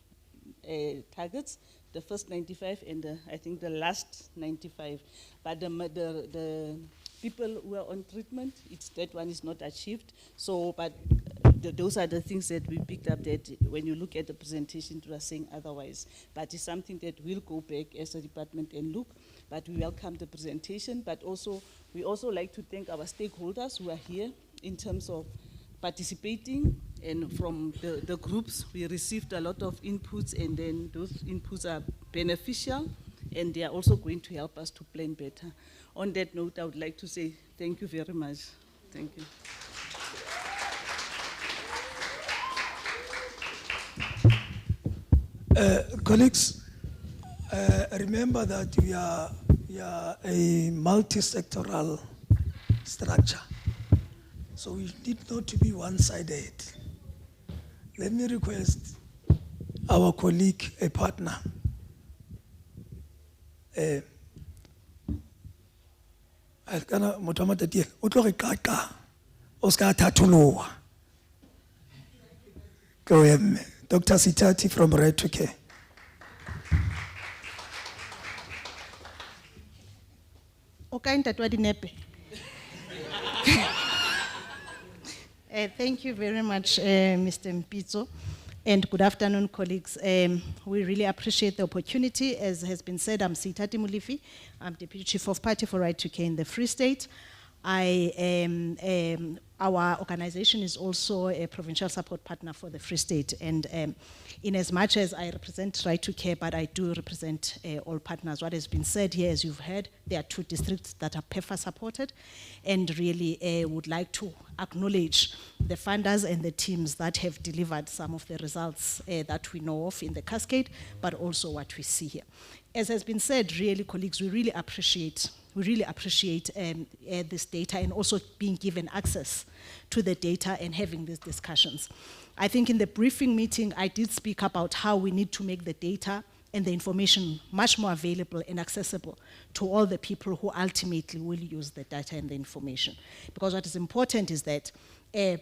targets, the first 95 and I think the last 95. But the people who are on treatment, that one is not achieved. So, but those are the things that we picked up, that when you look at the presentation, we are saying otherwise. But it's something that we'll go back as a department and look. But we welcome the presentation. But also, we also like to thank our stakeholders who are here in terms of participating. And from the groups, we received a lot of inputs, and then those inputs are beneficial, and they are also going to help us to plan better. On that note, I would like to say thank you very much. Thank you. Colleagues, remember that we are a multi-sectoral structure, so we need not to be one-sided. Let me request our colleague, a partner, Dr. Sitati from Right to Care. Thank you very much, Mr. Mpitso, and good afternoon, colleagues. We really appreciate the opportunity. As has been said, I'm Sitati Mulifi. I'm Deputy Chief of Party for Right to Care in the Free State. Our organization is also a provincial support partner for the Free State, and in as much as I represent Right to Care, but I do represent all partners. What has been said here, as you've heard, there are two districts that are PEPFAR supported, and really would like to acknowledge the funders and the teams that have delivered some of the results that we know of in the cascade, but also what we see here. As has been said, really, colleagues, we really appreciate this data, and also being given access to the data and having these discussions. I think in the briefing meeting, I did speak about how we need to make the data and the information much more available and accessible to all the people who ultimately will use the data and the information. Because what is important is that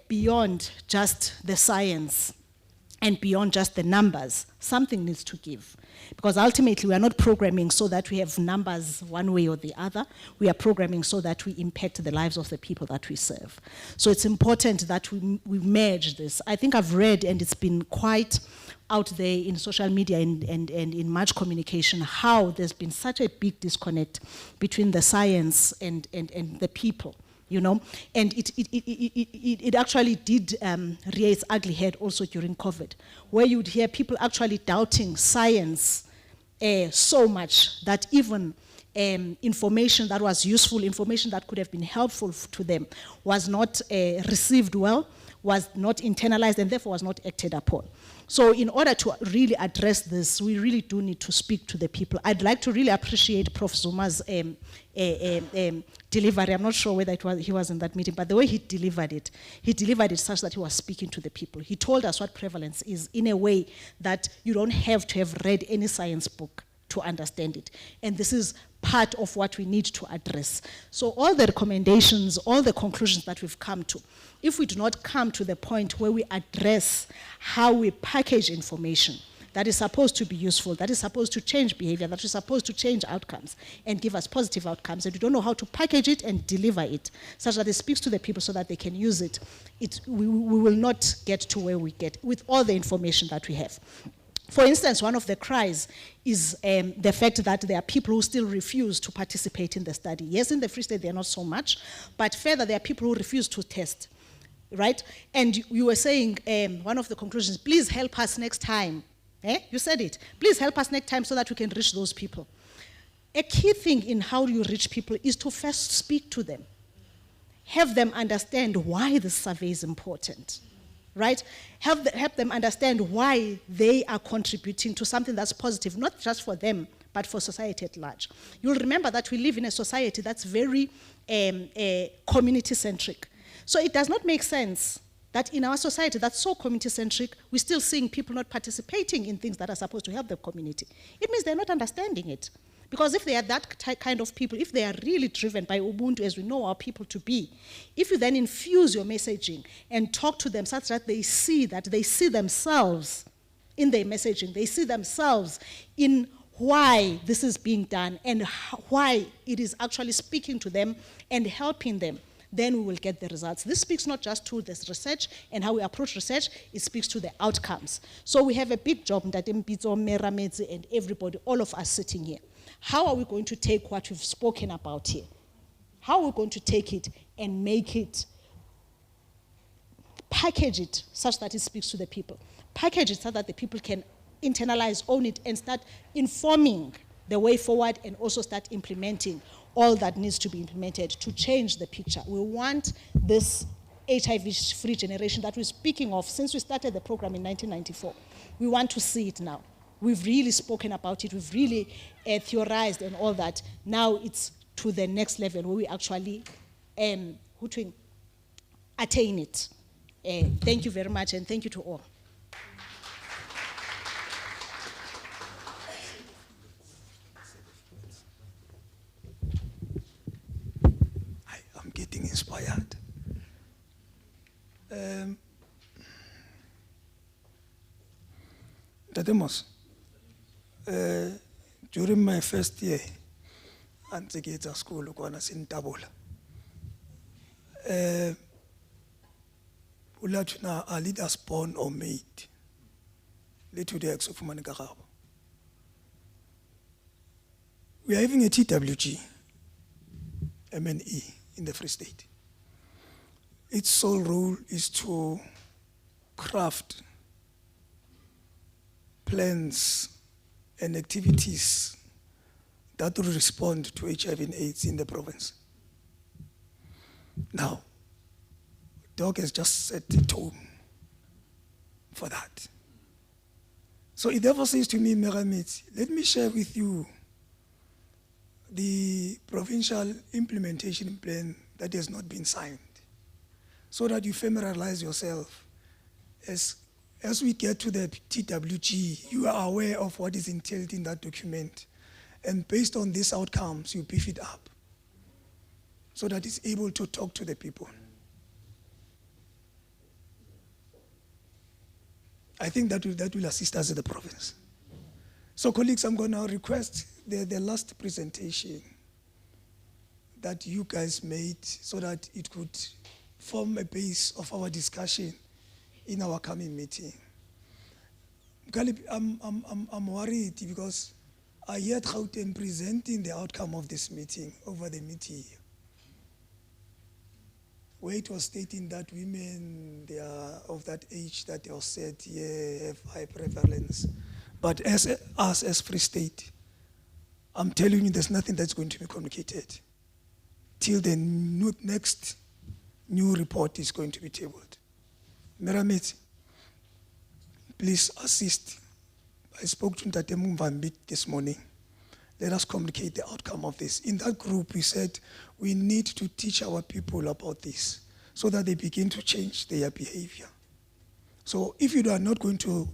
beyond just the science and beyond just the numbers, something needs to give. Because ultimately, we are not programming so that we have numbers one way or the other. We are programming so that we impact the lives of the people that we serve. So it's important that we merge this. I think I've read, and it's been quite out there in social media and in much communication, how there's been such a big disconnect between the science and the people. You know, and it actually did rear its ugly head also during COVID, where you'd hear people actually doubting science so much that even information that was useful, information that could have been helpful to them, was not received well, was not internalized, and therefore was not acted upon. So in order to really address this, we really do need to speak to the people. I'd like to really appreciate Prof. Zuma's delivery. I'm not sure whether he was in that meeting, but the way he delivered it such that he was speaking to the people. He told us what prevalence is in a way that you don't have to have read any science book to understand it. And this is part of what we need to address. So all the recommendations, all the conclusions that we've come to, if we do not come to the point where we address how we package information that is supposed to be useful, that is supposed to change behavior, that is supposed to change outcomes and give us positive outcomes, and we don't know how to package it and deliver it such that it speaks to the people so that they can use it, we will not get to where we get with all the information that we have. For instance, one of the cries is the fact that there are people who still refuse to participate in the study. Yes, in the Free State, they're not so much, but further, there are people who refuse to test, right? And you were saying, one of the conclusions, please help us next time. You said it. Please help us next time so that we can reach those people. A key thing in how you reach people is to first speak to them. Have them understand why this survey is important. Right? Help them understand why they are contributing to something that's positive, not just for them, but for society at large. You'll remember that we live in a society that's very community-centric. So it does not make sense that in our society that's so community-centric, we're still seeing people not participating in things that are supposed to help the community. It means they're not understanding it. Because if they are that kind of people, if they are really driven by Ubuntu, as we know our people to be, if you then infuse your messaging and talk to them such that they see themselves in their messaging, they see themselves in why this is being done and why it is actually speaking to them and helping them, then we will get the results. This speaks not just to this research and how we approach research, it speaks to the outcomes. So we have a big job, Ntate Mpitso, Merametse, and everybody, all of us sitting here. How are we going to take what we've spoken about here? How are we going to take it and make it, package it such that it speaks to the people? Package it so that the people can internalize, own it, and start informing the way forward and also start implementing all that needs to be implemented to change the picture. We want this HIV-free generation that we're speaking of since we started the program in 1994. We want to see it now. We've really spoken about it. We've really theorized and all that. Now it's to the next level where we actually attain it. Thank you very much, and thank you to all. I'm getting inspired. Dademos. During my first year, at the gates of school, in Tabula, are leaders born or made. Little the ex of Manikarabo. We are having a TWG, MNE, in the Free State. Its sole role is to craft plans and activities that will respond to HIV and AIDS in the province. Now, Doc has just set the tone for that. So it therefore says to me, Meramit, let me share with you the provincial implementation plan that has not been signed, so that you familiarize yourself. As we get to the TWG, you are aware of what is entailed in that document. And based on these outcomes, you beef it up so that it's able to talk to the people. I think that will assist us in the province. So colleagues, I'm going to request the last presentation that you guys made so that it could form a base of our discussion in our coming meeting. I'm worried because I heard Gauteng presenting the outcome of this meeting over the meeting, where it was stating that women, they are of that age that they are said have high prevalence. But as us as Free State, I'm telling you there's nothing that's going to be communicated till the next new report is going to be tabled. Meramit, please assist. I spoke to Ntate Mvambit this morning. Let us communicate the outcome of this. In that group, we said we need to teach our people about this so that they begin to change their behavior. So if you are not going to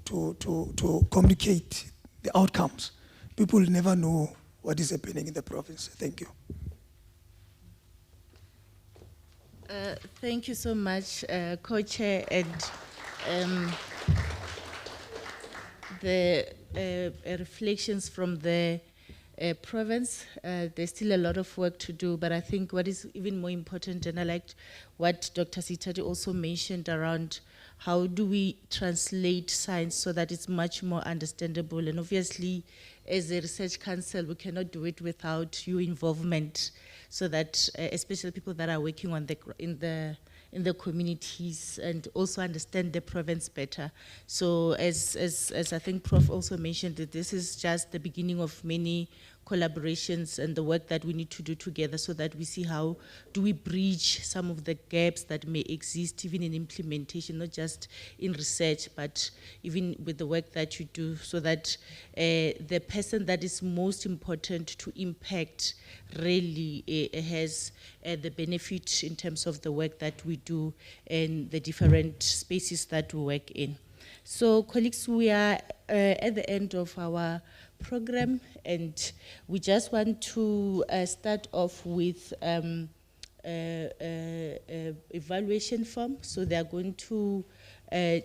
communicate the outcomes, people will never know what is happening in the province. Thank you. Thank you so much, Co-Chair, and the reflections from the province. There's still a lot of work to do, but I think what is even more important, and I liked what Dr. Sitati also mentioned around how do we translate science so that it's much more understandable. And obviously, as a research council, we cannot do it without your involvement, so that especially people that are working on in the communities and also understand the province better. So as I think Prof also mentioned, that this is just the beginning of many collaborations and the work that we need to do together, so that we see how do we bridge some of the gaps that may exist even in implementation, not just in research, but even with the work that you do, so that the person that is most important to impact really has the benefit in terms of the work that we do and the different spaces that we work in. So colleagues, we are at the end of our program, and we just want to start off with evaluation form. So they are going to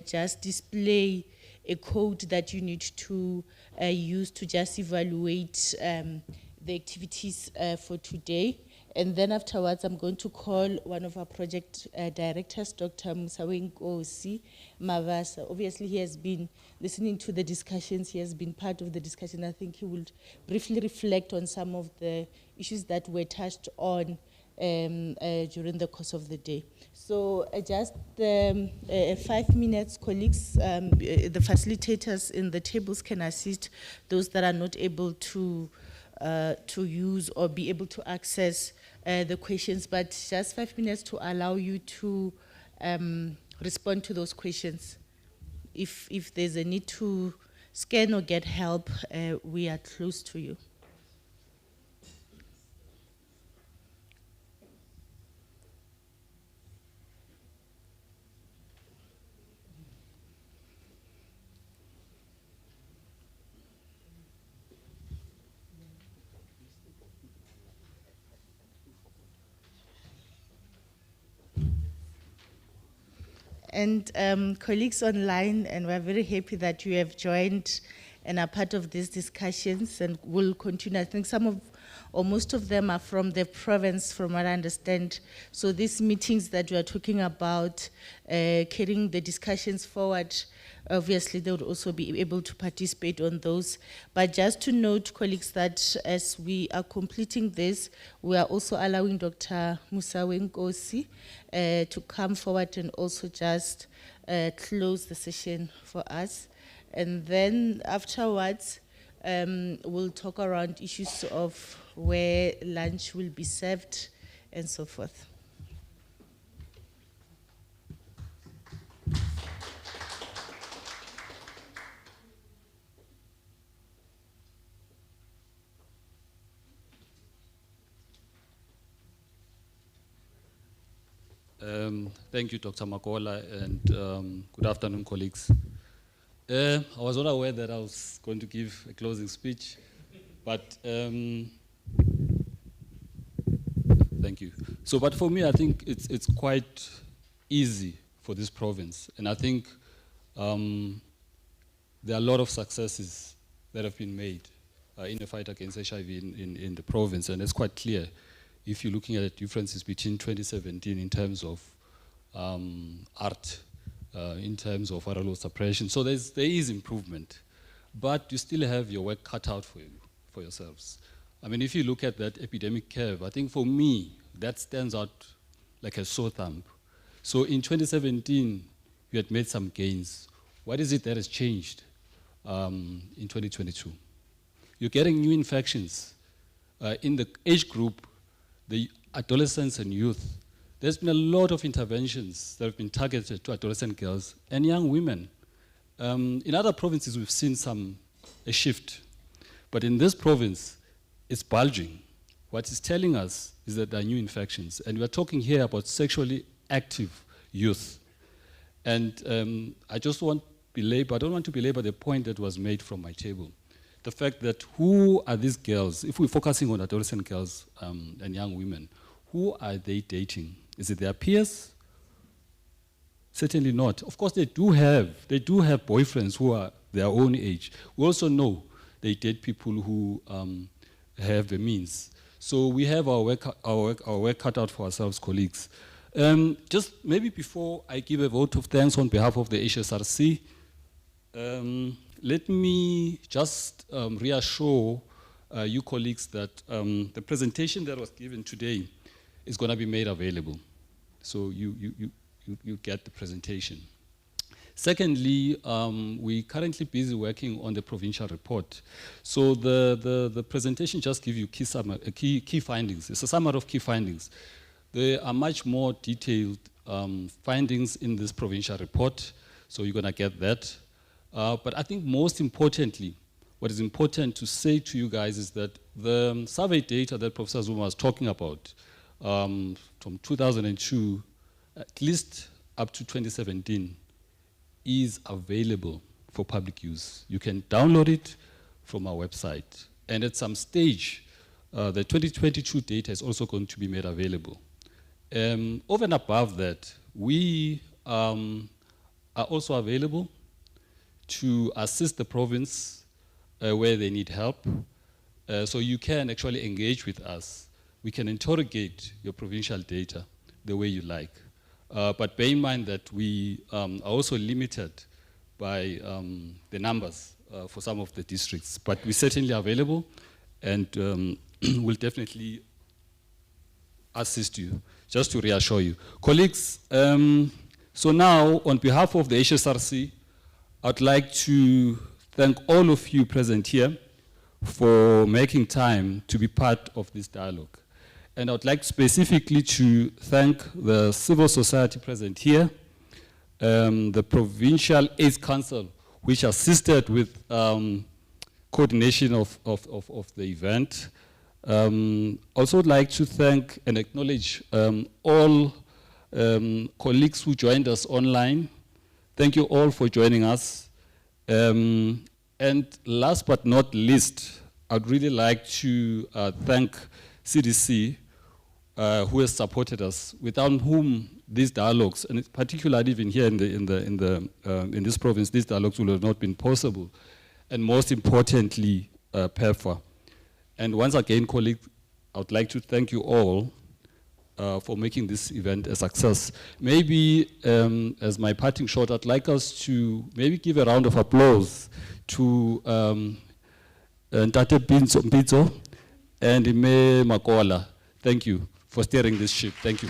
just display a code that you need to use to just evaluate the activities for today. And then afterwards, I'm going to call one of our project directors, Dr. Musawenkosi Mavasa. Obviously, he has been listening to the discussions. He has been part of the discussion. I think he will briefly reflect on some of the issues that were touched on during the course of the day. So just 5 minutes, colleagues. The facilitators in the tables can assist those that are not able to use or be able to access the questions, but just 5 minutes to allow you to respond to those questions. If there's a need to scan or get help, we are close to you. And colleagues online, and we're very happy that you have joined and are part of these discussions and will continue. I think some of, or most of them are from the province, from what I understand. So these meetings that we are talking about, carrying the discussions forward, obviously they would also be able to participate on those. But just to note, colleagues, that as we are completing this, we are also allowing Dr. Musawenkosi to come forward and also just close the session for us. And then afterwards, we'll talk around issues of where lunch will be served and so forth. Thank you, Dr. Makola, and good afternoon, colleagues. I was not aware that I was going to give a closing speech, but thank you. So, but for me, I think it's quite easy for this province, and I think there are a lot of successes that have been made in the fight against HIV in the province, and it's quite clear if you're looking at the differences between 2017 in terms of art, in terms of viral suppression. So there is improvement, but you still have your work cut out for yourselves. I mean, if you look at that epidemic curve, I think for me, that stands out like a sore thumb. So in 2017, you had made some gains. What is it that has changed in 2022? You're getting new infections. In the age group, the adolescents and youth, there's been a lot of interventions that have been targeted to adolescent girls and young women. In other provinces, we've seen a shift. But in this province, it's bulging. What it's telling us is that there are new infections. And we're talking here about sexually active youth. And I don't want to belabor the point that was made from my table. The fact that who are these girls, if we're focusing on adolescent girls and young women, who are they dating? Is it their peers? Certainly not. Of course, they do have boyfriends who are their own age. We also know they date people who have the means. So we have our work cut out for ourselves, colleagues. Just maybe before I give a vote of thanks on behalf of the HSRC, let me just reassure you colleagues that the presentation that was given today is going to be made available. So you get the presentation. Secondly, we're currently busy working on the provincial report. So the presentation just gives you key findings. It's a summary of key findings. There are much more detailed findings in this provincial report, so you're going to get that. But I think most importantly, what is important to say to you guys is that the survey data that Professor Zuma was talking about from 2002, at least up to 2017, is available for public use. You can download it from our website. And at some stage, the 2022 data is also going to be made available. Over and above that, we are also available to assist the province where they need help. So you can actually engage with us. We can interrogate your provincial data the way you like. But bear in mind that we are also limited by the numbers for some of the districts. But we're certainly available and will definitely assist you, just to reassure you. Colleagues, so now on behalf of the HSRC, I'd like to thank all of you present here for making time to be part of this dialogue. And I would like specifically to thank the civil society present here, the Provincial AIDS Council, which assisted with coordination of the event. Also would like to thank and acknowledge all colleagues who joined us online. Thank you all for joining us. And last but not least, I'd really like to thank CDC, who has supported us, without whom these dialogues, and particularly even here in this province, these dialogues would have not been possible. And most importantly, PERFA. And once again, colleagues, I would like to thank you all for making this event a success. Maybe as my parting shot, I'd like us to maybe give a round of applause to Ntate Mpitso and Ime Makola. Thank you for steering this ship. Thank you.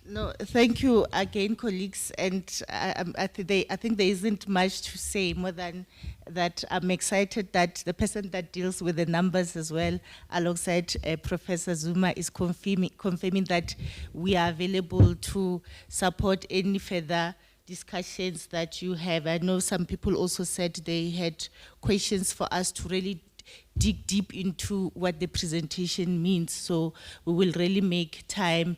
No, thank you again, colleagues. And I think there isn't much to say more than that. I'm excited that the person that deals with the numbers as well, alongside Professor Zuma, is confirming that we are available to support any further discussions that you have. I know some people also said they had questions for us to really dig deep into what the presentation means, so we will really make time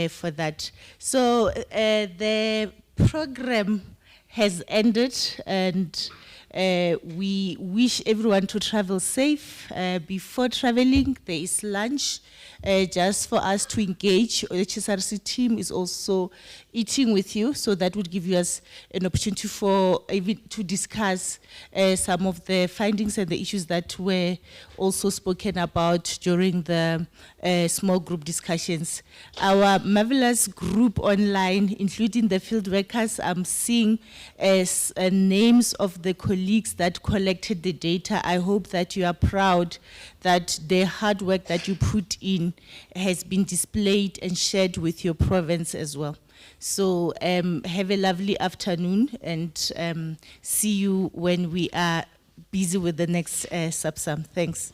for that. So the program has ended, and we wish everyone to travel safe. Before traveling, there is lunch just for us to engage. The HSRC team is also eating with you, so that would give us an opportunity for even to discuss some of the findings and the issues that were also spoken about during the small group discussions. Our marvelous group online, including the field workers, I'm seeing names of the colleagues that collected the data. I hope that you are proud that the hard work that you put in has been displayed and shared with your province as well. So have a lovely afternoon, and see you when we are busy with the next SABSSM. Thanks.